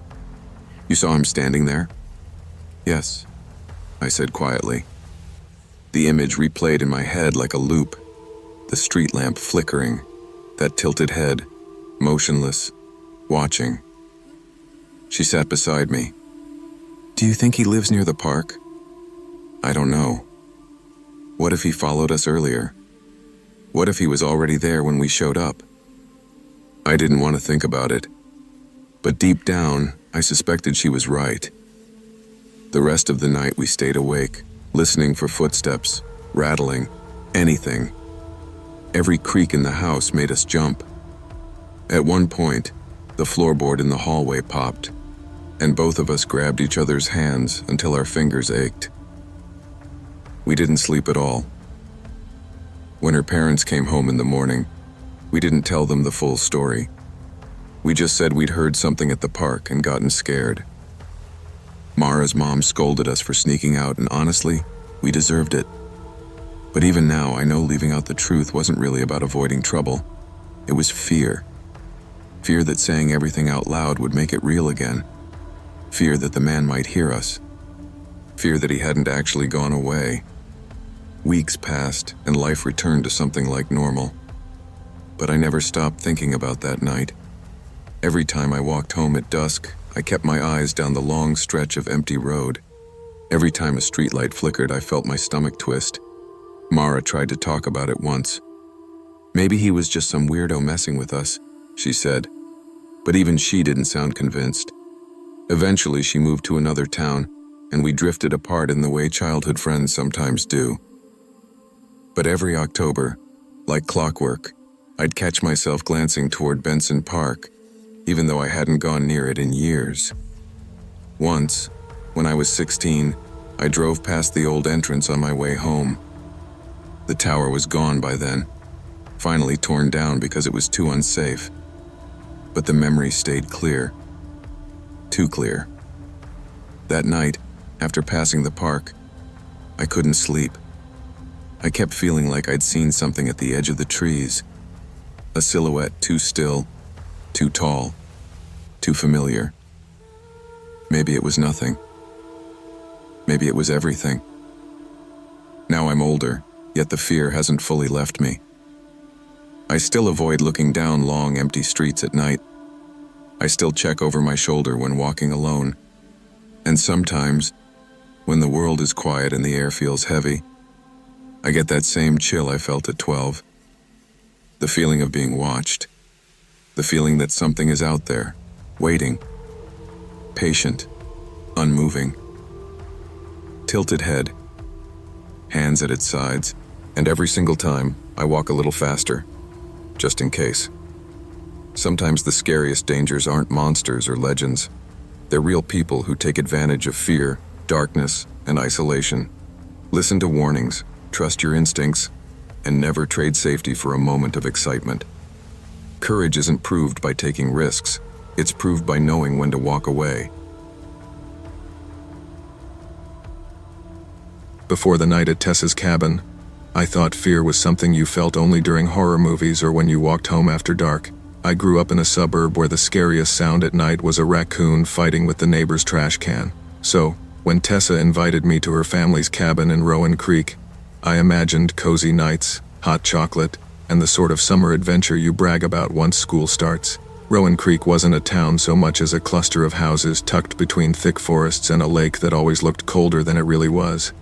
You saw him standing there?" "Yes," I said quietly. The image replayed in my head like a loop. The street lamp flickering, that tilted head, motionless, watching. She sat beside me. "Do you think he lives near the park?" "I don't know. What if he followed us earlier? What if he was already there when we showed up?" I didn't want to think about it, but deep down, I suspected she was right. The rest of the night we stayed awake, listening for footsteps, rattling, anything. Every creak in the house made us jump. At one point, the floorboard in the hallway popped, and both of us grabbed each other's hands until our fingers ached. We didn't sleep at all. When her parents came home in the morning, we didn't tell them the full story. We just said we'd heard something at the park and gotten scared. Mara's mom scolded us for sneaking out, and honestly, we deserved it. But even now, I know leaving out the truth wasn't really about avoiding trouble. It was fear. Fear that saying everything out loud would make it real again. Fear that the man might hear us. Fear that he hadn't actually gone away. Weeks passed, and life returned to something like normal. But I never stopped thinking about that night. Every time I walked home at dusk, I kept my eyes down the long stretch of empty road. Every time a streetlight flickered, I felt my stomach twist. Mara tried to talk about it once. "Maybe he was just some weirdo messing with us," she said. But even she didn't sound convinced. Eventually, she moved to another town, and we drifted apart in the way childhood friends sometimes do. But every October, like clockwork, I'd catch myself glancing toward Benson Park, even though I hadn't gone near it in years. Once, when I was 16, I drove past the old entrance on my way home. The tower was gone by then, finally torn down because it was too unsafe. But the memory stayed clear. Too clear. That night, after passing the park, I couldn't sleep. I kept feeling like I'd seen something at the edge of the trees. A silhouette too still, too tall, too familiar. Maybe it was nothing. Maybe it was everything. Now I'm older, yet the fear hasn't fully left me. I still avoid looking down long, empty streets at night. I still check over my shoulder when walking alone. And sometimes, when the world is quiet and the air feels heavy, I get that same chill I felt at 12. The feeling of being watched. The feeling that something is out there, waiting, patient, unmoving. Tilted head, hands at its sides, and every single time I walk a little faster, just in case. Sometimes the scariest dangers aren't monsters or legends. They're real people who take advantage of fear, darkness, and isolation. Listen to warnings, trust your instincts, and never trade safety for a moment of excitement. Courage isn't proved by taking risks. It's proved by knowing when to walk away. Before the night at Tessa's cabin, I thought fear was something you felt only during horror movies or when you walked home after dark. I grew up in a suburb where the scariest sound at night was a raccoon fighting with the neighbor's trash can. So, when Tessa invited me to her family's cabin in Rowan Creek, I imagined cozy nights, hot chocolate, and the sort of summer adventure you brag about once school starts. Rowan Creek wasn't a town so much as a cluster of houses tucked between thick forests and a lake that always looked colder than it really was.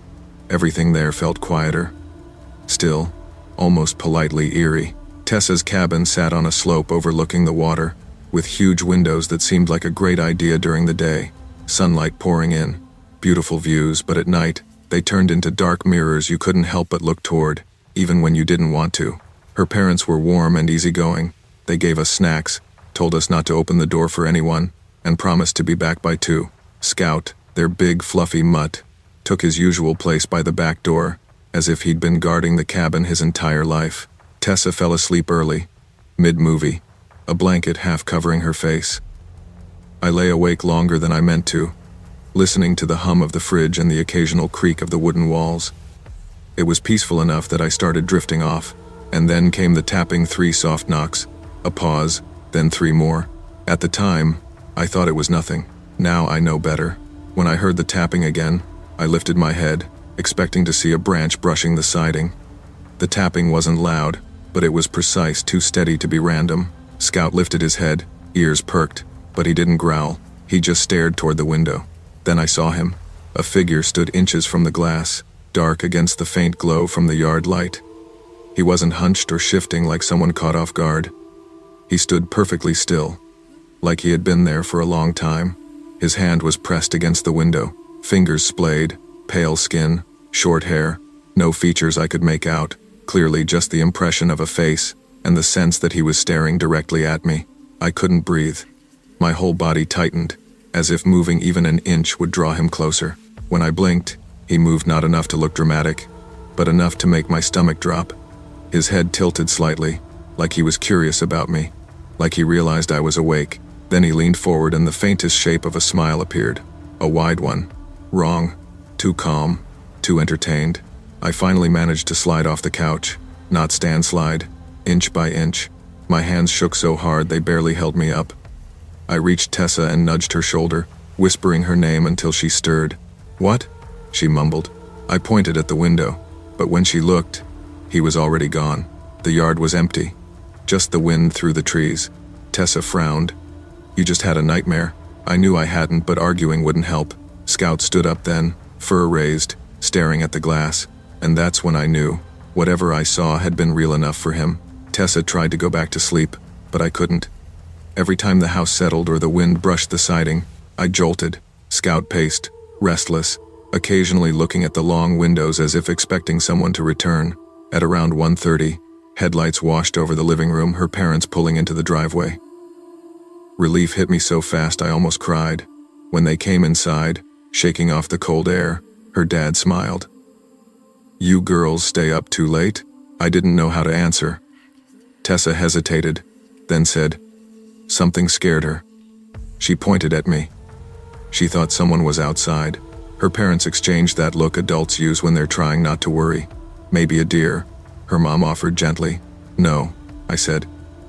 Everything there felt quieter, still, almost politely eerie. Tessa's cabin sat on a slope overlooking the water, with huge windows that seemed like a great idea during the day, sunlight pouring in, beautiful views, but at night, they turned into dark mirrors you couldn't help but look toward, even when you didn't want to. Her parents were warm and easygoing. They gave us snacks, told us not to open the door for anyone, and promised to be back by 2. Scout, their big fluffy mutt, took his usual place by the back door, as if he'd been guarding the cabin his entire life. Tessa fell asleep early, mid-movie, a blanket half covering her face. I lay awake longer than I meant to, listening to the hum of the fridge and the occasional creak of the wooden walls. It was peaceful enough that I started drifting off, and then came the tapping 3 soft knocks, a pause, then 3 more. At the time, I thought it was nothing. Now I know better. When I heard the tapping again, I lifted my head, expecting to see a branch brushing the siding. The tapping wasn't loud, but it was precise, too steady to be random. Scout lifted his head, ears perked, but he didn't growl. He just stared toward the window. Then I saw him. A figure stood inches from the glass, dark against the faint glow from the yard light. He wasn't hunched or shifting like someone caught off guard. He stood perfectly still, like he had been there for a long time. His hand was pressed against the window, fingers splayed, pale skin, short hair, no features I could make out, clearly just the impression of a face, and the sense that he was staring directly at me. I couldn't breathe. My whole body tightened, as if moving even an inch would draw him closer. When I blinked, he moved not enough to look dramatic, but enough to make my stomach drop. His head tilted slightly, like he was curious about me, like he realized I was awake. Then he leaned forward and the faintest shape of a smile appeared. A wide one. Wrong. Too calm. Too entertained. I finally managed to slide off the couch, not stand slide, inch by inch. My hands shook so hard they barely held me up. I reached Tessa and nudged her shoulder, whispering her name until she stirred. "What?" she mumbled. I pointed at the window, but when she looked, he was already gone. The yard was empty, just the wind through the trees. Tessa frowned. "You just had a nightmare." I knew I hadn't, but arguing wouldn't help. Scout stood up then, fur raised, staring at the glass, and that's when I knew. Whatever I saw had been real enough for him. Tessa tried to go back to sleep, but I couldn't. Every time the house settled or the wind brushed the siding, I jolted. Scout paced, restless, occasionally looking at the long windows as if expecting someone to return. At around 1:30, headlights washed over the living room, her parents pulling into the driveway. Relief hit me so fast I almost cried. When they came inside, shaking off the cold air, her dad smiled. "You girls stay up too late?" I didn't know how to answer. Tessa hesitated, then said, something scared her. She pointed at me. She thought someone was outside. Her parents exchanged that look adults use when they're trying not to worry. "Maybe a deer," her mom offered gently. "No," I said.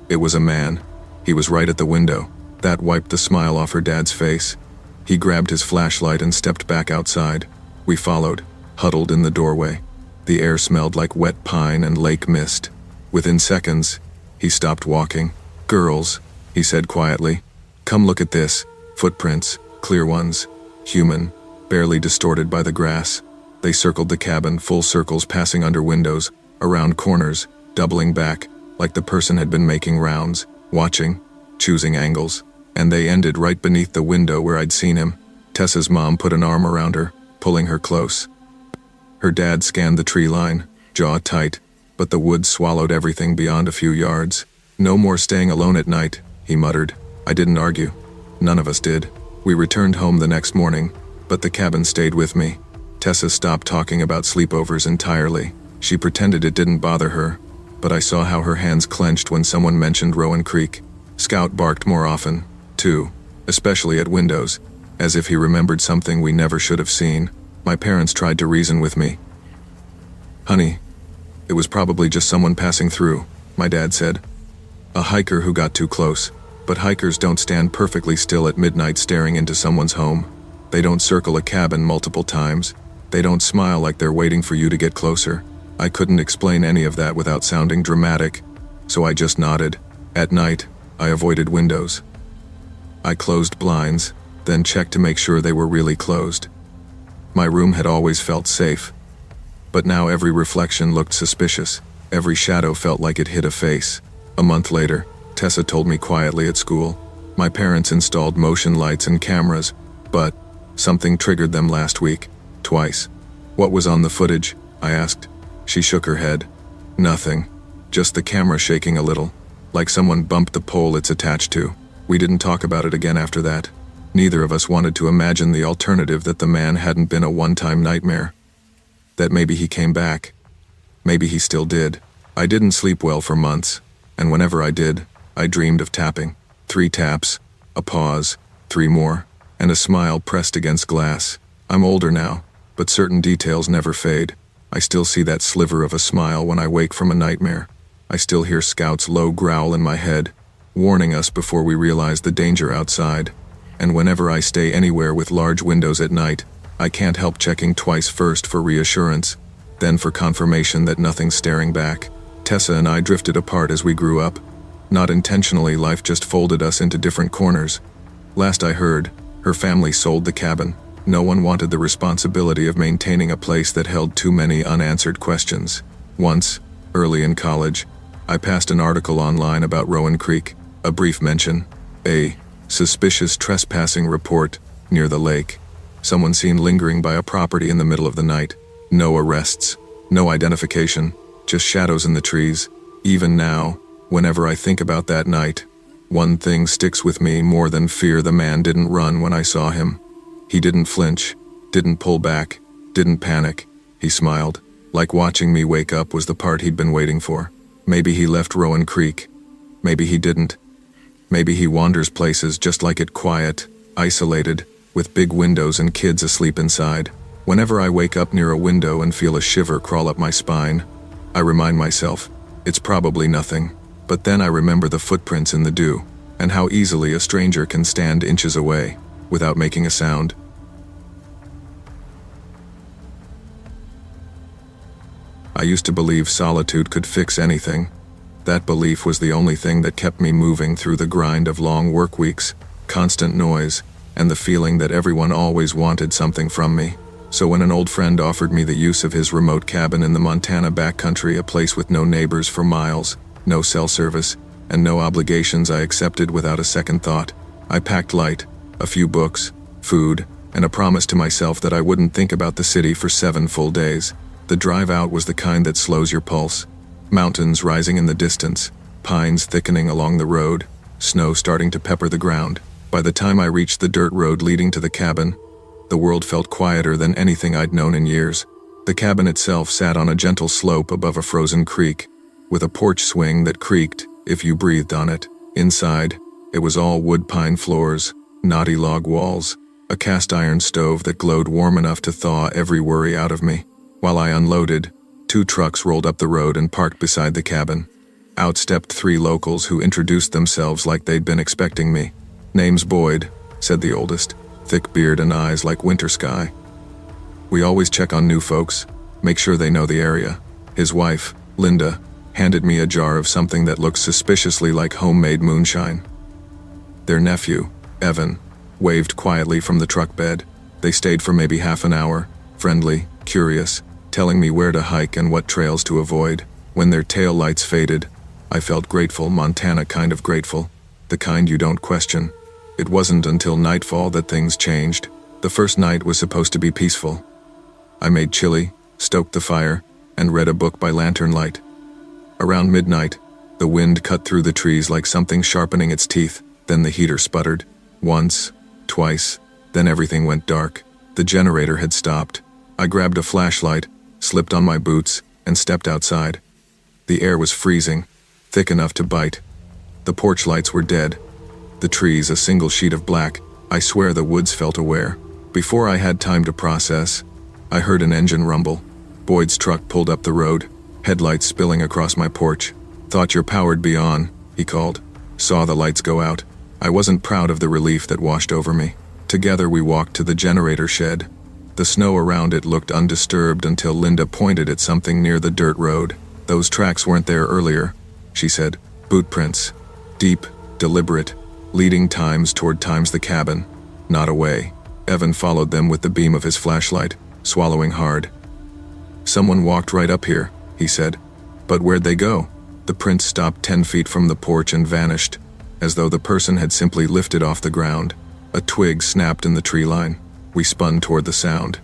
"It was a man. He was right at the window." That wiped the smile off her dad's face. He grabbed his flashlight and stepped back outside. We followed, huddled in the doorway. The air smelled like wet pine and lake mist. Within seconds, he stopped walking. "Girls," he said quietly, "come look at this. Footprints, clear ones, human, barely distorted by the grass." They circled the cabin, full circles passing under windows, around corners, doubling back, like the person had been making rounds, watching, choosing angles. And they ended right beneath the window where I'd seen him. Tessa's mom put an arm around her, pulling her close. Her dad scanned the tree line, jaw tight, but the woods swallowed everything beyond a few yards. "No more staying alone at night," he muttered. I didn't argue. None of us did. We returned home the next morning, but the cabin stayed with me. Tessa stopped talking about sleepovers entirely. She pretended it didn't bother her, but I saw how her hands clenched when someone mentioned Rowan Creek. Scout barked more often, too, especially at windows, as if he remembered something we never should have seen. My parents tried to reason with me. "Honey, it was probably just someone passing through," my dad said. "A hiker who got too close." But hikers don't stand perfectly still at midnight staring into someone's home. They don't circle a cabin multiple times. They don't smile like they're waiting for you to get closer. I couldn't explain any of that without sounding dramatic, so I just nodded. At night, I avoided windows. I closed blinds, then checked to make sure they were really closed. My room had always felt safe, but now every reflection looked suspicious. Every shadow felt like it hid a face. A month later, Tessa told me quietly at school. My parents installed motion lights and cameras, but something triggered them last week, twice. "What was on the footage?" I asked. She shook her head. "Nothing. Just the camera shaking a little, like someone bumped the pole it's attached to." We didn't talk about it again after that. Neither of us wanted to imagine the alternative, that the man hadn't been a one-time nightmare. That maybe he came back. Maybe he still did. I didn't sleep well for months, and whenever I did, I dreamed of tapping. 3 taps, a pause, 3 more, and a smile pressed against glass. I'm older now, but certain details never fade. I still see that sliver of a smile when I wake from a nightmare. I still hear Scout's low growl in my head, warning us before we realize the danger outside. And whenever I stay anywhere with large windows at night, I can't help checking twice, first for reassurance, then for confirmation that nothing's staring back. Tessa and I drifted apart as we grew up. Not intentionally, life just folded us into different corners. Last I heard, her family sold the cabin. No one wanted the responsibility of maintaining a place that held too many unanswered questions. Once, early in college, I passed an article online about Rowan Creek, a brief mention, a suspicious trespassing report near the lake. Someone seen lingering by a property in the middle of the night. No arrests, no identification, just shadows in the trees. Even now, whenever I think about that night, one thing sticks with me more than fear. The man didn't run when I saw him. He didn't flinch, didn't pull back, didn't panic. He smiled, like watching me wake up was the part he'd been waiting for. Maybe he left Rowan Creek. Maybe he didn't. Maybe he wanders places just like it, quiet, isolated, with big windows and kids asleep inside. Whenever I wake up near a window and feel a shiver crawl up my spine, I remind myself, it's probably nothing. But then I remember the footprints in the dew, and how easily a stranger can stand inches away, without making a sound. I used to believe solitude could fix anything. That belief was the only thing that kept me moving through the grind of long work weeks, constant noise, and the feeling that everyone always wanted something from me. So when an old friend offered me the use of his remote cabin in the Montana backcountry, a place with no neighbors for miles, no cell service, and no obligations, I accepted without a second thought. I packed light, a few books, food, and a promise to myself that I wouldn't think about the city for 7 full days. The drive out was the kind that slows your pulse. Mountains rising in the distance, pines thickening along the road, snow starting to pepper the ground. By the time I reached the dirt road leading to the cabin, the world felt quieter than anything I'd known in years. The cabin itself sat on a gentle slope above a frozen creek, with a porch swing that creaked if you breathed on it. Inside, it was all wood pine floors, knotty log walls, a cast iron stove that glowed warm enough to thaw every worry out of me. While I unloaded, 2 trucks rolled up the road and parked beside the cabin. Out stepped 3 locals who introduced themselves like they'd been expecting me. "Name's Boyd," said the oldest, thick beard and eyes like winter sky. "We always check on new folks, make sure they know the area." His wife, Linda, handed me a jar of something that looked suspiciously like homemade moonshine. Their nephew, Evan, waved quietly from the truck bed. They stayed for maybe half an hour, friendly, curious, telling me where to hike and what trails to avoid. When their tail lights faded, I felt grateful, Montana kind of grateful, the kind you don't question. It wasn't until nightfall that things changed. The first night was supposed to be peaceful. I made chili, stoked the fire, and read a book by lantern light. Around midnight, the wind cut through the trees like something sharpening its teeth, then the heater sputtered. Once, twice, then everything went dark. The generator had stopped. I grabbed a flashlight, slipped on my boots, and stepped outside. The air was freezing, thick enough to bite. The porch lights were dead. The trees a single sheet of black. I swear the woods felt aware. Before I had time to process, I heard an engine rumble. Boyd's truck pulled up the road, headlights spilling across my porch. "Thought your power'd be on," he called. Saw the lights go out. I wasn't proud of the relief that washed over me. Together we walked to the generator shed. The snow around it looked undisturbed until Linda pointed at something near the dirt road. "Those tracks weren't there earlier," she said. "Boot prints. Deep, deliberate, leading towards the cabin. Not away." Evan followed them with the beam of his flashlight, swallowing hard. "Someone walked right up here," he said. "But where'd they go?" The prints stopped 10 feet from the porch and vanished, as though the person had simply lifted off the ground. A twig snapped in the tree line. We spun toward the sound.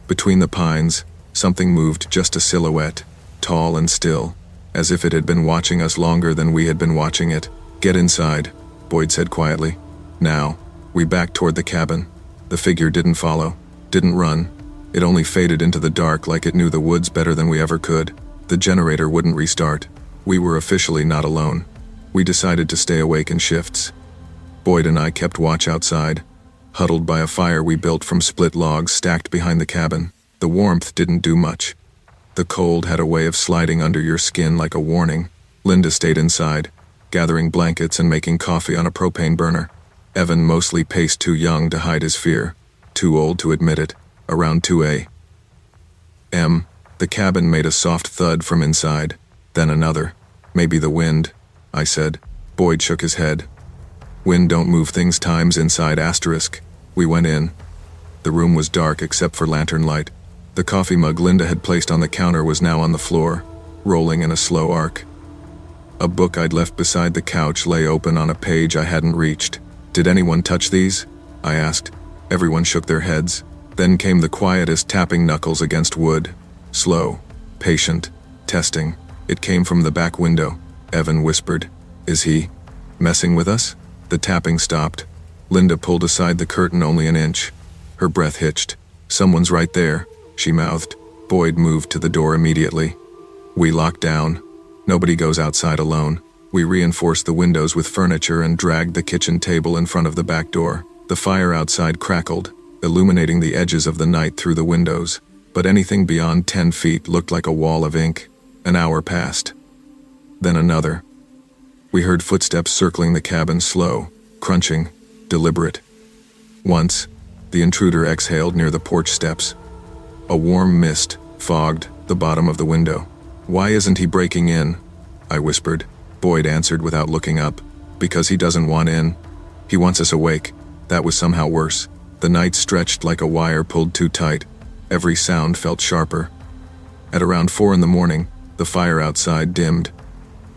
Between the pines, something moved, just a silhouette, tall and still, as if it had been watching us longer than we had been watching it. "Get inside," Boyd said quietly. "Now." We backed toward the cabin. The figure didn't follow, didn't run. It only faded into the dark like it knew the woods better than we ever could. The generator wouldn't restart. We were officially not alone. We decided to stay awake in shifts. Boyd and I kept watch outside, huddled by a fire we built from split logs stacked behind the cabin. The warmth didn't do much. The cold had a way of sliding under your skin like a warning. Linda stayed inside, gathering blankets and making coffee on a propane burner. Evan mostly paced, too young to hide his fear, too old to admit it. Around 2 a.m., the cabin made a soft thud from inside, then another. "Maybe the wind," I said. Boyd shook his head. "Wind don't move things times inside asterisk." We went in. The room was dark except for lantern light. The coffee mug Linda had placed on the counter was now on the floor, rolling in a slow arc. A book I'd left beside the couch lay open on a page I hadn't reached. "Did anyone touch these?" I asked. Everyone shook their heads. Then came the quietest tapping knuckles against wood. Slow, patient, testing. It came from the back window. Evan whispered, "Is he messing with us?" The tapping stopped. Linda pulled aside the curtain only an inch. Her breath hitched. "Someone's right there," she mouthed. Boyd moved to the door immediately. We locked down. Nobody goes outside alone. We reinforced the windows with furniture and dragged the kitchen table in front of the back door. The fire outside crackled, illuminating the edges of the night through the windows, but anything beyond 10 feet looked like a wall of ink. An hour passed. Then another. We heard footsteps circling the cabin, slow, crunching, deliberate. Once, the intruder exhaled near the porch steps. A warm mist fogged the bottom of the window. "Why isn't he breaking in?" I whispered. Boyd answered without looking up. "Because he doesn't want in. He wants us awake." That was somehow worse. The night stretched like a wire pulled too tight. Every sound felt sharper. At around 4 in the morning, the fire outside dimmed.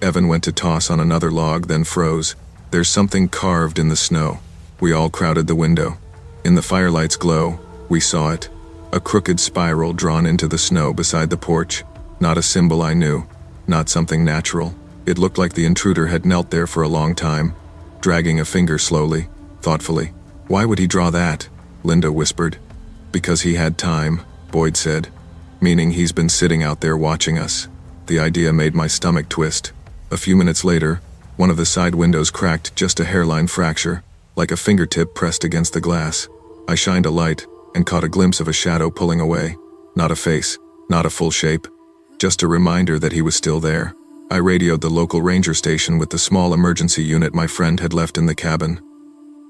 Evan went to toss on another log, then froze. "There's something carved in the snow." We all crowded the window. In the firelight's glow, we saw it. A crooked spiral drawn into the snow beside the porch. Not a symbol I knew. Not something natural. It looked like the intruder had knelt there for a long time, dragging a finger slowly, thoughtfully. "Why would he draw that?" Linda whispered. "Because he had time," Boyd said. "Meaning he's been sitting out there watching us." The idea made my stomach twist. A few minutes later, one of the side windows cracked, just a hairline fracture, like a fingertip pressed against the glass. I shined a light and caught a glimpse of a shadow pulling away. Not a face, not a full shape, just a reminder that he was still there. I radioed the local ranger station with the small emergency unit my friend had left in the cabin.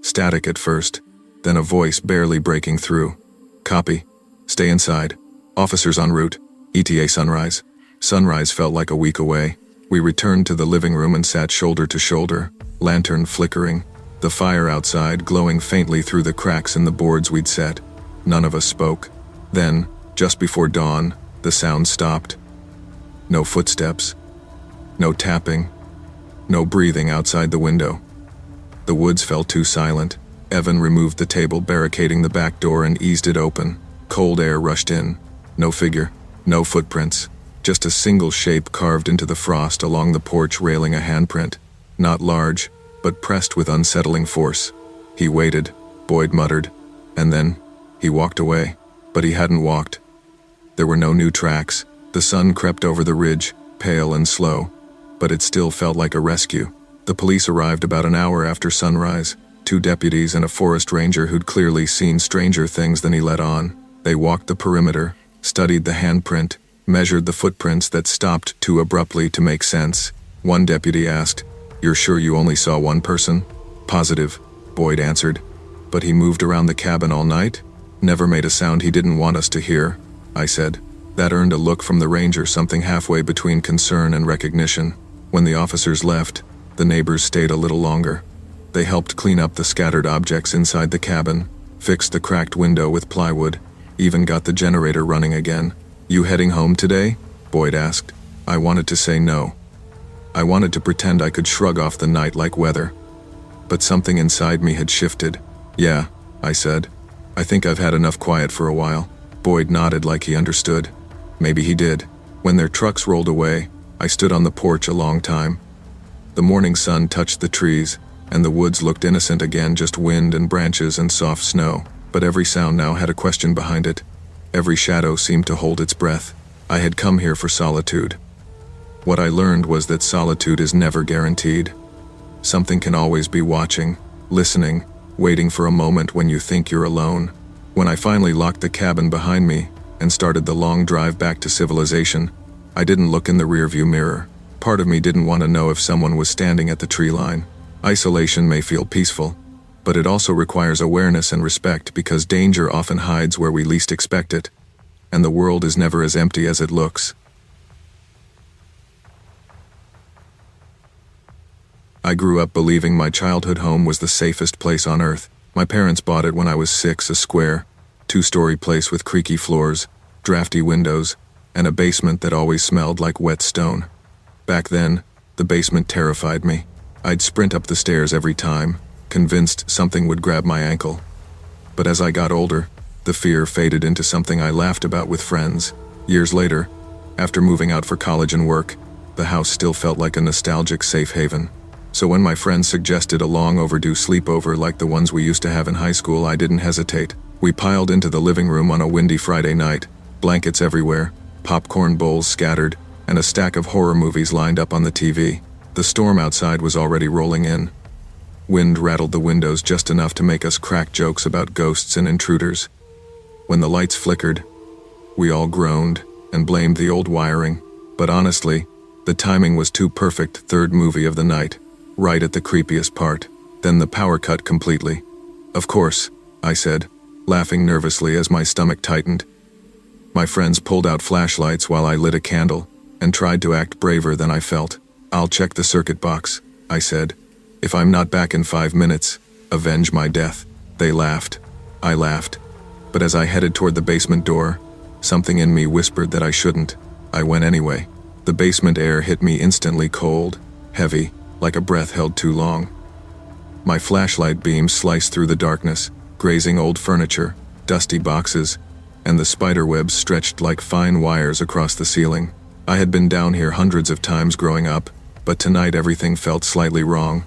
Static at first, then a voice barely breaking through. "Copy. Stay inside. Officers en route. ETA sunrise." Sunrise felt like a week away. We returned to the living room and sat shoulder to shoulder, lantern flickering, the fire outside glowing faintly through the cracks in the boards we'd set. None of us spoke. Then, just before dawn, the sound stopped. No footsteps. No tapping. No breathing outside the window. The woods felt too silent, Evan removed the table, barricading the back door, and eased it open. Cold air rushed in. No figure, no footprints. Just a single shape carved into the frost along the porch railing, a handprint. Not large, but pressed with unsettling force. He waited, Boyd muttered, and then he walked away. But he hadn't walked. There were no new tracks. The sun crept over the ridge, pale and slow, but it still felt like a rescue. The police arrived about an hour after sunrise. 2 deputies and a forest ranger who'd clearly seen stranger things than he let on. They walked the perimeter, studied the handprint, measured the footprints that stopped too abruptly to make sense. One deputy asked, "You're sure you only saw one person?" "Positive," Boyd answered. "But he moved around the cabin all night? Never made a sound he didn't want us to hear," I said. That earned a look from the ranger, something halfway between concern and recognition. When the officers left, the neighbors stayed a little longer. They helped clean up the scattered objects inside the cabin, fixed the cracked window with plywood, even got the generator running again. "You heading home today?" Boyd asked. I wanted to say no. I wanted to pretend I could shrug off the night like weather. But something inside me had shifted. "Yeah," I said. "I think I've had enough quiet for a while." Boyd nodded like he understood. Maybe he did. When their trucks rolled away, I stood on the porch a long time. The morning sun touched the trees, and the woods looked innocent again, just wind and branches and soft snow. But every sound now had a question behind it. Every shadow seemed to hold its breath. I had come here for solitude. What I learned was that solitude is never guaranteed. Something can always be watching, listening, waiting for a moment when you think you're alone. When I finally locked the cabin behind me and started the long drive back to civilization, I didn't look in the rearview mirror. Part of me didn't want to know if someone was standing at the tree line. Isolation may feel peaceful, but it also requires awareness and respect, because danger often hides where we least expect it, and the world is never as empty as it looks. I grew up believing my childhood home was the safest place on earth. My parents bought it when I was 6, a square, 2-story place with creaky floors, drafty windows, and a basement that always smelled like wet stone. Back then, the basement terrified me. I'd sprint up the stairs every time, convinced something would grab my ankle. But as I got older, the fear faded into something I laughed about with friends. Years later, after moving out for college and work, the house still felt like a nostalgic safe haven. So when my friends suggested a long overdue sleepover like the ones we used to have in high school, I didn't hesitate. We piled into the living room on a windy Friday night, blankets everywhere, popcorn bowls scattered, and a stack of horror movies lined up on the TV. The storm outside was already rolling in. Wind rattled the windows just enough to make us crack jokes about ghosts and intruders. When the lights flickered, we all groaned and blamed the old wiring. But honestly, the timing was too perfect. Third movie of the night, right at the creepiest part. Then the power cut completely. "Of course," I said, laughing nervously as my stomach tightened. My friends pulled out flashlights while I lit a candle and tried to act braver than I felt. "I'll check the circuit box," I said. "If I'm not back in 5 minutes, avenge my death." They laughed. I laughed. But as I headed toward the basement door, something in me whispered that I shouldn't. I went anyway. The basement air hit me instantly, cold, heavy, like a breath held too long. My flashlight beam sliced through the darkness, grazing old furniture, dusty boxes, and the spider webs stretched like fine wires across the ceiling. I had been down here hundreds of times growing up, but tonight everything felt slightly wrong.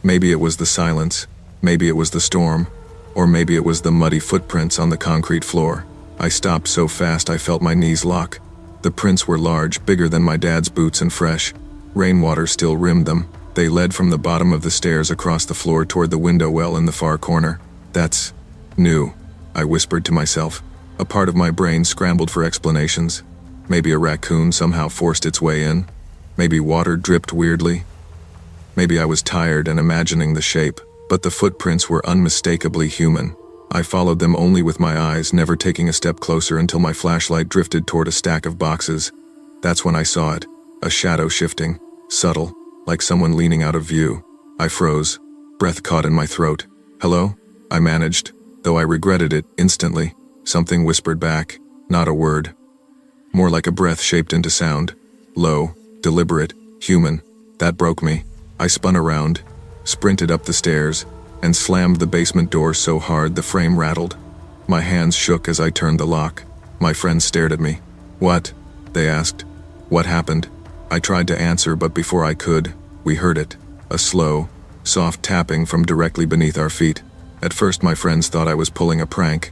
Maybe it was the silence, maybe it was the storm, or maybe it was the muddy footprints on the concrete floor. I stopped so fast I felt my knees lock. The prints were large, bigger than my dad's boots, and fresh. Rainwater still rimmed them. They led from the bottom of the stairs across the floor toward the window well in the far corner. "That's new," I whispered to myself. A part of my brain scrambled for explanations. Maybe a raccoon somehow forced its way in. Maybe water dripped weirdly. Maybe I was tired and imagining the shape, but the footprints were unmistakably human. I followed them only with my eyes, never taking a step closer until my flashlight drifted toward a stack of boxes. That's when I saw it, a shadow shifting, subtle, like someone leaning out of view. I froze, breath caught in my throat. "Hello?" I managed, though I regretted it instantly. Something whispered back, not a word. More like a breath shaped into sound. Low, deliberate, human. That broke me. I spun around, sprinted up the stairs, and slammed the basement door so hard the frame rattled. My hands shook as I turned the lock. My friends stared at me. "What?" they asked. "What happened?" I tried to answer, but before I could, we heard it. A slow, soft tapping from directly beneath our feet. At first my friends thought I was pulling a prank.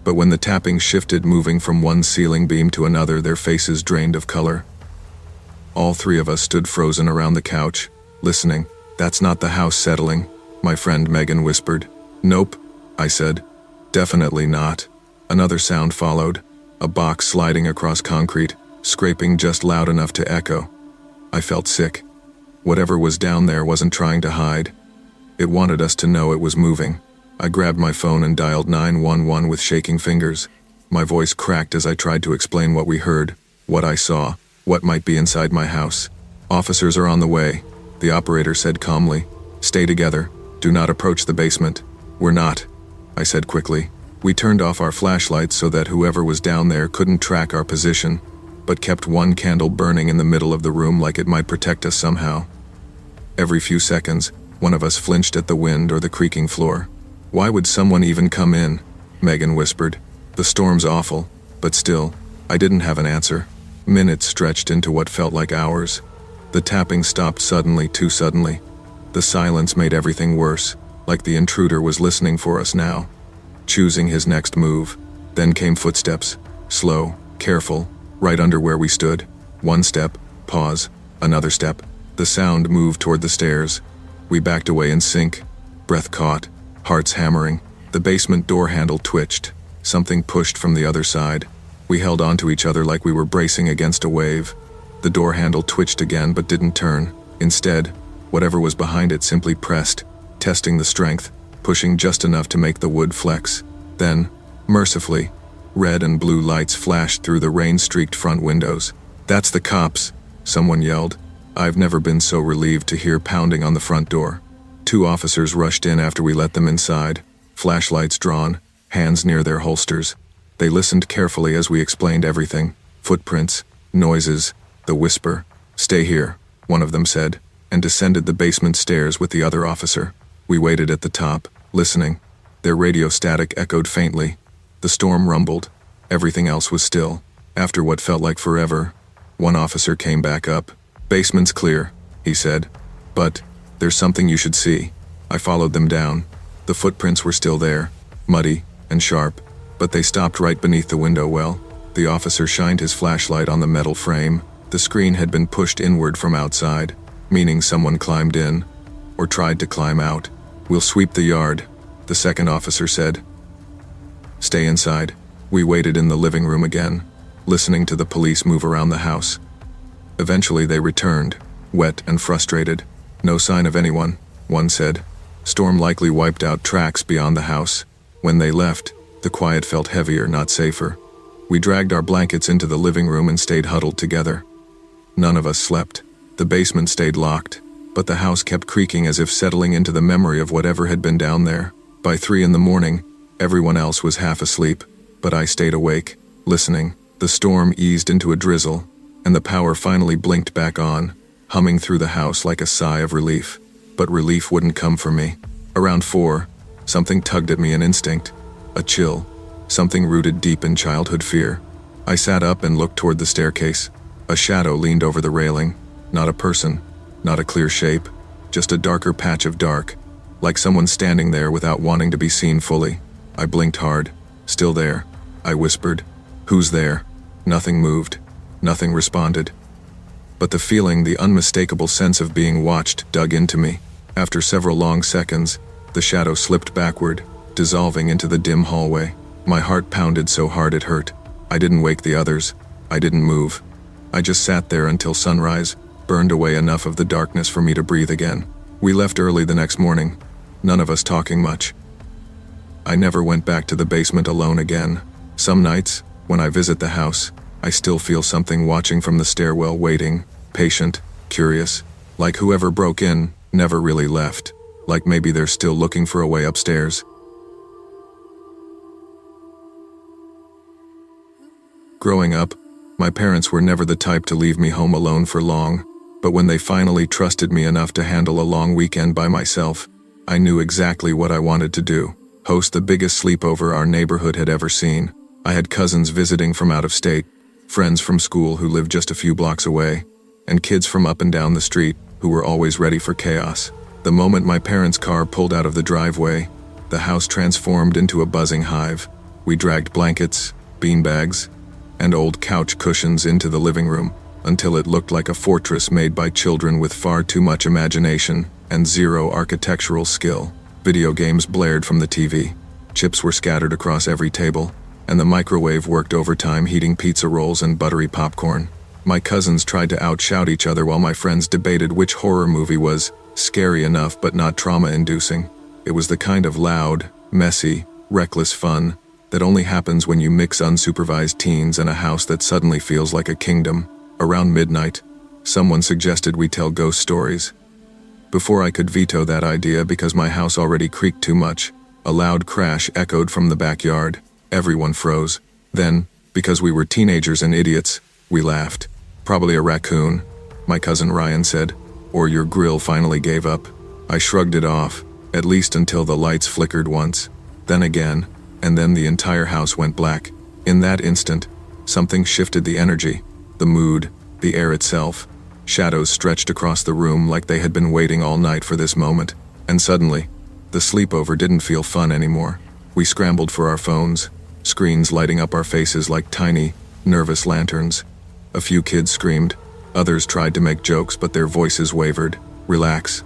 But when the tapping shifted, moving from one ceiling beam to another, their faces drained of color. All three of us stood frozen around the couch, listening. "That's not the house settling," my friend Megan whispered. "Nope," I said. "Definitely not." Another sound followed, a box sliding across concrete, scraping just loud enough to echo. I felt sick. Whatever was down there wasn't trying to hide. It wanted us to know it was moving. I grabbed my phone and dialed 911 with shaking fingers. My voice cracked as I tried to explain what we heard, what I saw, what might be inside my house. "Officers are on the way," the operator said calmly. "Stay together. Do not approach the basement." "We're not," I said quickly. We turned off our flashlights so that whoever was down there couldn't track our position, but kept one candle burning in the middle of the room like it might protect us somehow. Every few seconds, one of us flinched at the wind or the creaking floor. "Why would someone even come in?" Megan whispered. "The storm's awful," but still, I didn't have an answer. Minutes stretched into what felt like hours. The tapping stopped suddenly, too suddenly. The silence made everything worse, like the intruder was listening for us now, choosing his next move. Then came footsteps, slow, careful, right under where we stood. One step, pause, another step. The sound moved toward the stairs. We backed away in sync, breath caught, hearts hammering. The basement door handle twitched. Something pushed from the other side. We held onto each other like we were bracing against a wave. The door handle twitched again but didn't turn. Instead, whatever was behind it simply pressed, testing the strength, pushing just enough to make the wood flex. Then, mercifully, red and blue lights flashed through the rain-streaked front windows. "That's the cops," someone yelled. I've never been so relieved to hear pounding on the front door. 2 officers rushed in after we let them inside, flashlights drawn, hands near their holsters. They listened carefully as we explained everything. Footprints, noises, the whisper. "Stay here," one of them said, and descended the basement stairs with the other officer. We waited at the top, listening. Their radio static echoed faintly. The storm rumbled. Everything else was still. After what felt like forever, one officer came back up. "Basement's clear," he said. "But there's something you should see." I followed them down. The footprints were still there, muddy and sharp, but they stopped right beneath the window well. The officer shined his flashlight on the metal frame. The screen had been pushed inward from outside, meaning someone climbed in, or tried to climb out. "We'll sweep the yard," the second officer said. "Stay inside." We waited in the living room again, listening to the police move around the house. Eventually they returned, wet and frustrated. "No sign of anyone," one said. "Storm likely wiped out tracks beyond the house." When they left, the quiet felt heavier, not safer. We dragged our blankets into the living room and stayed huddled together. None of us slept. The basement stayed locked, but the house kept creaking as if settling into the memory of whatever had been down there. By 3 in the morning, everyone else was half asleep, but I stayed awake, listening. The storm eased into a drizzle, and the power finally blinked back on, humming through the house like a sigh of relief. But relief wouldn't come for me. Around 4, something tugged at me, an instinct, a chill, something rooted deep in childhood fear. I sat up and looked toward the staircase. A shadow leaned over the railing. Not a person, not a clear shape, just a darker patch of dark, like someone standing there without wanting to be seen fully. I blinked hard. "Still there," I whispered. "Who's there?" Nothing moved. Nothing responded. But the feeling, the unmistakable sense of being watched, dug into me. After several long seconds, the shadow slipped backward, dissolving into the dim hallway. My heart pounded so hard it hurt. I didn't wake the others. I didn't move. I just sat there until sunrise burned away enough of the darkness for me to breathe again. We left early the next morning, none of us talking much. I never went back to the basement alone again. Some nights, when I visit the house, I still feel something watching from the stairwell, waiting, patient, curious, like whoever broke in never really left, like maybe they're still looking for a way upstairs. Growing up, my parents were never the type to leave me home alone for long, but when they finally trusted me enough to handle a long weekend by myself, I knew exactly what I wanted to do. Host the biggest sleepover our neighborhood had ever seen. I had cousins visiting from out of state, friends from school who lived just a few blocks away, and kids from up and down the street who were always ready for chaos. The moment my parents' car pulled out of the driveway, the house transformed into a buzzing hive. We dragged blankets, beanbags, and old couch cushions into the living room until it looked like a fortress made by children with far too much imagination and zero architectural skill. Video games blared from the TV. Chips were scattered across every table, and the microwave worked overtime heating pizza rolls and buttery popcorn. My cousins tried to outshout each other while my friends debated which horror movie was scary enough but not trauma-inducing. It was the kind of loud, messy, reckless fun that only happens when you mix unsupervised teens in a house that suddenly feels like a kingdom. Around midnight, someone suggested we tell ghost stories. Before I could veto that idea because my house already creaked too much, a loud crash echoed from the backyard. Everyone froze. Then, because we were teenagers and idiots, we laughed. Probably a raccoon, my cousin Ryan said, or your grill finally gave up. I shrugged it off, at least until the lights flickered once, then again, and then the entire house went black. In that instant, something shifted the energy, the mood, the air itself. Shadows stretched across the room like they had been waiting all night for this moment, and suddenly, the sleepover didn't feel fun anymore. We scrambled for our phones, screens lighting up our faces like tiny, nervous lanterns. A few kids screamed, others tried to make jokes but their voices wavered. "Relax,"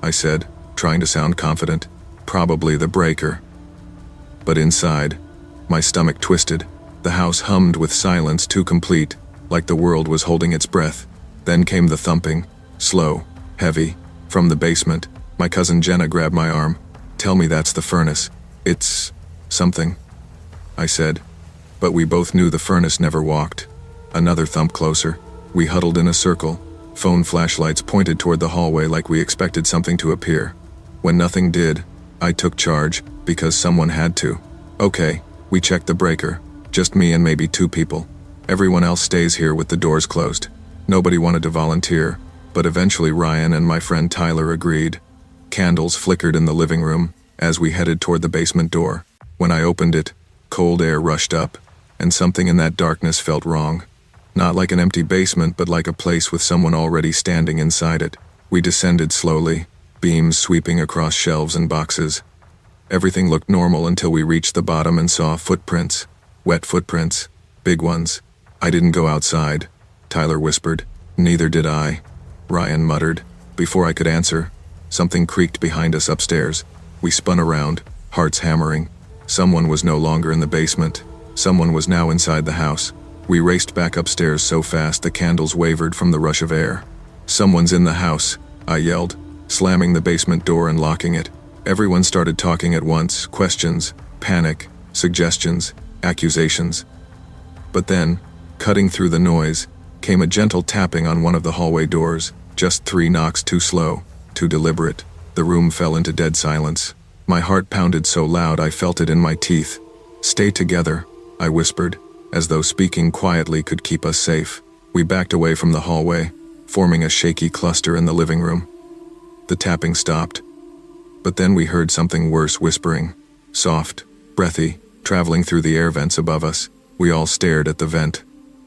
I said, trying to sound confident. "Probably the breaker." But inside, my stomach twisted. The house hummed with silence too complete, like the world was holding its breath. Then came the thumping, slow, heavy, from the basement. My cousin Jenna grabbed my arm. "Tell me that's the furnace. It's something," I said. But we both knew the furnace never walked. Another thump closer. We huddled in a circle. Phone flashlights pointed toward the hallway like we expected something to appear. When nothing did, I took charge, because someone had to. "Okay, we checked the breaker. Just me and maybe 2 people. Everyone else stays here with the doors closed." Nobody wanted to volunteer, but eventually Ryan and my friend Tyler agreed. Candles flickered in the living room as we headed toward the basement door. When I opened it, cold air rushed up, and something in that darkness felt wrong. Not like an empty basement, but like a place with someone already standing inside it. We descended slowly, beams sweeping across shelves and boxes. Everything looked normal until we reached the bottom and saw footprints. Wet footprints. Big ones. "I didn't go outside," Tyler whispered. "Neither did I," Ryan muttered. Before I could answer, something creaked behind us upstairs. We spun around, hearts hammering. Someone was no longer in the basement. Someone was now inside the house. We raced back upstairs so fast the candles wavered from the rush of air. "Someone's in the house," I yelled, slamming the basement door and locking it. Everyone started talking at once, questions, panic, suggestions, accusations. But then, cutting through the noise, came a gentle tapping on one of the hallway doors, just 3 knocks too slow, too deliberate. The room fell into dead silence. My heart pounded so loud I felt it in my teeth. "Stay together," I whispered, as though speaking quietly could keep us safe. We backed away from the hallway, forming a shaky cluster in the living room. The tapping stopped. But then we heard something worse whispering, soft, breathy, traveling through the air vents above us. We all stared at the vent.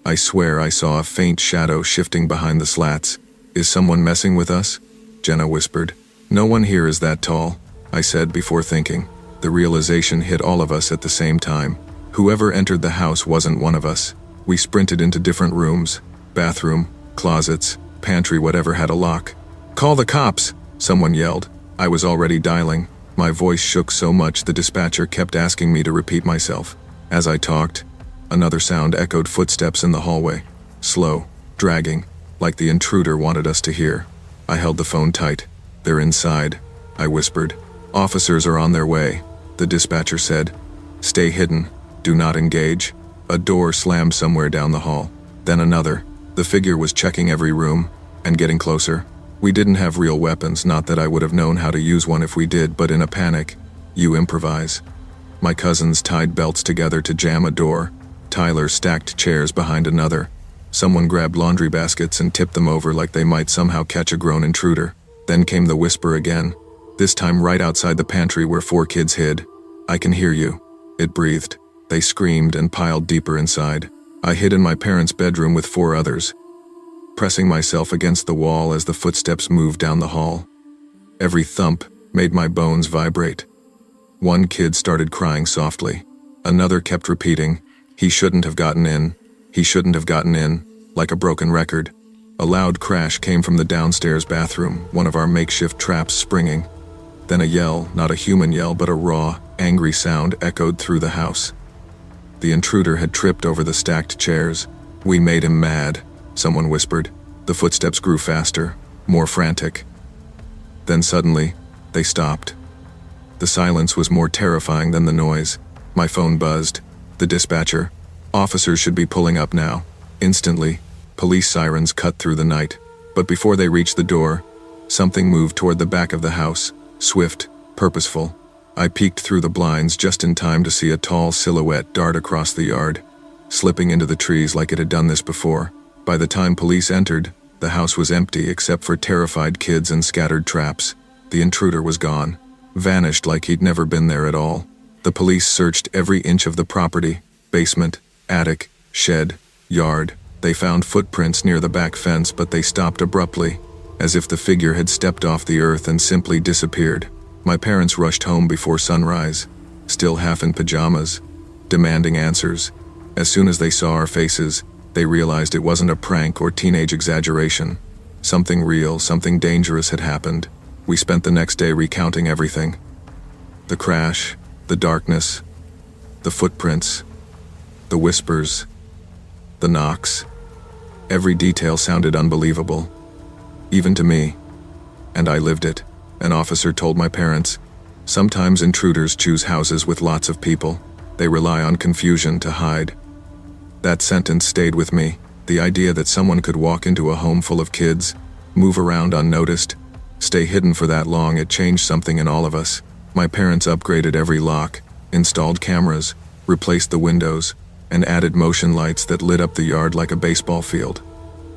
I swear I saw a faint shadow shifting behind the slats. "Is someone messing with us?" Jenna whispered. "No one here is that tall," I said before thinking. The realization hit all of us at the same time. Whoever entered the house wasn't one of us. We sprinted into different rooms, bathroom, closets, pantry, whatever had a lock. "Call the cops!" someone yelled. I was already dialing. My voice shook so much the dispatcher kept asking me to repeat myself. As I talked, another sound echoed, footsteps in the hallway. Slow, dragging, like the intruder wanted us to hear. I held the phone tight. "They're inside," I whispered. "Officers are on their way," the dispatcher said. "Stay hidden. Do not engage." A door slammed somewhere down the hall. Then another. The figure was checking every room, and getting closer. We didn't have real weapons, not that I would have known how to use one if we did, but in a panic, you improvise. My cousins tied belts together to jam a door. Tyler stacked chairs behind another. Someone grabbed laundry baskets and tipped them over like they might somehow catch a grown intruder. Then came the whisper again. This time right outside the pantry where 4 kids hid. "I can hear you," it breathed. They screamed and piled deeper inside. I hid in my parents' bedroom with 4 others, pressing myself against the wall as the footsteps moved down the hall. Every thump made my bones vibrate. One kid started crying softly. Another kept repeating, "He shouldn't have gotten in. He shouldn't have gotten in," like a broken record. A loud crash came from the downstairs bathroom, one of our makeshift traps springing. Then a yell, not a human yell, but a raw, angry sound echoed through the house. The intruder had tripped over the stacked chairs. "We made him mad," someone whispered. The footsteps grew faster, more frantic. Then suddenly, they stopped. The silence was more terrifying than the noise. My phone buzzed. The dispatcher. "Officers should be pulling up now." Instantly, police sirens cut through the night. But before they reached the door, something moved toward the back of the house, swift, purposeful. I peeked through the blinds just in time to see a tall silhouette dart across the yard, slipping into the trees like it had done this before. By the time police entered, the house was empty except for terrified kids and scattered traps. The intruder was gone, vanished like he'd never been there at all. The police searched every inch of the property, basement, attic, shed, yard. They found footprints near the back fence, but they stopped abruptly, as if the figure had stepped off the earth and simply disappeared. My parents rushed home before sunrise, still half in pajamas, demanding answers. As soon as they saw our faces, they realized it wasn't a prank or teenage exaggeration. Something real, something dangerous had happened. We spent the next day recounting everything. The crash, the darkness, the footprints, the whispers, the knocks. Every detail sounded unbelievable, even to me. And I lived it. An officer told my parents, "Sometimes intruders choose houses with lots of people. They rely on confusion to hide." That sentence stayed with me. The idea that someone could walk into a home full of kids, move around unnoticed, stay hidden for that long, it changed something in all of us. My parents upgraded every lock, installed cameras, replaced the windows, and added motion lights that lit up the yard like a baseball field.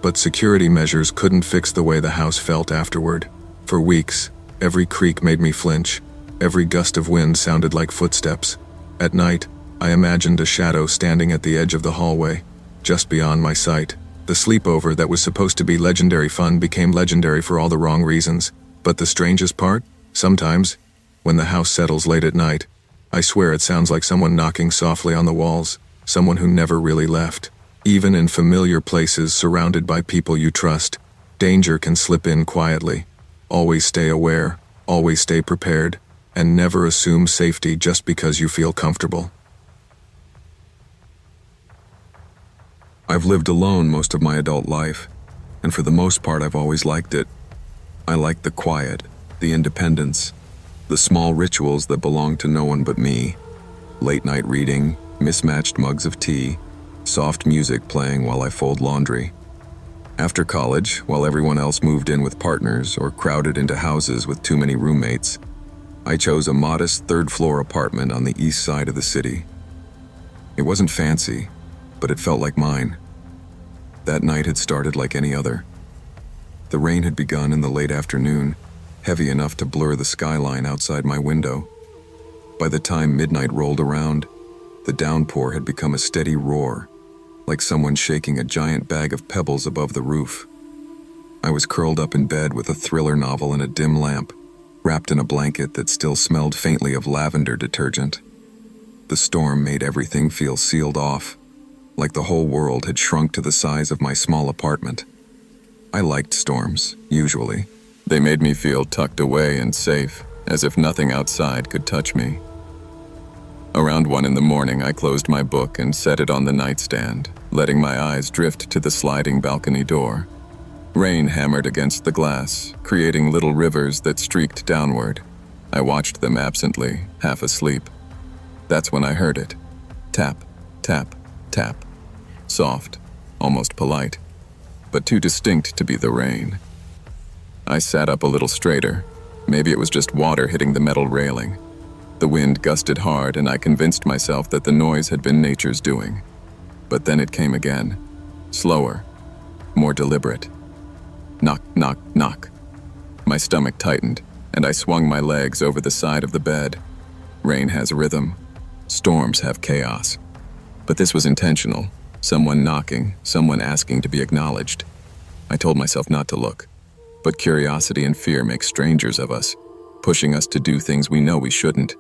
But security measures couldn't fix the way the house felt afterward. For weeks, every creak made me flinch. Every gust of wind sounded like footsteps. At night, I imagined a shadow standing at the edge of the hallway, just beyond my sight. The sleepover that was supposed to be legendary fun became legendary for all the wrong reasons. But the strangest part? Sometimes, when the house settles late at night, I swear it sounds like someone knocking softly on the walls, someone who never really left. Even in familiar places surrounded by people you trust, danger can slip in quietly. Always stay aware, always stay prepared, and never assume safety just because you feel comfortable. I've lived alone most of my adult life, and for the most part I've always liked it. I like the quiet, the independence, the small rituals that belong to no one but me. Late night reading, mismatched mugs of tea, soft music playing while I fold laundry. After college, while everyone else moved in with partners or crowded into houses with too many roommates, I chose a modest third-floor apartment on the east side of the city. It wasn't fancy, but it felt like mine. That night had started like any other. The rain had begun in the late afternoon, heavy enough to blur the skyline outside my window. By the time midnight rolled around, the downpour had become a steady roar, like someone shaking a giant bag of pebbles above the roof. I was curled up in bed with a thriller novel and a dim lamp, wrapped in a blanket that still smelled faintly of lavender detergent. The storm made everything feel sealed off, like the whole world had shrunk to the size of my small apartment. I liked storms, usually. They made me feel tucked away and safe, as if nothing outside could touch me. Around 1 a.m, I closed my book and set it on the nightstand, letting my eyes drift to the sliding balcony door. Rain hammered against the glass, creating little rivers that streaked downward. I watched them absently, half asleep. That's when I heard it. Tap, tap, tap. Soft, almost polite, but too distinct to be the rain. I sat up a little straighter. Maybe it was just water hitting the metal railing. The wind gusted hard, and I convinced myself that the noise had been nature's doing. But then it came again, slower, more deliberate. Knock, knock, knock. My stomach tightened. and I swung my legs over the side of the bed. Rain has rhythm. Storms have chaos. But this was intentional. Someone knocking, someone asking to be acknowledged. I told myself not to look. But curiosity and fear make strangers of us, pushing us to do things we know we shouldn't.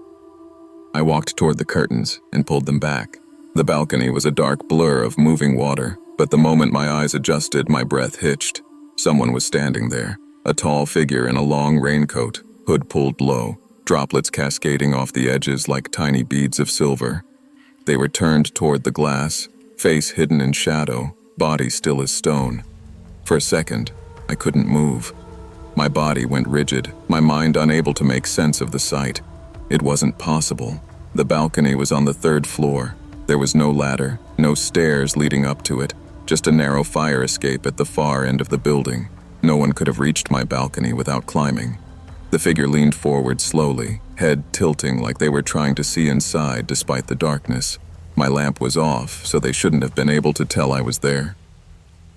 I walked toward the curtains and pulled them back. The balcony was a dark blur of moving water, but the moment my eyes adjusted, my breath hitched. Someone was standing there, a tall figure in a long raincoat, hood pulled low, droplets cascading off the edges like tiny beads of silver. They were turned toward the glass, face hidden in shadow, body still as stone. For a second, I couldn't move. My body went rigid, my mind unable to make sense of the sight. It wasn't possible. The balcony was on the 3rd floor. There was no ladder, no stairs leading up to it, just a narrow fire escape at the far end of the building. No one could have reached my balcony without climbing. The figure leaned forward slowly, head tilting like they were trying to see inside despite the darkness. My lamp was off, so they shouldn't have been able to tell I was there.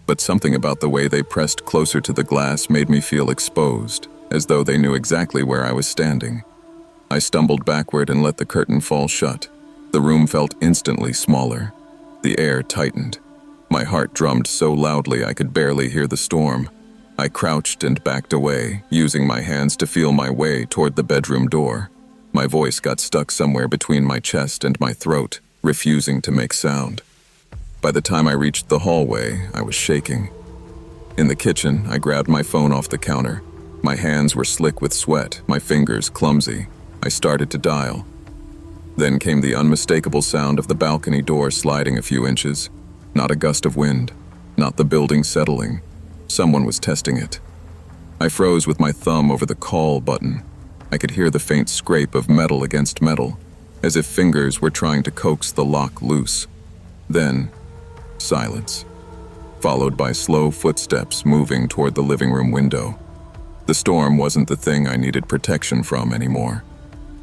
But something about the way they pressed closer to the glass made me feel exposed, as though they knew exactly where I was standing. I stumbled backward and let the curtain fall shut. The room felt instantly smaller. The air tightened. My heart drummed so loudly I could barely hear the storm. I crouched and backed away, using my hands to feel my way toward the bedroom door. My voice got stuck somewhere between my chest and my throat, refusing to make sound. By the time I reached the hallway, I was shaking. In the kitchen, I grabbed my phone off the counter. My hands were slick with sweat, my fingers clumsy. I started to dial. Then came the unmistakable sound of the balcony door sliding a few inches. Not a gust of wind, not the building settling. Someone was testing it. I froze with my thumb over the call button. I could hear the faint scrape of metal against metal, as if fingers were trying to coax the lock loose. Then, silence, followed by slow footsteps moving toward the living room window. The storm wasn't the thing I needed protection from anymore.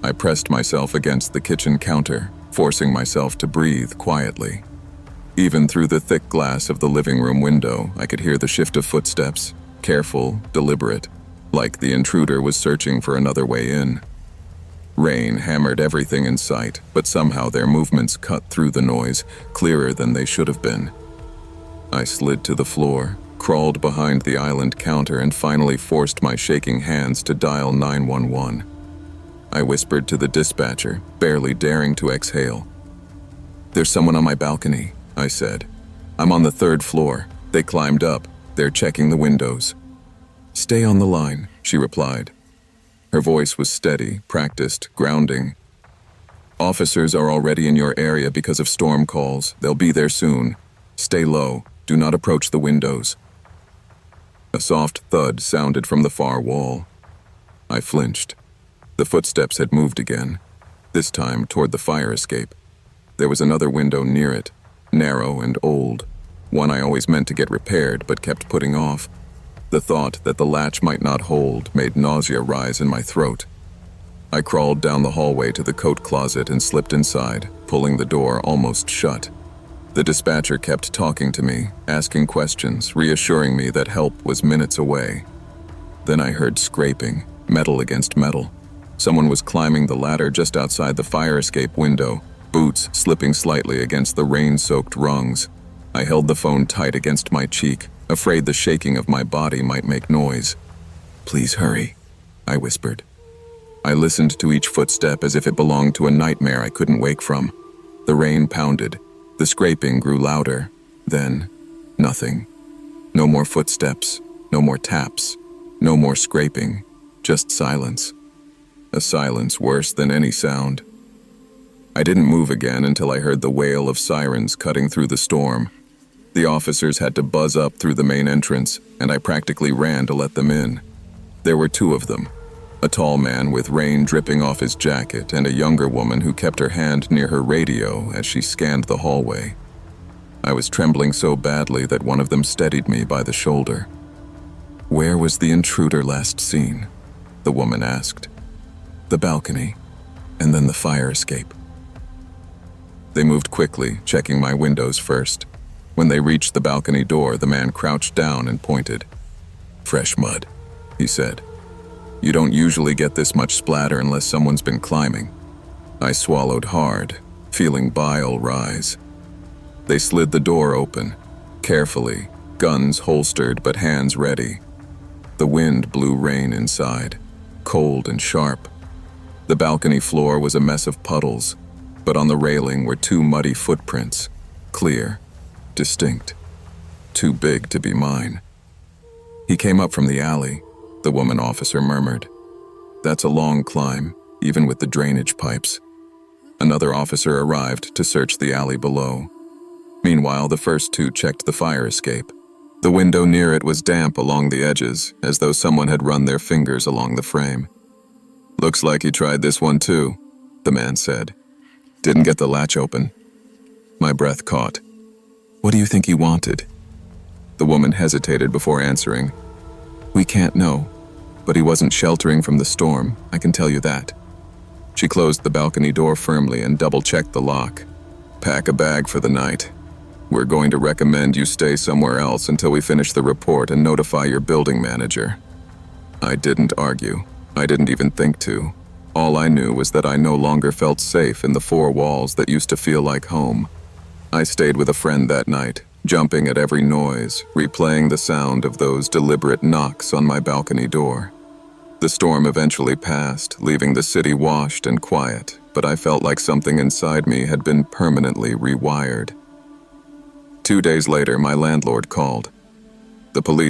I pressed myself against the kitchen counter, forcing myself to breathe quietly. Even through the thick glass of the living room window, I could hear the shift of footsteps, careful, deliberate, like the intruder was searching for another way in. Rain hammered everything in sight, but somehow their movements cut through the noise, clearer than they should have been. I slid to the floor, crawled behind the island counter, and finally forced my shaking hands to dial 911. I whispered to the dispatcher, barely daring to exhale. "There's someone on my balcony," I said. "I'm on the 3rd floor. They climbed up. They're checking the windows." "Stay on the line," she replied. Her voice was steady, practiced, grounding. "Officers are already in your area because of storm calls. They'll be there soon. Stay low. Do not approach the windows." A soft thud sounded from the far wall. I flinched. The footsteps had moved again, this time toward the fire escape. There was another window near it, narrow and old, one I always meant to get repaired but kept putting off. The thought that the latch might not hold made nausea rise in my throat. I crawled down the hallway to the coat closet and slipped inside, pulling the door almost shut. The dispatcher kept talking to me, asking questions, reassuring me that help was minutes away. Then I heard scraping, metal against metal. Someone was climbing the ladder just outside the fire escape window, boots slipping slightly against the rain-soaked rungs. I held the phone tight against my cheek, afraid the shaking of my body might make noise. "Please hurry," I whispered. I listened to each footstep as if it belonged to a nightmare I couldn't wake from. The rain pounded. The scraping grew louder. Then, nothing. No more footsteps, no more taps, no more scraping, just silence. A silence worse than any sound. I didn't move again until I heard the wail of sirens cutting through the storm. The officers had to buzz up through the main entrance, and I practically ran to let them in. There were 2 of them. A tall man with rain dripping off his jacket and a younger woman who kept her hand near her radio as she scanned the hallway. I was trembling so badly that one of them steadied me by the shoulder. "Where was the intruder last seen?" the woman asked. "The balcony, and then the fire escape." They moved quickly, checking my windows first. When they reached the balcony door, the man crouched down and pointed. "Fresh mud," he said. You don't usually get this much splatter unless someone's been climbing. I swallowed hard, feeling bile rise. They slid the door open, carefully, guns holstered but hands ready. The wind blew rain inside, cold and sharp. The balcony floor was a mess of puddles, but on the railing were 2 muddy footprints, clear, distinct, too big to be mine. "He came up from the alley," the woman officer murmured. "That's a long climb, even with the drainage pipes." Another officer arrived to search the alley below. Meanwhile, the first 2 checked the fire escape. The window near it was damp along the edges, as though someone had run their fingers along the frame. "Looks like he tried this one too," the man said. "Didn't get the latch open." My breath caught. "What do you think he wanted?" The woman hesitated before answering. "We can't know, but he wasn't sheltering from the storm, I can tell you that." She closed the balcony door firmly and double-checked the lock. "Pack a bag for the night. We're going to recommend you stay somewhere else until we finish the report and notify your building manager." I didn't argue. I didn't even think to. All I knew was that I no longer felt safe in the 4 walls that used to feel like home. I stayed with a friend that night, jumping at every noise, replaying the sound of those deliberate knocks on my balcony door. The storm eventually passed, leaving the city washed and quiet, but I felt like something inside me had been permanently rewired. 2 days later, my landlord called. The police